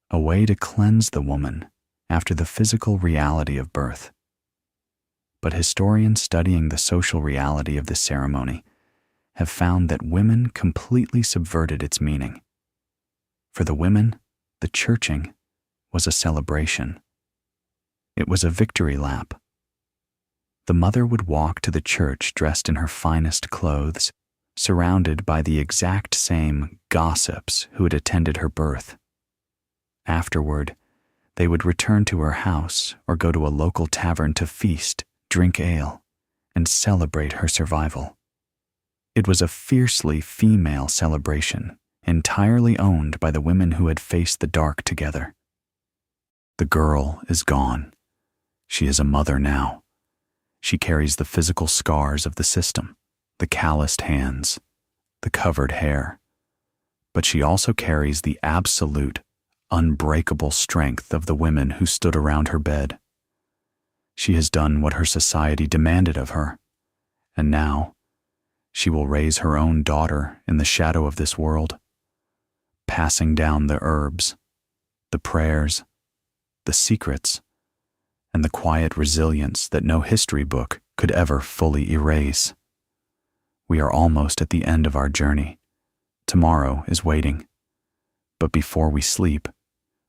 a way to cleanse the woman after the physical reality of birth. but historians studying the social reality of this ceremony have found that women completely subverted its meaning. For the women, the churching was a celebration. It was a victory lap. The mother would walk to the church dressed in her finest clothes, surrounded by the exact same gossips who had attended her birth. Afterward, they would return to her house or go to a local tavern to feast, drink ale, and celebrate her survival. It was a fiercely female celebration, entirely owned by the women who had faced the dark together. The girl is gone. She is a mother now. She carries the physical scars of the system, the calloused hands, the covered hair. But she also carries the absolute, unbreakable strength of the women who stood around her bed. She has done what her society demanded of her, and now she will raise her own daughter in the shadow of this world, passing down the herbs, the prayers, the secrets, and the quiet resilience that no history book could ever fully erase. We are almost at the end of our journey. Tomorrow is waiting. But before we sleep,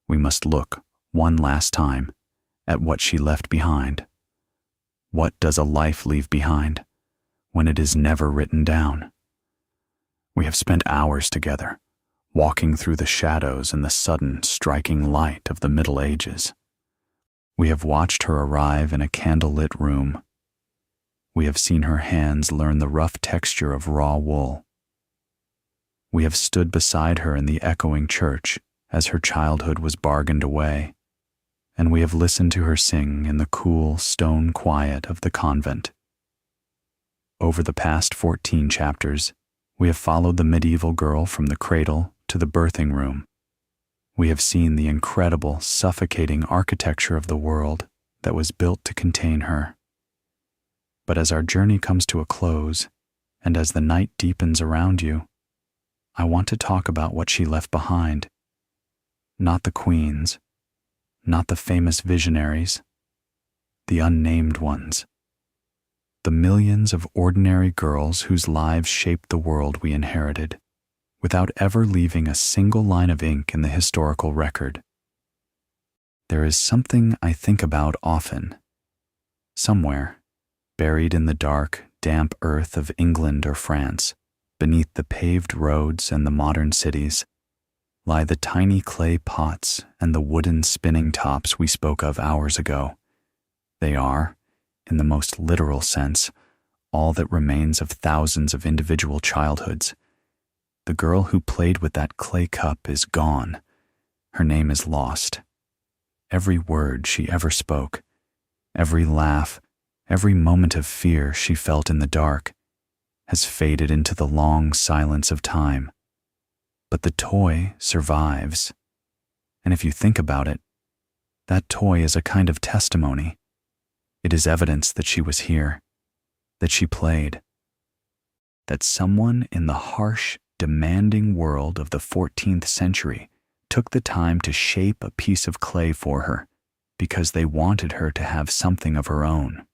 we must look one last time at what she left behind. What does a life leave behind when it is never written down? We have spent hours together, walking through the shadows in the sudden striking light of the Middle Ages. We have watched her arrive in a candlelit room. We have seen her hands learn the rough texture of raw wool. We have stood beside her in the echoing church as her childhood was bargained away, and we have listened to her sing in the cool stone quiet of the convent. Over the past 14 chapters, we have followed the medieval girl from the cradle to the birthing room. We have seen the incredible, suffocating architecture of the world that was built to contain her. But as our journey comes to a close, and as the night deepens around you, I want to talk about what she left behind. Not the queens, not the famous visionaries, the unnamed ones. The millions of ordinary girls whose lives shaped the world we inherited, without ever leaving a single line of ink in the historical record. There is something I think about often. Somewhere, buried in the dark, damp earth of England or France, beneath the paved roads and the modern cities, lie the tiny clay pots and the wooden spinning tops we spoke of hours ago. They are, in the most literal sense, all that remains of thousands of individual childhoods. The girl who played with that clay cup is gone. Her name is lost. Every word she ever spoke, every laugh, every moment of fear she felt in the dark, has faded into the long silence of time. But the toy survives. And if you think about it, that toy is a kind of testimony. It is evidence that she was here, that she played, that someone in the harsh, demanding world of the 14th century took the time to shape a piece of clay for her because they wanted her to have something of her own.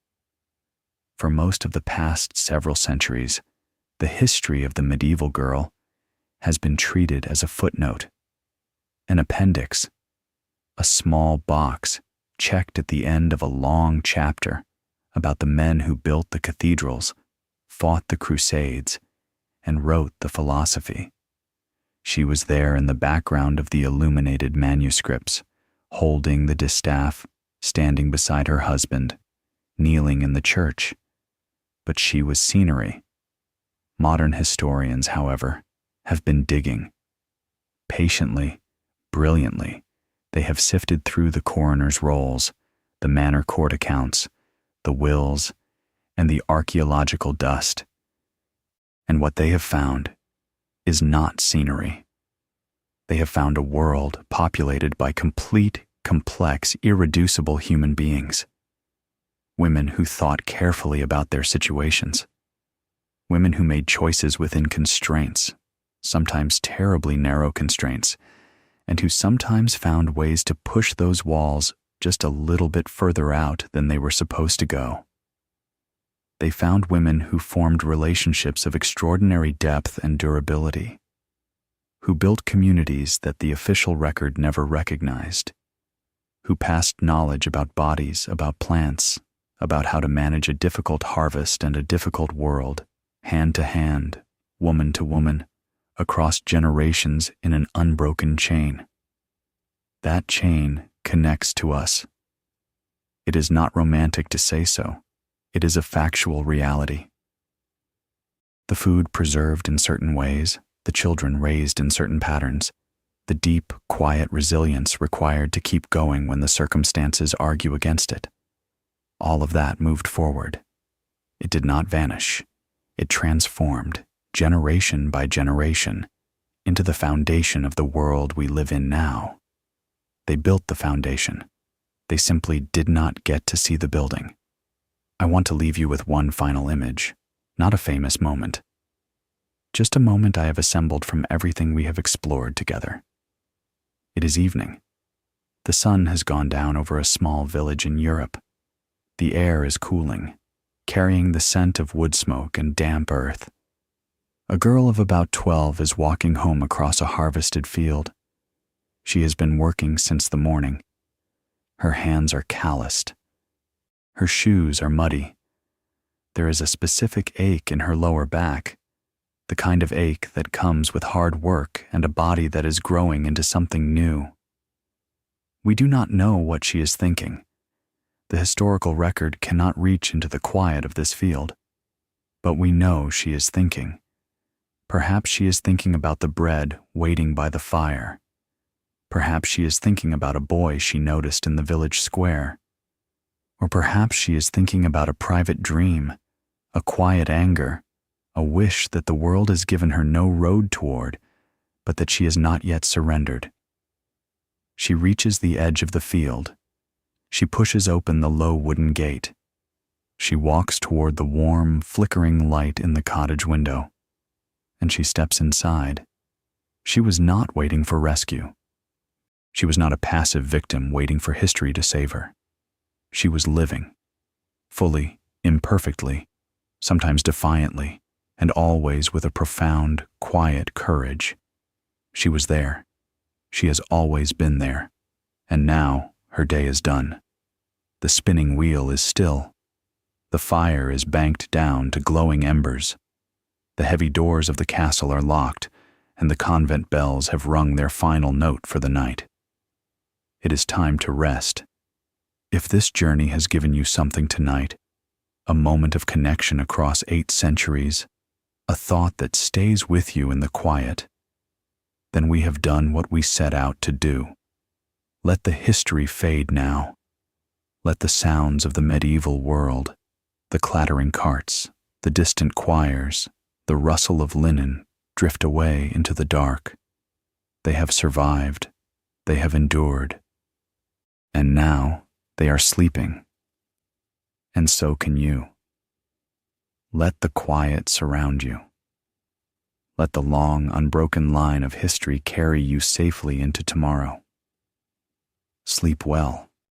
For most of the past several centuries, the history of the medieval girl has been treated as a footnote, an appendix, a small box checked at the end of a long chapter about the men who built the cathedrals, fought the Crusades, and wrote the philosophy. She was there in the background of the illuminated manuscripts, holding the distaff, standing beside her husband, kneeling in the church. But she was scenery. Modern historians, however, have been digging. Patiently, brilliantly, they have sifted through the coroner's rolls, the manor court accounts, the wills, and the archaeological dust. And what they have found is not scenery. They have found a world populated by complete, complex, irreducible human beings. Women who thought carefully about their situations. Women who made choices within constraints, sometimes terribly narrow constraints, and who sometimes found ways to push those walls just a little bit further out than they were supposed to go. they found women who formed relationships of extraordinary depth and durability, who built communities that the official record never recognized, who passed knowledge about bodies, about plants, about how to manage a difficult harvest and a difficult world, hand to hand, woman to woman, across generations in an unbroken chain. That chain connects to us. It is not romantic to say so. It is a factual reality. The food preserved in certain ways, the children raised in certain patterns, the deep, quiet resilience required to keep going when the circumstances argue against it. All of that moved forward. It did not vanish. It transformed, generation by generation, into the foundation of the world we live in now. They built the foundation. They simply did not get to see the building. I want to leave you with one final image, not a famous moment. Just a moment I have assembled from everything we have explored together. It is evening. The sun has gone down over a small village in Europe. The air is cooling, carrying the scent of wood smoke and damp earth. A girl of about 12 is walking home across a harvested field. She has been working since the morning. Her hands are calloused. Her shoes are muddy. There is a specific ache in her lower back, the kind of ache that comes with hard work and a body that is growing into something new. We do not know what she is thinking. The historical record cannot reach into the quiet of this field. But we know she is thinking. Perhaps she is thinking about the bread waiting by the fire. Perhaps she is thinking about a boy she noticed in the village square. Or perhaps she is thinking about a private dream, a quiet anger, a wish that the world has given her no road toward, but that she has not yet surrendered. She reaches the edge of the field. She pushes open the low wooden gate. She walks toward the warm, flickering light in the cottage window. And she steps inside. She was not waiting for rescue. She was not a passive victim waiting for history to save her. She was living, fully, imperfectly, sometimes defiantly, and always with a profound, quiet courage. She was there. She has always been there. And now her day is done. The spinning wheel is still. The fire is banked down to glowing embers. The heavy doors of the castle are locked, and the convent bells have rung their final note for the night. It is time to rest. If this journey has given you something tonight, a moment of connection across 8 centuries, a thought that stays with you in the quiet, then we have done what we set out to do. Let the history fade now. Let the sounds of the medieval world, the clattering carts, the distant choirs, the rustle of linen drift away into the dark. They have survived. They have endured. And now they are sleeping. And so can you. Let the quiet surround you. Let the long, unbroken line of history carry you safely into tomorrow. Sleep well.